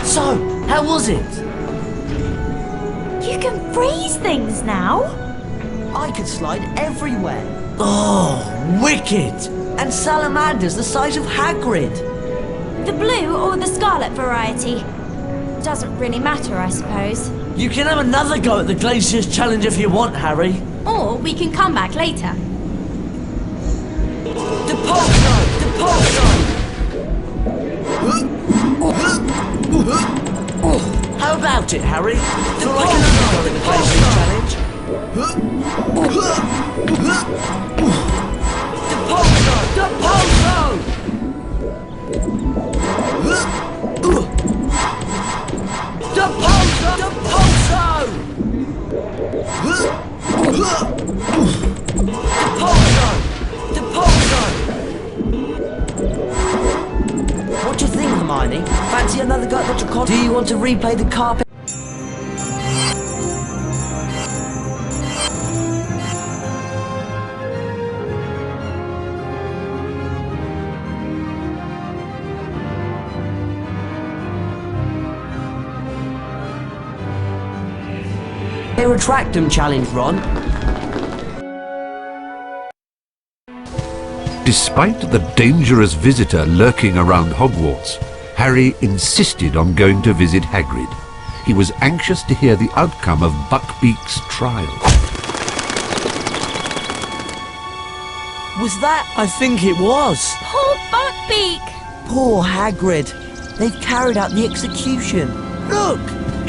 So, how was it? You can freeze things now. I could slide everywhere. Oh, wicked! And salamanders the size of Hagrid. The blue or the scarlet variety? Doesn't really matter, I suppose. You can have another go at the Glaciers Challenge if you want, Harry. Or we can come back later. How about it, Harry? Feel like another go at the Glaciers Challenge? What do you think, Hermione? Fancy another go at the Dracon? Do you want to replay the carpet? A retractum challenge, Ron. Despite the dangerous visitor lurking around Hogwarts, Harry insisted on going to visit Hagrid. He was anxious to hear the outcome of Buckbeak's trial. Was that? I think it was. Poor Buckbeak! Poor Hagrid. They've carried out the execution. Look!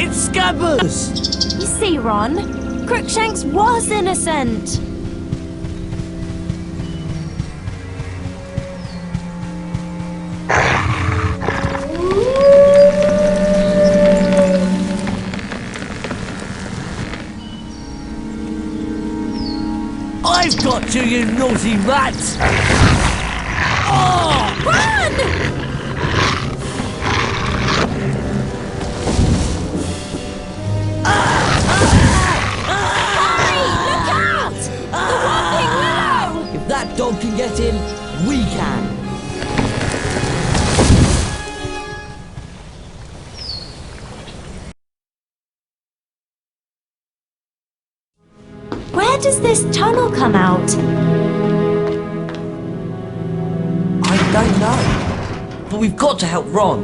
It's Scabbers! You see, Ron, Crookshanks was innocent. I've got you, you naughty rats! Oh! Run! If that dog can get in, we can. Where does this tunnel come out? I don't know. But we've got to help Ron.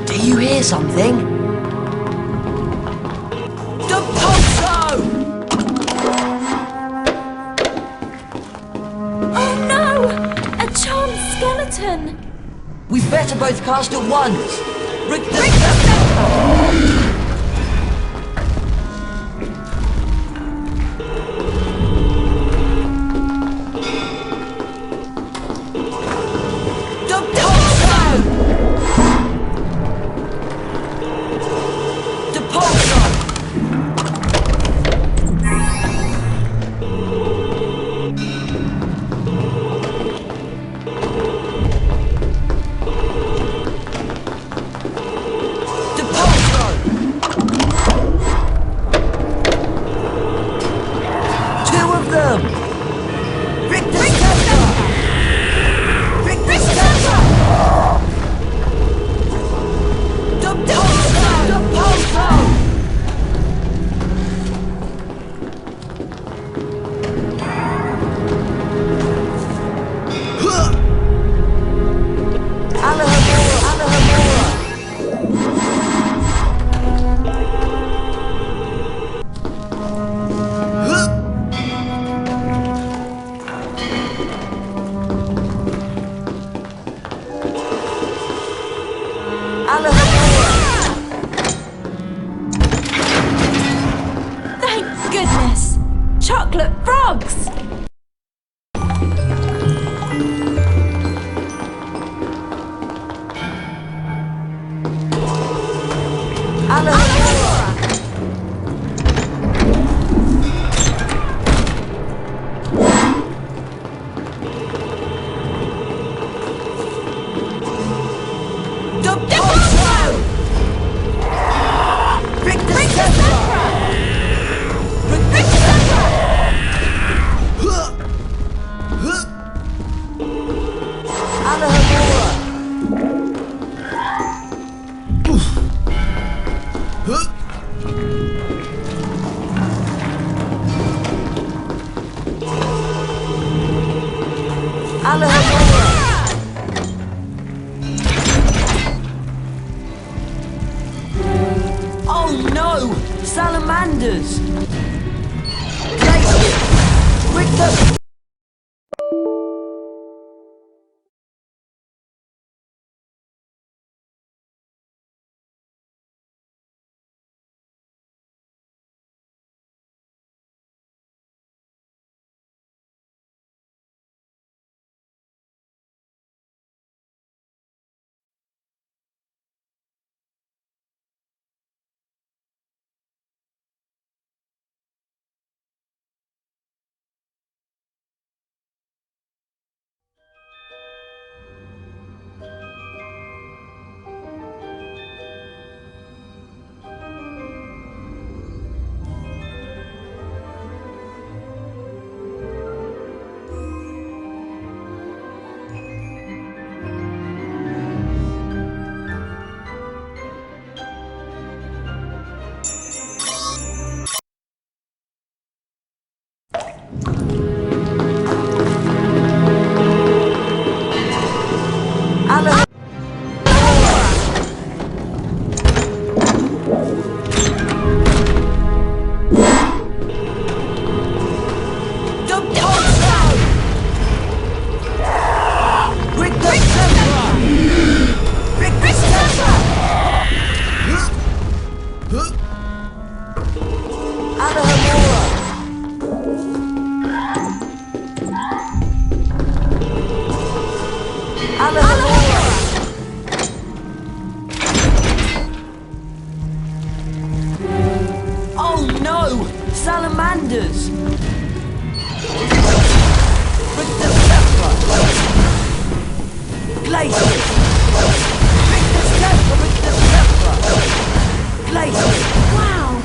Do you hear something? The Pulso! Oh no! A charmed skeleton! We'd better both cast at once. Rick the chocolate frogs! Oh no! Salamanders! Oh no! Salamanders! Glaciers! Wow!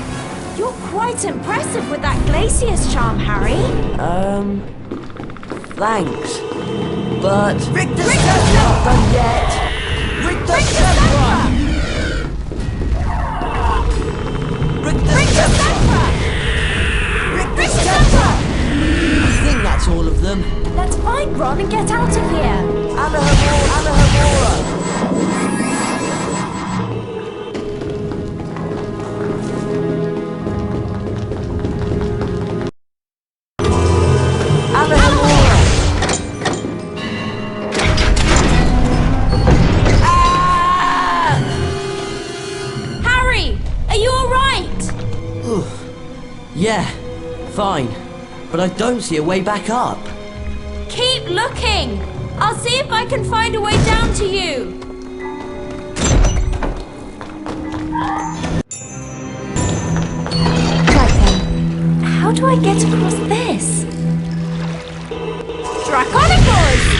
You're quite impressive with that Glacier's charm, Harry. Thanks. But... not done yet! I think that's all of them. Let's find Ron and get out of here. Harry, are you all right? Yeah, fine. But I don't see a way back up. Keep looking. I'll see if I can find a way down to you. Right then, how do I get across this? Draconicals!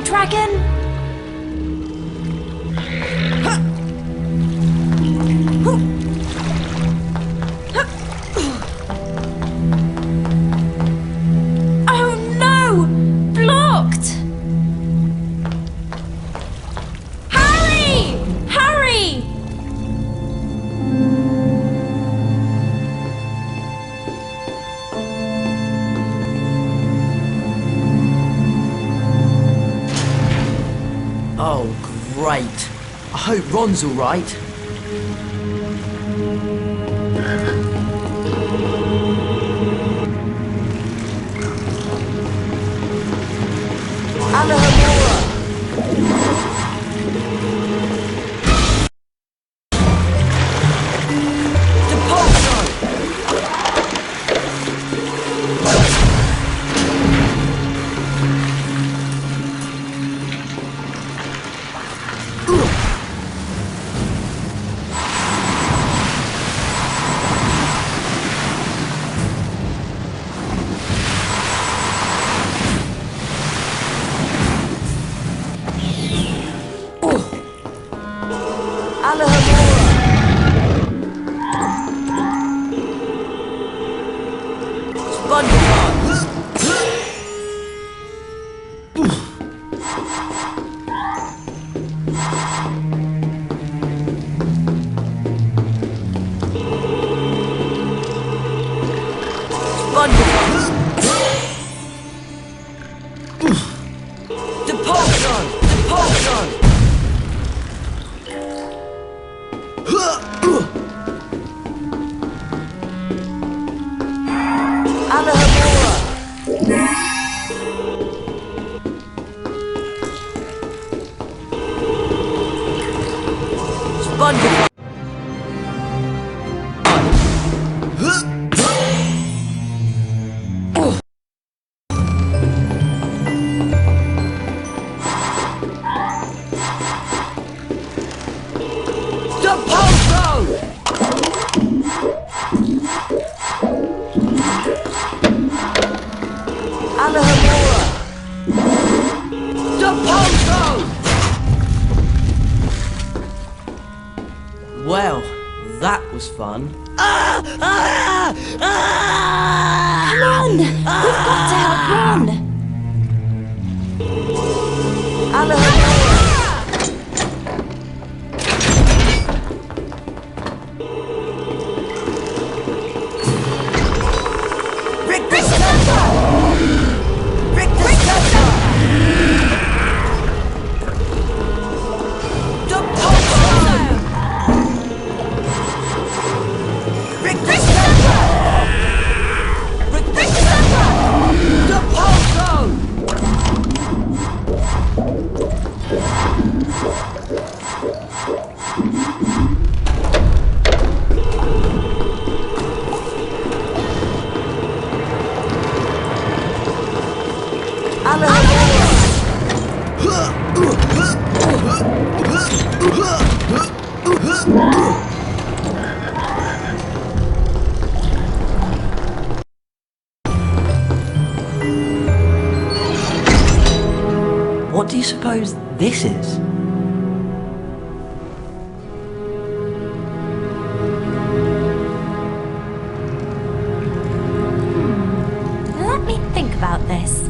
dragon? Oh no! Blocked! Harry! Harry! Oh, great. I hope Ron's all right. Well, that was fun. Come on! We've got to help Ron! What do you suppose this is? Let me think about this.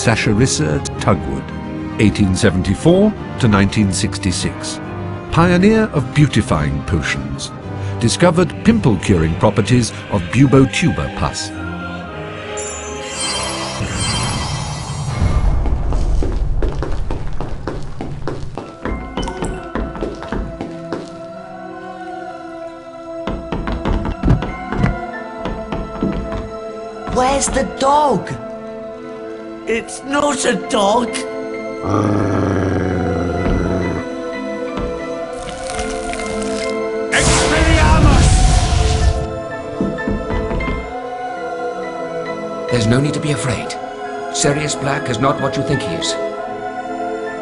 Sasharissa Tugwood, 1874 to 1966. Pioneer of beautifying potions. Discovered pimple-curing properties of Bubotuber pus. Where's the dog? It's not a dog. There's no need to be afraid. Sirius Black is not what you think he is.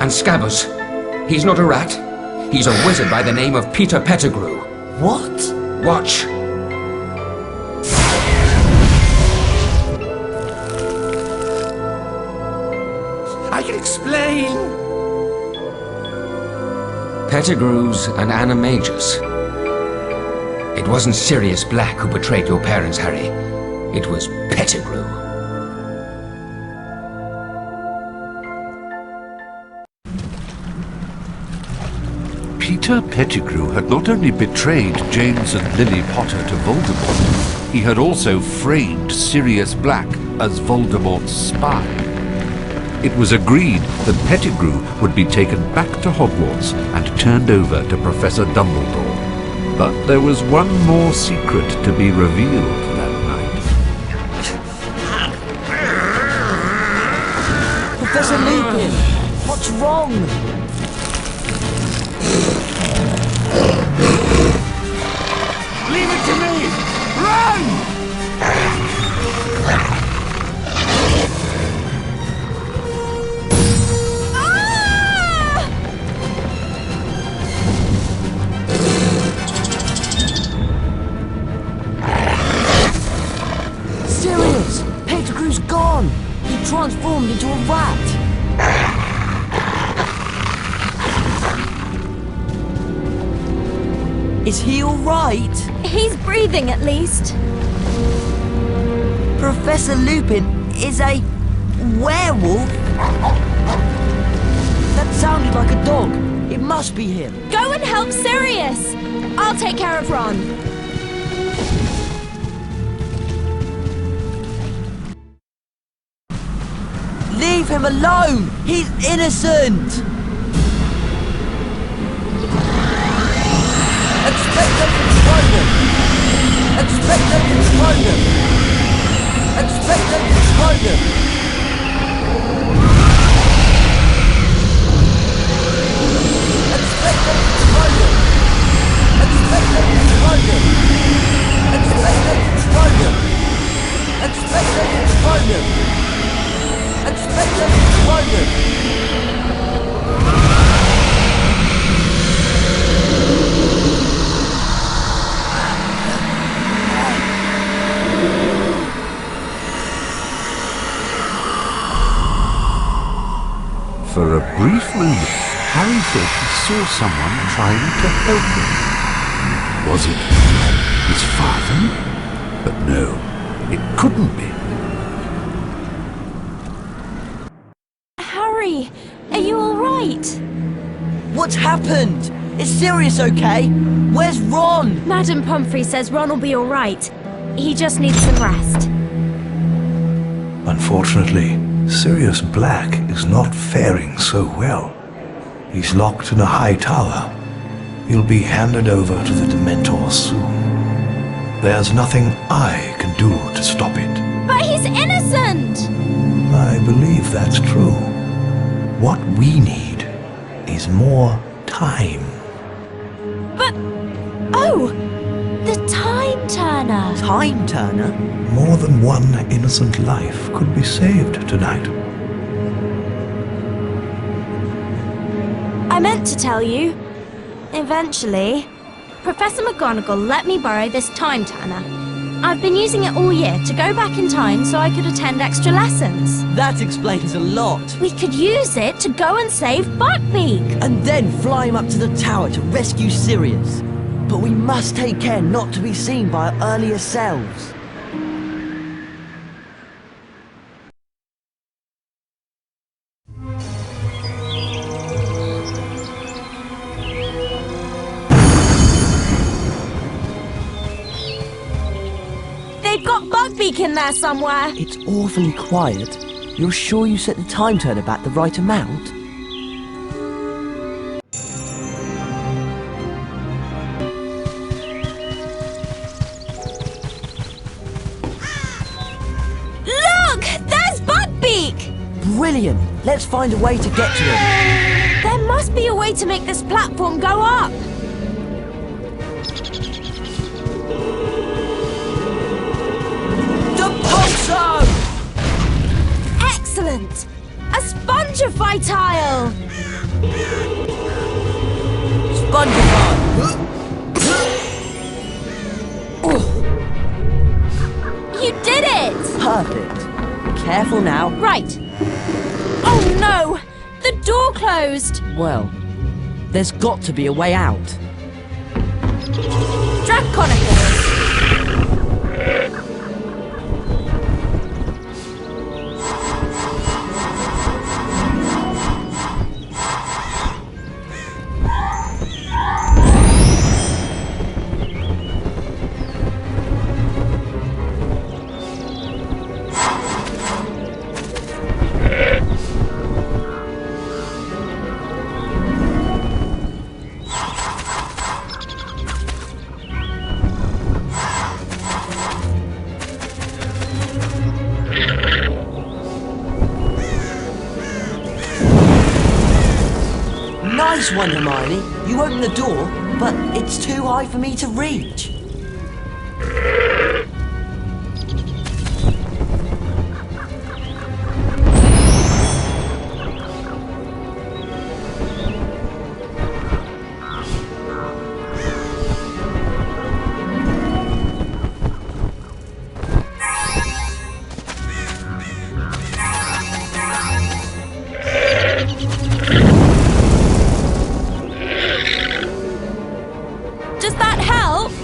And Scabbers, he's not a rat. He's a wizard by the name of Peter Pettigrew. What? Watch. I can explain. Pettigrew's an animagus. It wasn't Sirius Black who betrayed your parents, Harry. It was Pettigrew. Peter Pettigrew had not only betrayed James and Lily Potter to Voldemort, he had also framed Sirius Black as Voldemort's spy. It was agreed that Pettigrew would be taken back to Hogwarts and turned over to Professor Dumbledore. But there was one more secret to be revealed that night. Professor Lupin, what's wrong? Leave it to me! Run! Sirius! Pettigrew's gone! He transformed into a rat! Is he alright? He's breathing at least. Professor Lupin is a werewolf? That sounded like a dog. It must be him. Go and help Sirius. I'll take care of Ron. Leave him alone! He's innocent! Expecto Patronum! Expecto Patronum! Expecto Patronum! Expecto Patronum! Expecto Patronum! Expecto Patronum! Expecto Patronum! Expecto Patronum! For a brief moment, Harry thought he saw someone trying to help him. Was it his father? But no, it couldn't be. Harry, are you all right? What's happened? Is Sirius okay? Where's Ron? Madam Pomfrey says Ron will be all right. He just needs some rest. Unfortunately, Sirius Black is not faring so well. He's locked in a high tower. He'll be handed over to the Dementors soon. There's nothing I can do to stop it. But he's innocent! I believe that's true. What we need is more time. But... oh! The Time Turner! Time Turner? More than one innocent life could be saved tonight. I meant to tell you. Eventually, Professor McGonagall let me borrow this Time Turner. I've been using it all year to go back in time so I could attend extra lessons. That explains a lot. We could use it to go and save Buckbeak. And then fly him up to the tower to rescue Sirius. But we must take care not to be seen by our earlier selves. They've got Bugbeak in there somewhere. It's awfully quiet. You're sure you set the time turner back the right amount? Look! There's Bugbeak! Brilliant! Let's find a way to get to him. There must be a way to make this platform go up. Excellent! A Spongify tile! Spongify! You did it! Perfect. Careful now. Right. Oh no! The door closed! Well, there's got to be a way out. Draconicus! Nice one, Hermione. You opened the door, but it's too high for me to reach.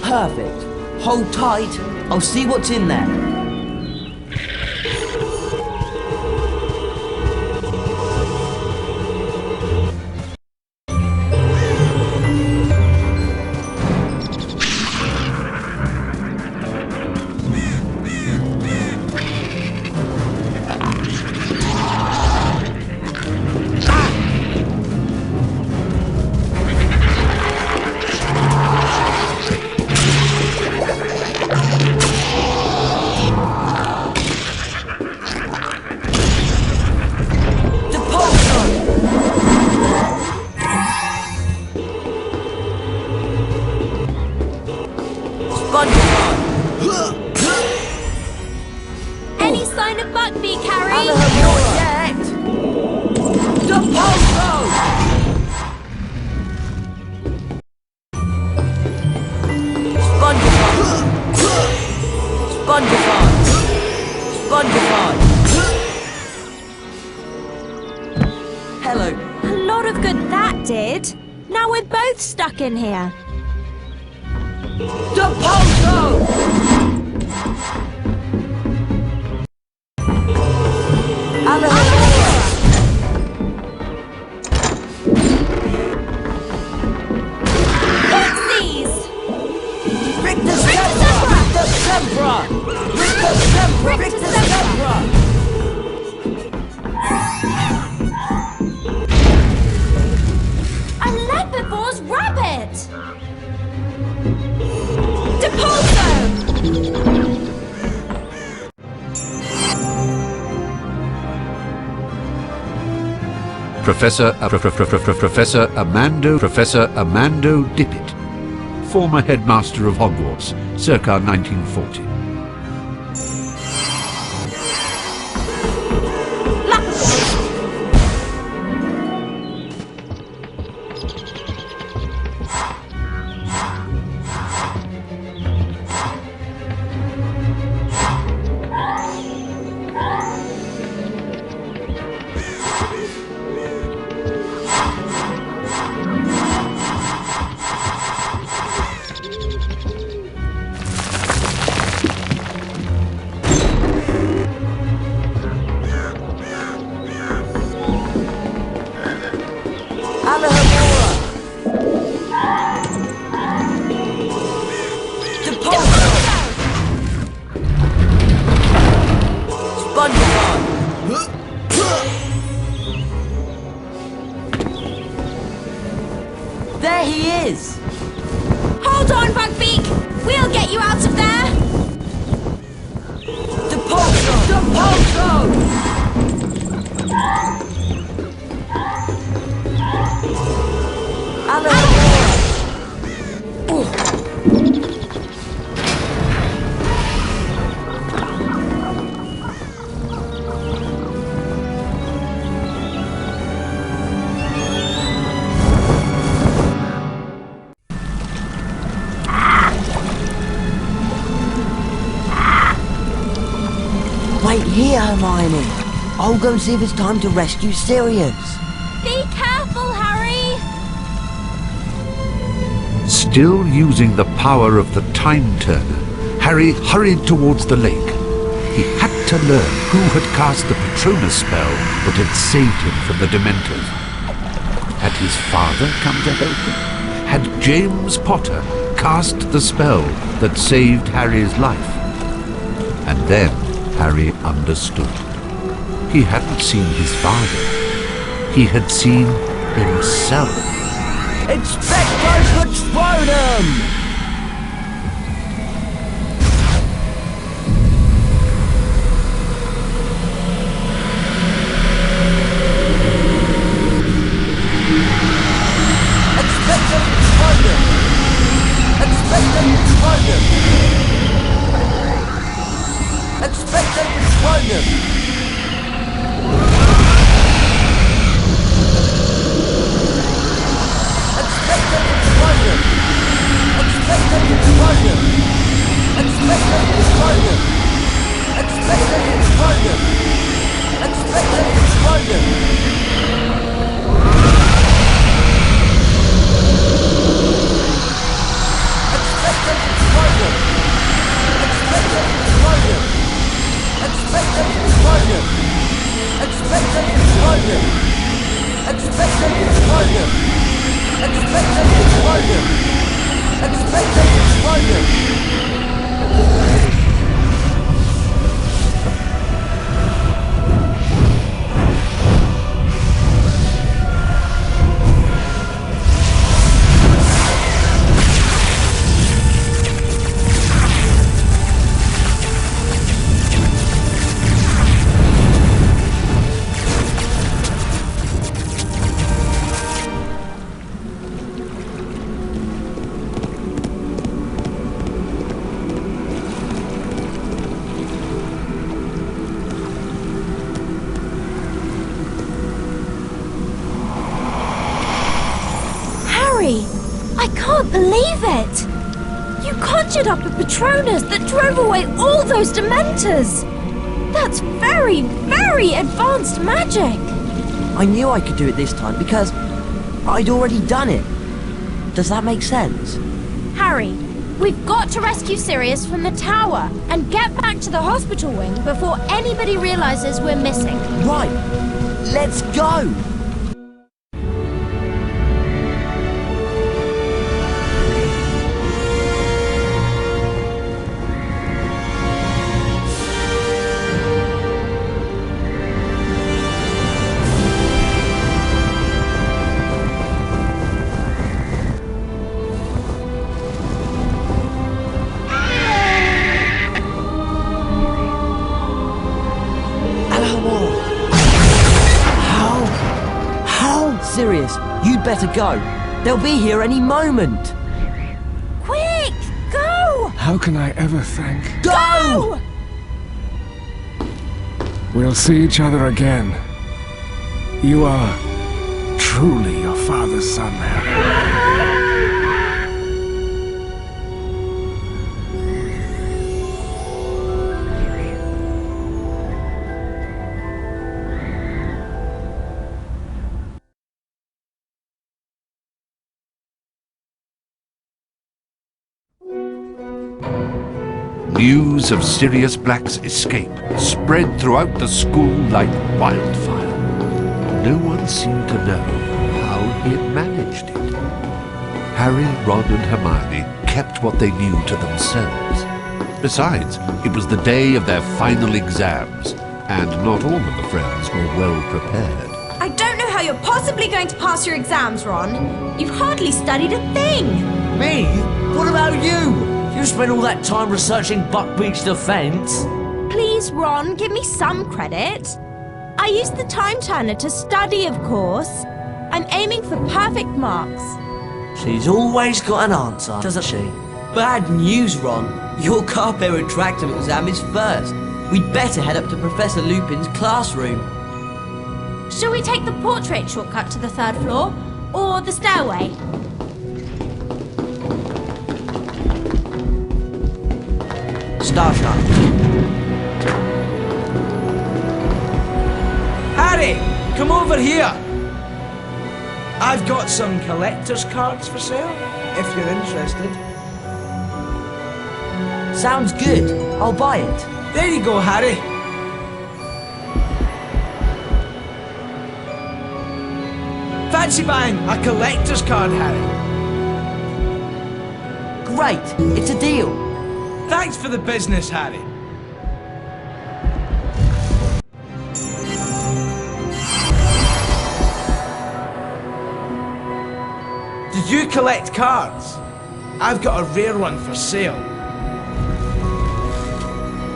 Perfect. Hold tight. I'll see what's in there. Any sign of Bugbeak, Harry? Not yet! Depulso! Spongify! Spongify! Spongify! Hello. A lot of good that did. Now we're both stuck in here. Depulso! A Lepervor's rabbit! Depulso! Professor Amando Dippet, former headmaster of Hogwarts, circa 1940. Wait here, Hermione. I'll go and see if it's time to rescue Sirius. Be careful, Harry! Still using the power of the Time Turner, Harry hurried towards the lake. He had to learn who had cast the Patronus spell that had saved him from the Dementors. Had his father come to help him? Had James Potter cast the spell that saved Harry's life? And then Harry understood. He hadn't seen his father. He had seen himself. Expecto Patronum! I can't believe it! You conjured up a Patronus that drove away all those Dementors! That's very, very advanced magic! I knew I could do it this time because I'd already done it. Does that make sense? Harry, we've got to rescue Sirius from the tower and get back to the hospital wing before anybody realizes we're missing. Right, let's go! Sirius, you'd better go. They'll be here any moment. Quick, go! How can I ever thank... Go! We'll see each other again. You are truly your father's son, Harry. News of Sirius Black's escape spread throughout the school like wildfire. No one seemed to know how he had managed it. Harry, Ron and Hermione kept what they knew to themselves. Besides, it was the day of their final exams, and not all of the friends were well prepared. I don't know how you're possibly going to pass your exams, Ron. You've hardly studied a thing. Me? What about you? You spent all that time researching Buckbeak's defense. Please, Ron, give me some credit. I used the Time Turner to study, of course. I'm aiming for perfect marks. She's always got an answer, doesn't she? Bad news, Ron. Your Carpe Retractum exam is first. We'd better head up to Professor Lupin's classroom. Shall we take the portrait shortcut to the third floor? Or the stairway? Starshine. Harry! Come over here! I've got some collector's cards for sale, if you're interested. Sounds good. I'll buy it. There you go, Harry. Fancy buying a collector's card, Harry? Great. It's a deal. Thanks for the business, Harry. Do you collect cards? I've got a rare one for sale.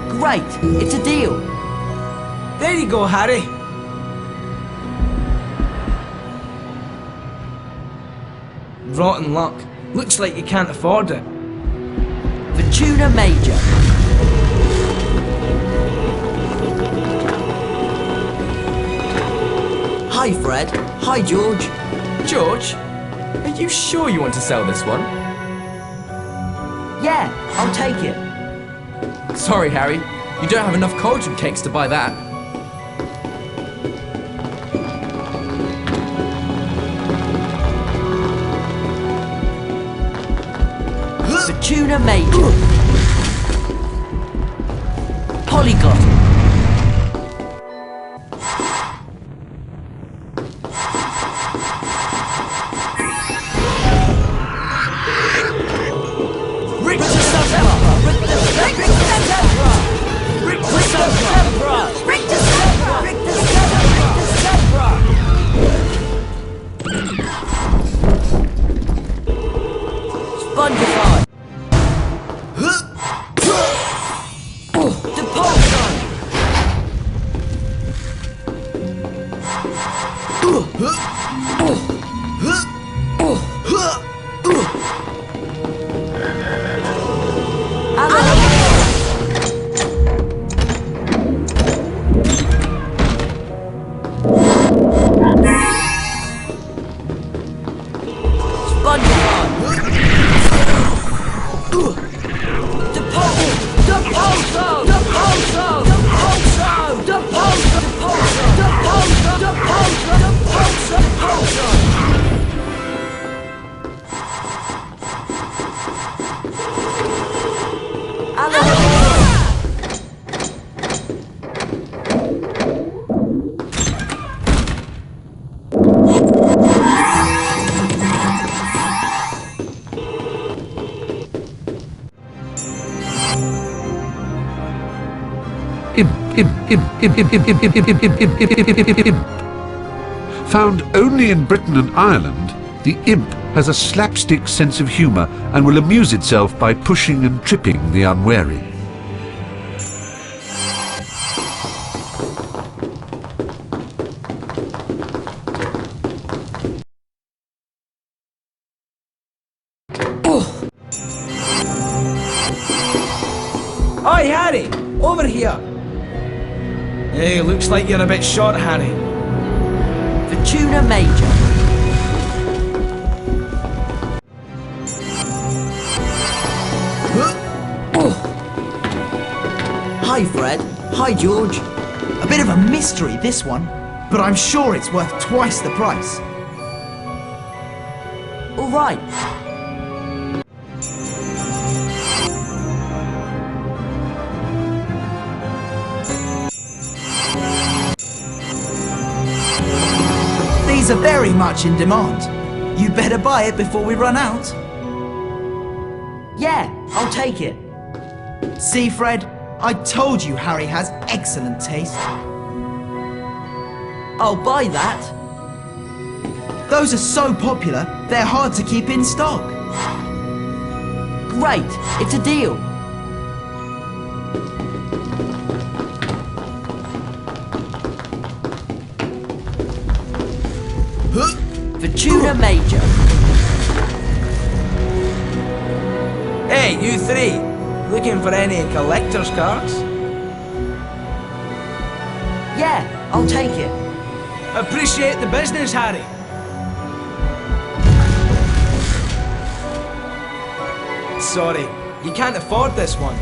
Great. It's a deal. There you go, Harry. Rotten luck. Looks like you can't afford it. The Tuna Major. Hi, Fred. Hi, George. George, are you sure you want to sell this one? Yeah, I'll take it. Sorry, Harry. You don't have enough cauldron cakes to buy that. The Tuna Major. Polyglot. Spongify. Imp. Found only in Britain and Ireland, the imp has a slapstick sense of humour and will amuse itself by pushing and tripping the unwary. Oi, Harry! Over here! Hey, looks like you're a bit short, Harry. The Tuna Major. Hi, Fred. Hi, George. A bit of a mystery, this one, but I'm sure it's worth twice the price. All right. These are very much in demand. You better buy it before we run out. Yeah, I'll take it. See, Fred? I told you Harry has excellent taste. I'll buy that. Those are so popular, they're hard to keep in stock. Great, it's a deal. The Tuna Major. Hey, you three! Looking for any collector's cards? Yeah, I'll take it. Appreciate the business, Harry. Sorry, you can't afford this one.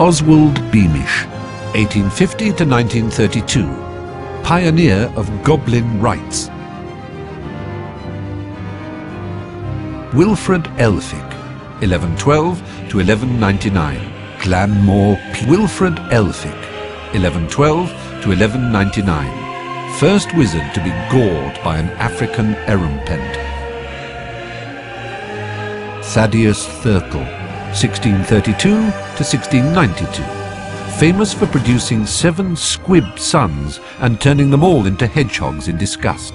Oswald Beamish, 1850 to 1932, pioneer of goblin rites. Wilfred Elphick, 1112 to 1199, Glanmore. Wilfred Elphick, 1112 to 1199, first wizard to be gored by an African erumpent. Thaddeus Thurtle, 1632 to 1692, famous for producing 7 squib sons and turning them all into hedgehogs in disgust.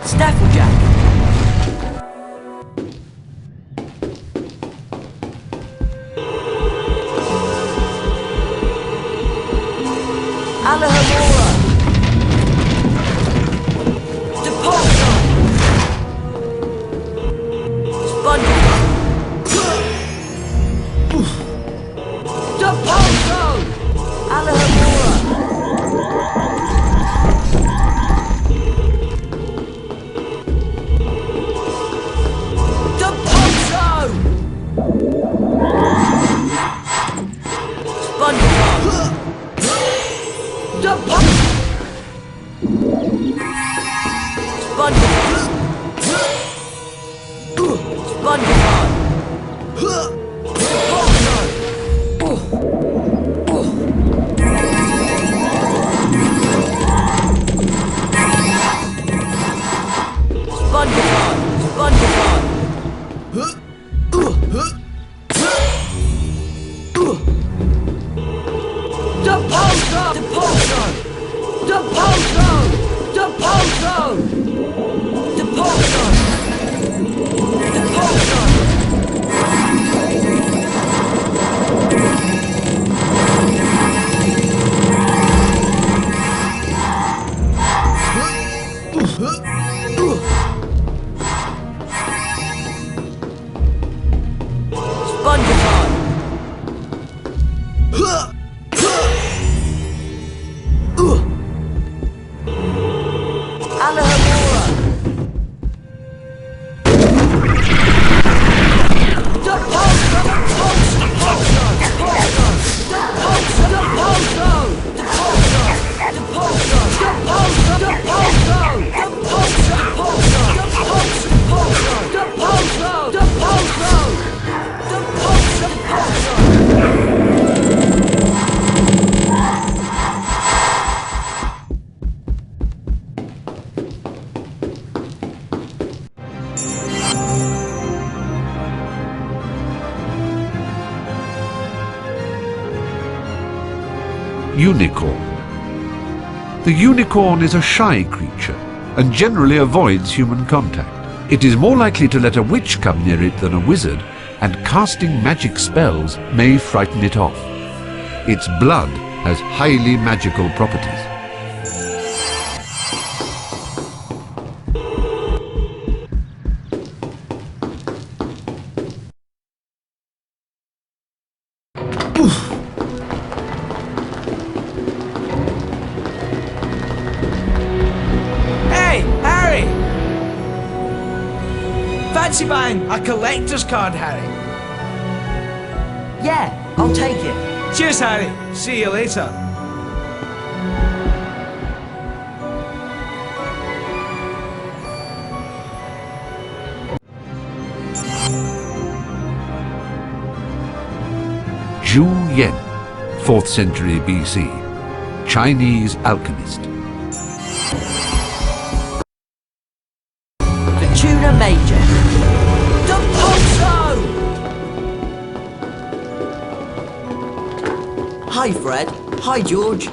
Snafflejack! Alahamora! Depulso! SpongeBob! Depulso! Alahamora! Depulso! SpongeBob! SpongeBob! Unicorn. The unicorn is a shy creature and generally avoids human contact. It is more likely to let a witch come near it than a wizard, and casting magic spells may frighten it off. Its blood has highly magical properties. Fancy buying a collector's card, Harry? Yeah, I'll take it. Cheers, Harry. See you later. Zhu Yen, 4th century BC, Chinese alchemist. The Tuna Major. Depulso! Hi, Fred. Hi, George.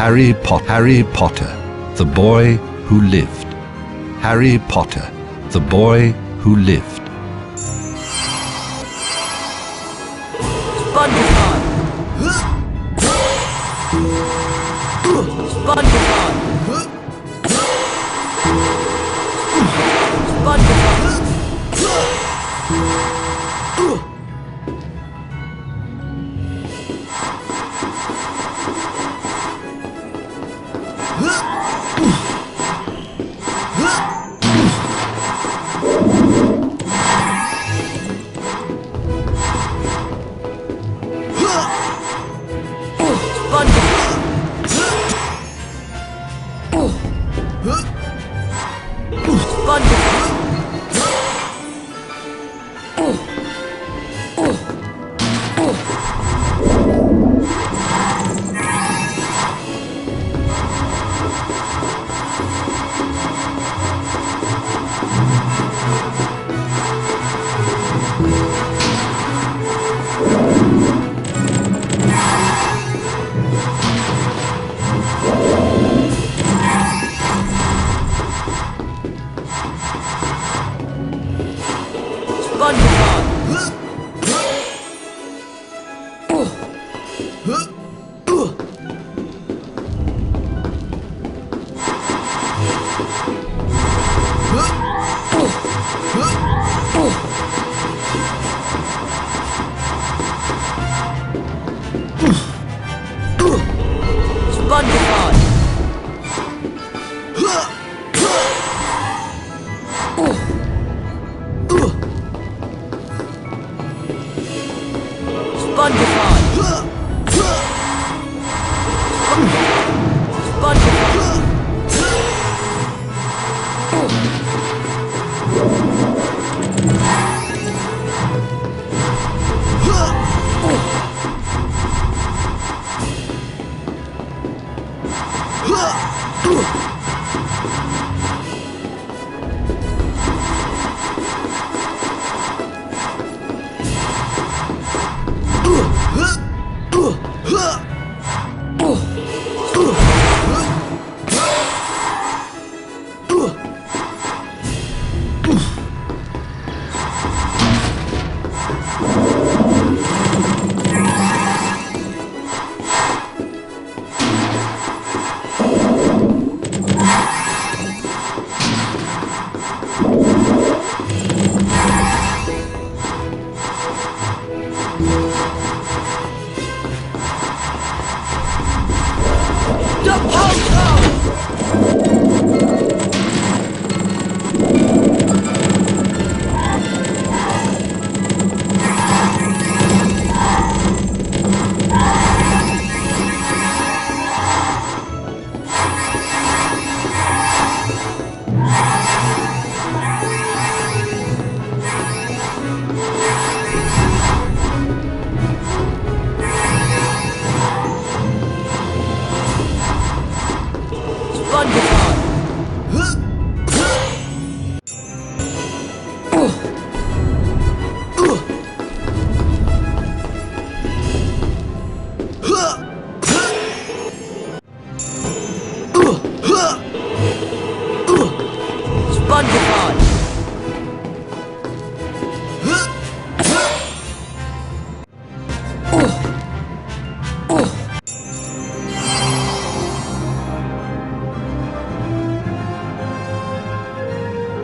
Harry Potter, the boy who lived. Harry Potter, the boy who lived. SpongeBob! SpongeBob!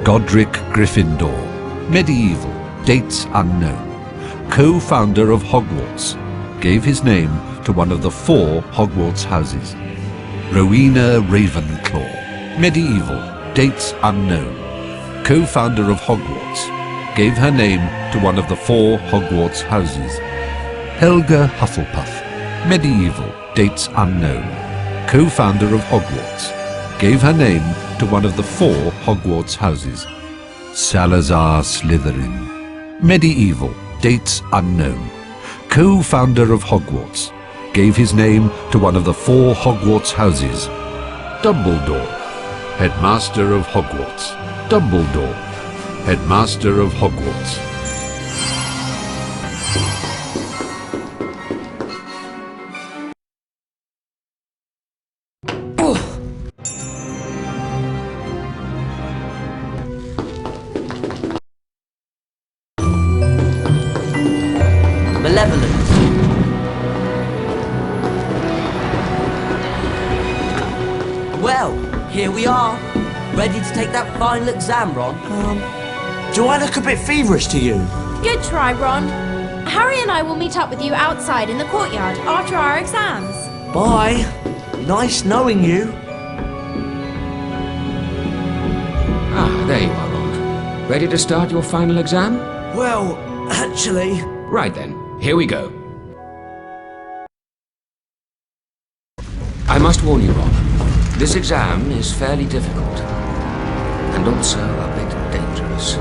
Godric Gryffindor, medieval, dates unknown, co-founder of Hogwarts, gave his name to one of the 4 Hogwarts houses. Rowena Ravenclaw, medieval, dates unknown, co-founder of Hogwarts, gave her name to one of the 4 Hogwarts houses. Helga Hufflepuff, medieval, dates unknown, co-founder of Hogwarts, gave her name to one of the 4 Hogwarts houses. Salazar Slytherin, medieval, dates unknown, co-founder of Hogwarts, gave his name to one of the 4 Hogwarts houses. Dumbledore, headmaster of Hogwarts. Dumbledore, headmaster of Hogwarts. we are. Ready to take that final exam, Ron? Do I look a bit feverish to you? Good try, Ron. Harry and I will meet up with you outside in the courtyard after our exams. Bye. Nice knowing you. Ah, there you are, Ron. Ready to start your final exam? Well, actually... Right then, here we go. I must warn you, Ron. This exam is fairly difficult. And also a bit dangerous.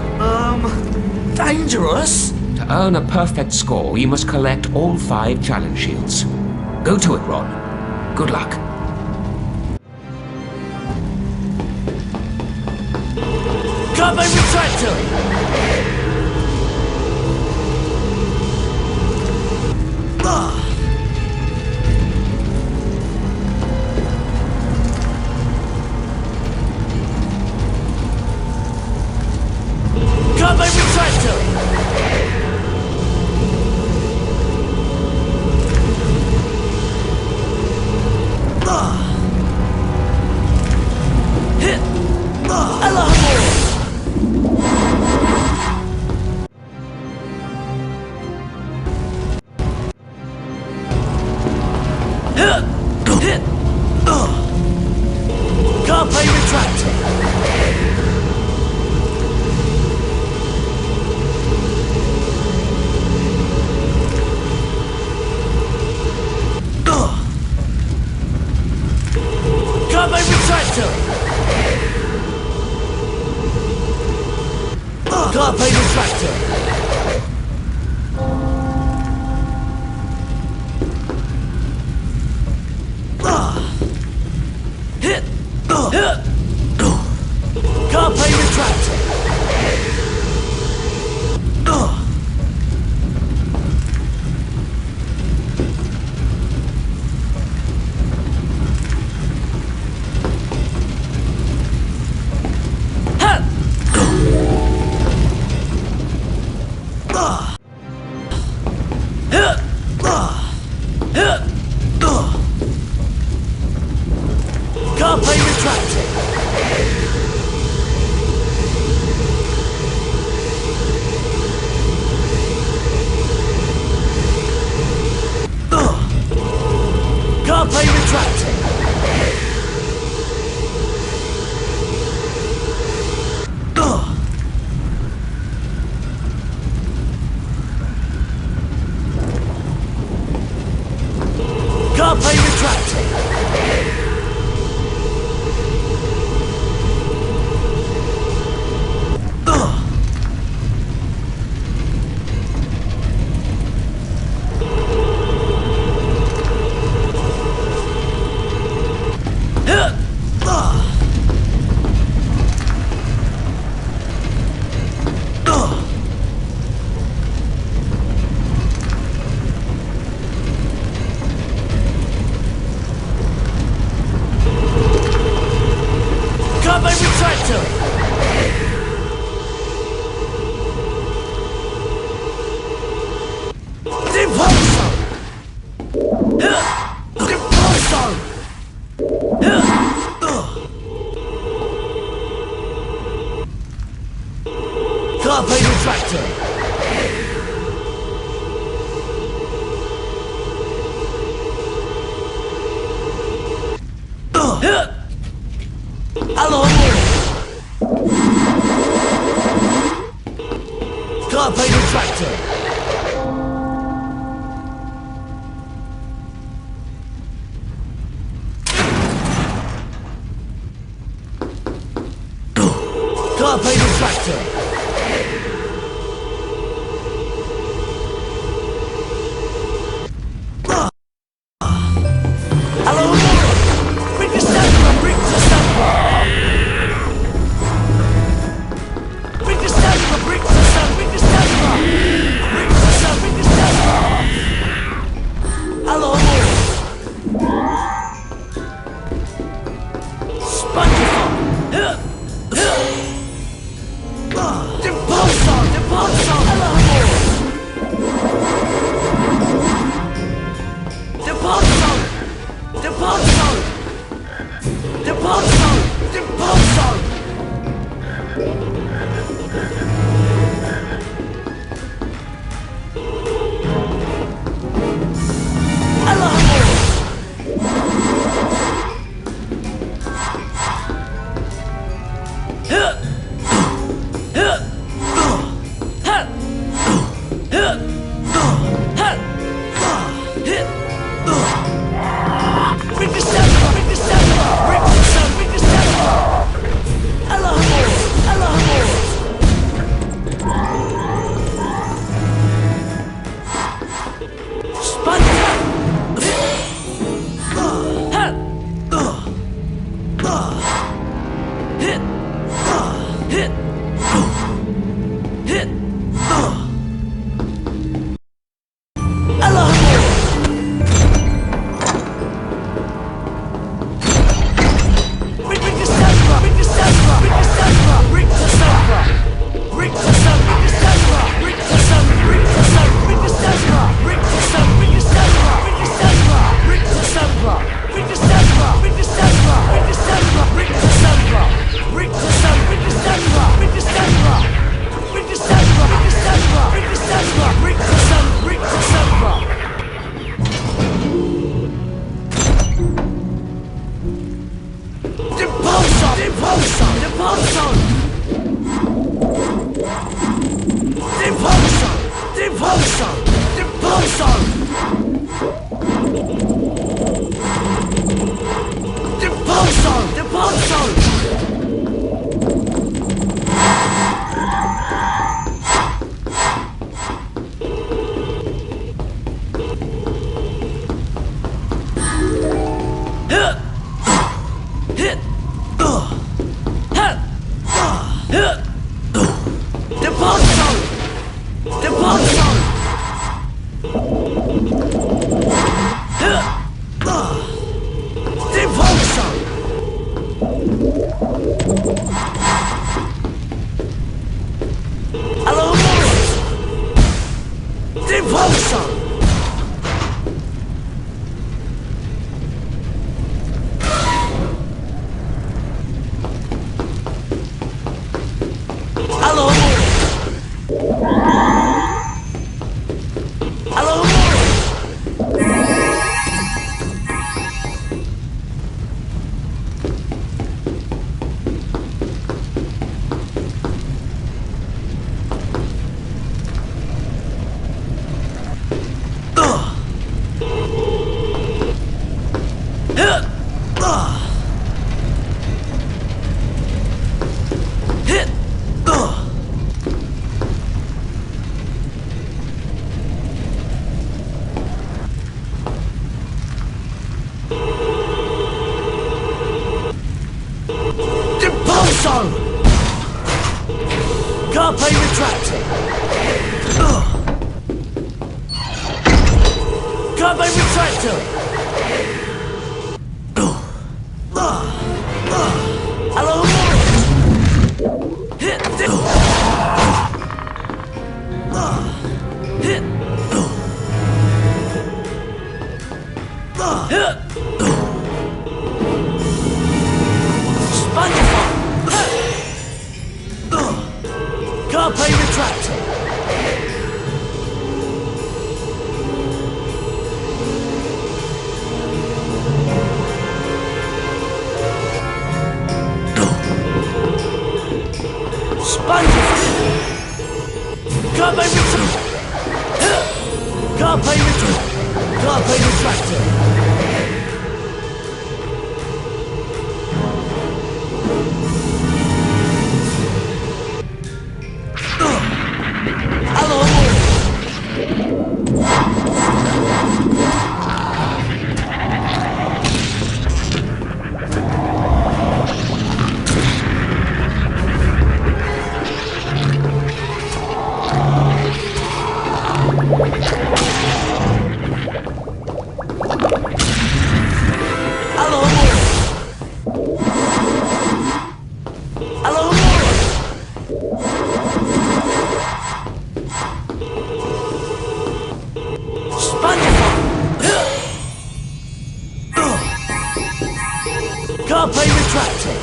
Dangerous? To earn a perfect score, you must collect all 5 challenge shields. Go to it, Ron. Good luck. Got my retractor! Got my retractor! Hit! Hit! Carpe retractor! Carpe retractor! Carpe retractor! Hit! Carpe retractor! Carpe retractor! Carpe retractor! Carpe retractor! Carpe retractor! Impulso! Impulso! Carpe retractor! Hello! Carpe retractor! Carpe retractor! Hello! Bring the stamper! Bring the stamper! Bring the stamper! Bring the stamper! Bring the stamper! Carpe retractor. Carpe retractor. Hello. Carpe retractor. Sponge. Carpe retractor. Carpe retractor. Carpe retractor. Carpe retractor.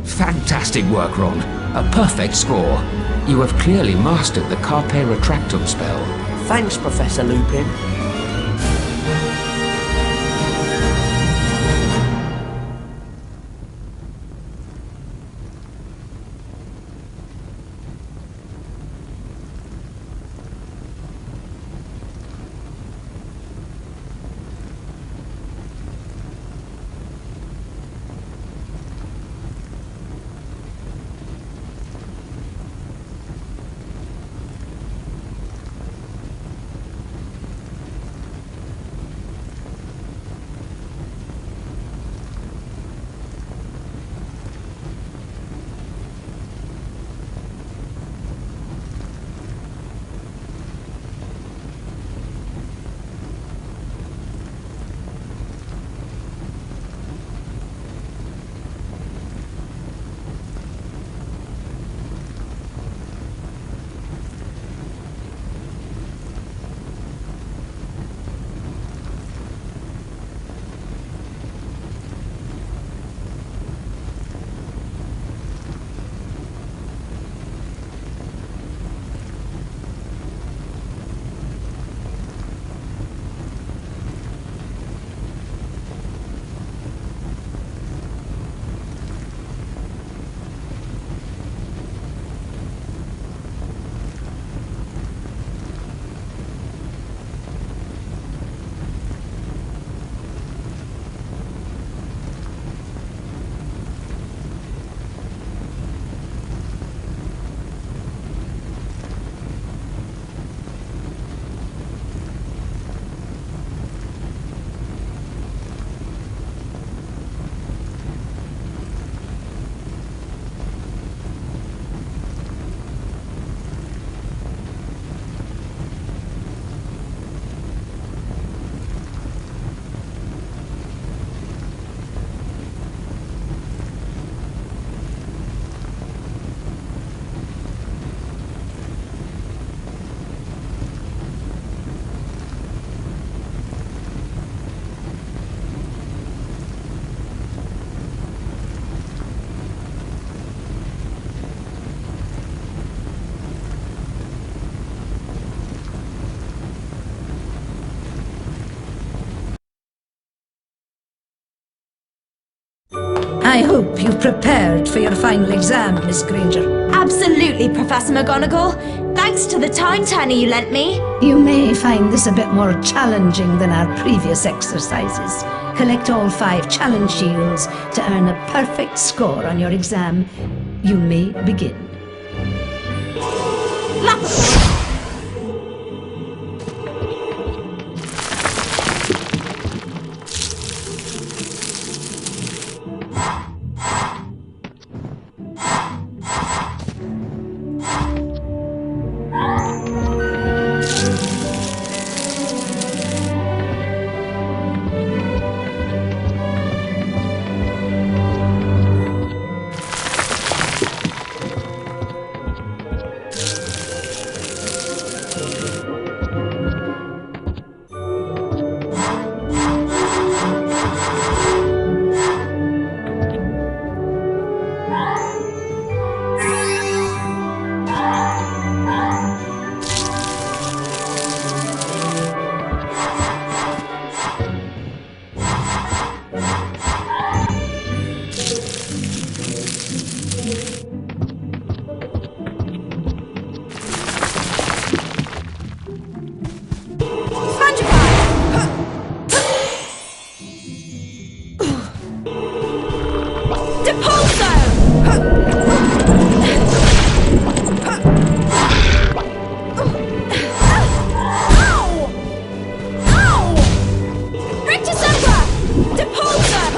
Fantastic work, Ron. A perfect score. You have clearly mastered the Carpe Retractum spell. Thanks, Professor Lupin. I hope you've prepared for your final exam, Miss Granger. Absolutely, Professor McGonagall. Thanks to the time turner you lent me. You may find this a bit more challenging than our previous exercises. Collect all 5 challenge shields to earn a perfect score on your exam. You may begin. Depulsar!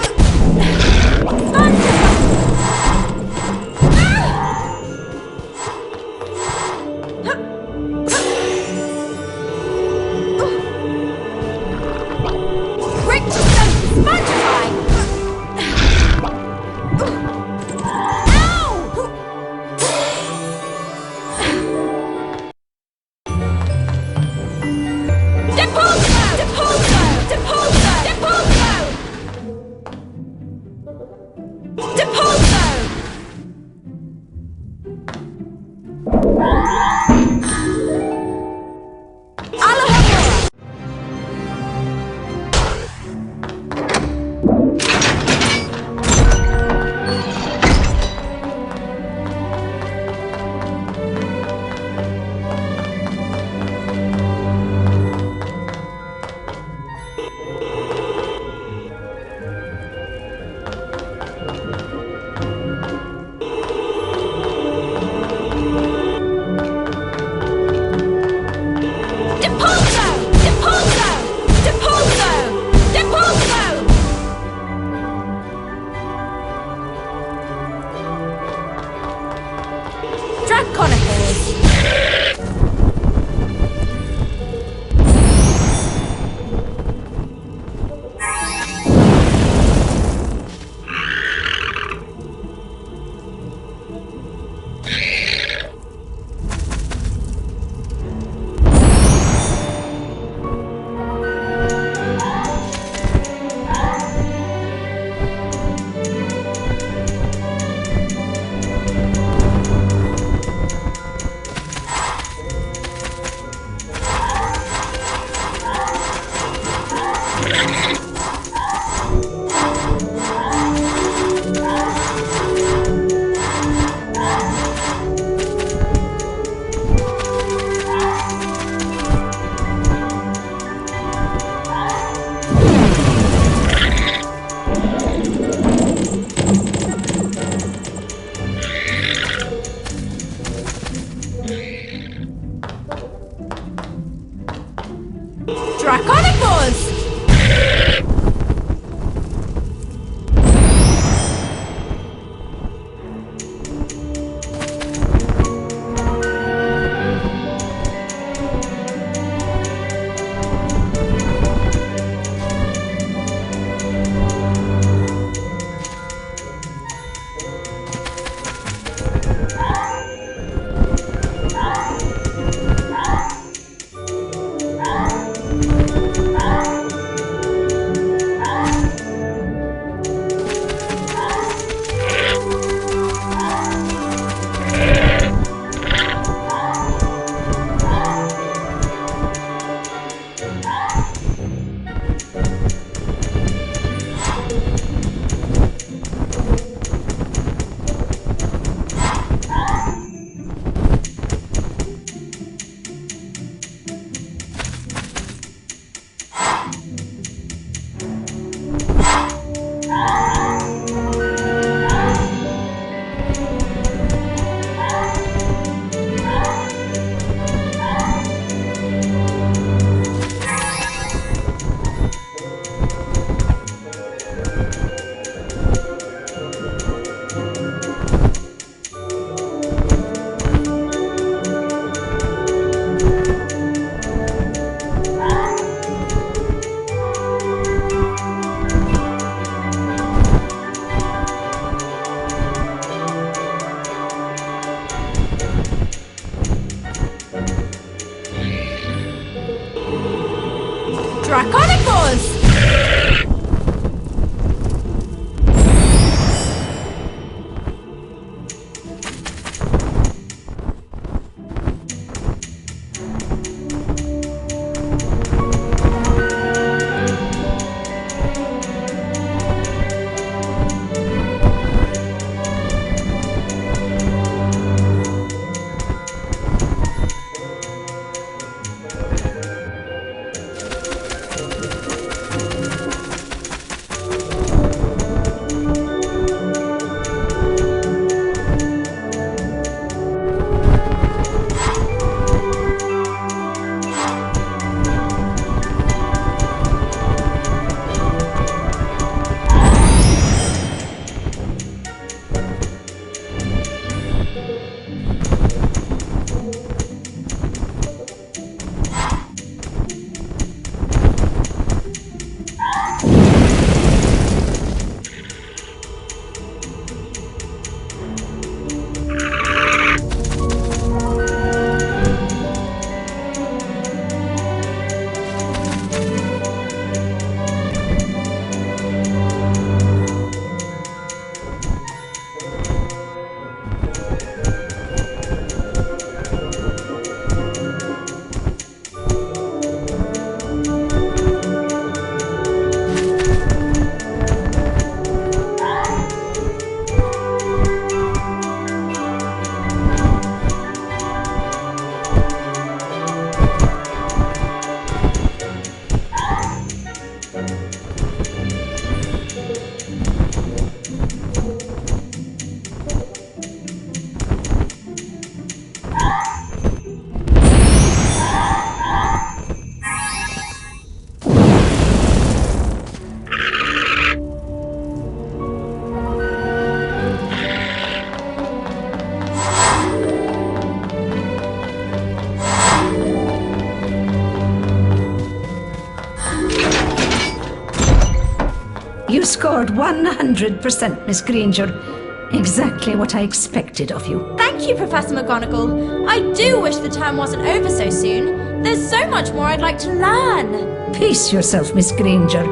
You scored 100%, Miss Granger. Exactly what I expected of you. Thank you, Professor McGonagall. I do wish the term wasn't over so soon. There's so much more I'd like to learn. Pace yourself, Miss Granger.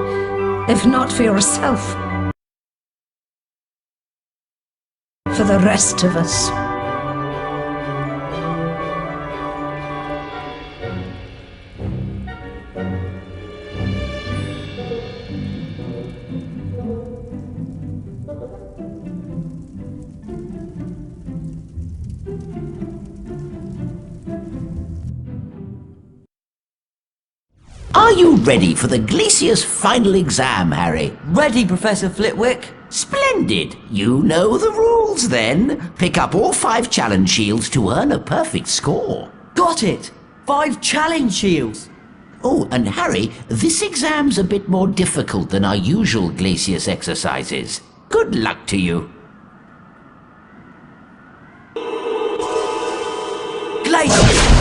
If not for yourself, for the rest of us. Are you ready for the Glacier's final exam, Harry? Ready, Professor Flitwick. Splendid! You know the rules then. Pick up all 5 challenge shields to earn a perfect score. Got it! 5 challenge shields. Oh, and Harry, this exam's a bit more difficult than our usual Glacius exercises. Good luck to you. Glacius!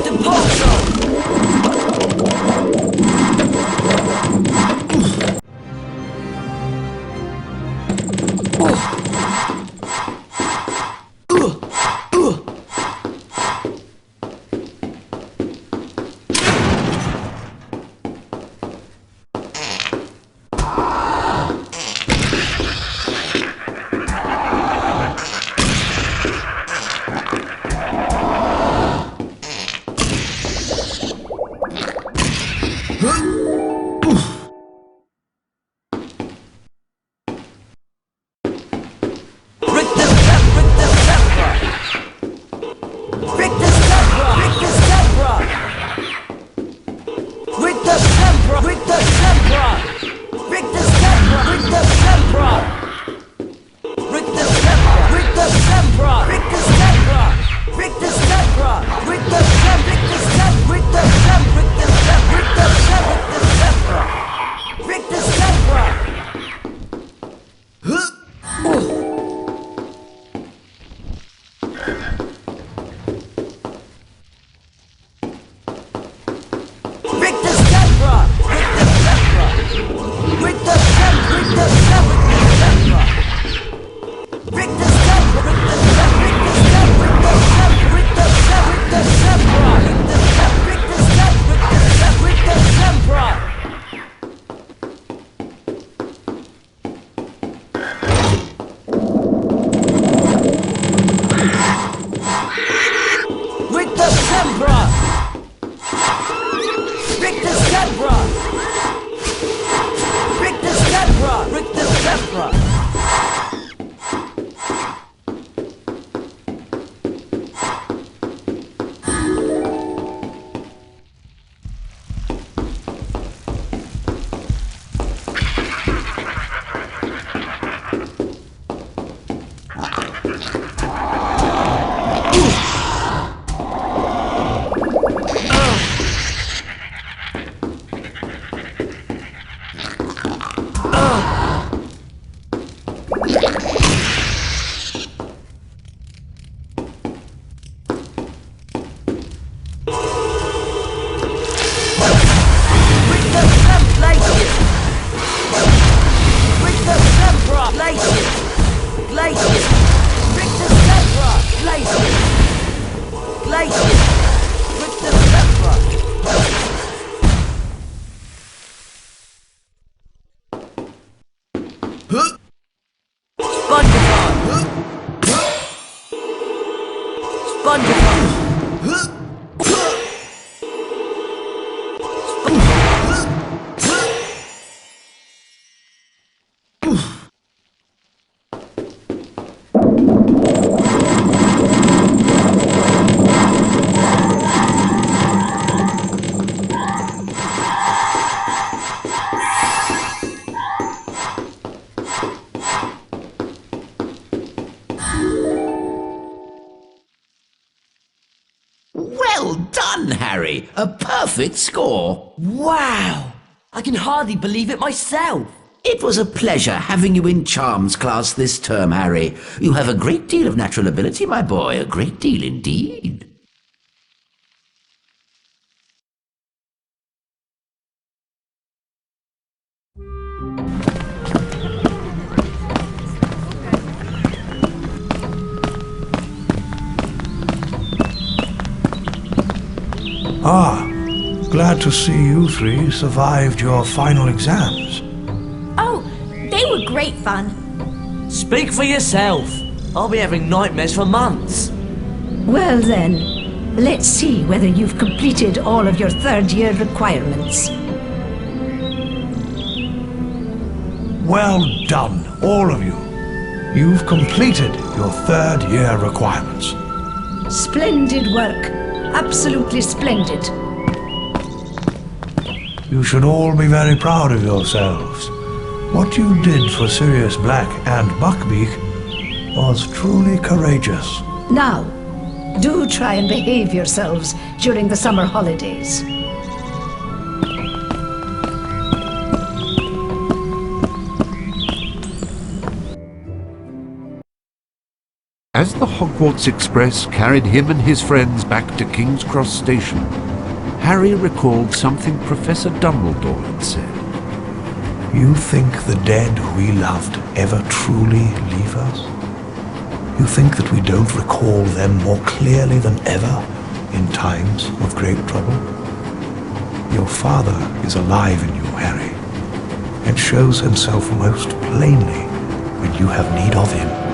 the pulsar! Well done, Harry. A perfect score. Wow! I can hardly believe it myself. It was a pleasure having you in Charms class this term, Harry. You have a great deal of natural ability, my boy. A great deal indeed. Ah, glad to see you three survived your final exams. Oh, they were great fun. Speak for yourself. I'll be having nightmares for months. Well then, let's see whether you've completed all of your third-year requirements. Well done, all of you. You've completed your third-year requirements. Splendid work. Absolutely splendid. You should all be very proud of yourselves. What you did for Sirius Black and Buckbeak was truly courageous. Now, do try and behave yourselves during the summer holidays. As the Hogwarts Express carried him and his friends back to King's Cross Station, Harry recalled something Professor Dumbledore had said. You think the dead we loved ever truly leave us? You think that we don't recall them more clearly than ever in times of great trouble? Your father is alive in you, Harry, and shows himself most plainly when you have need of him.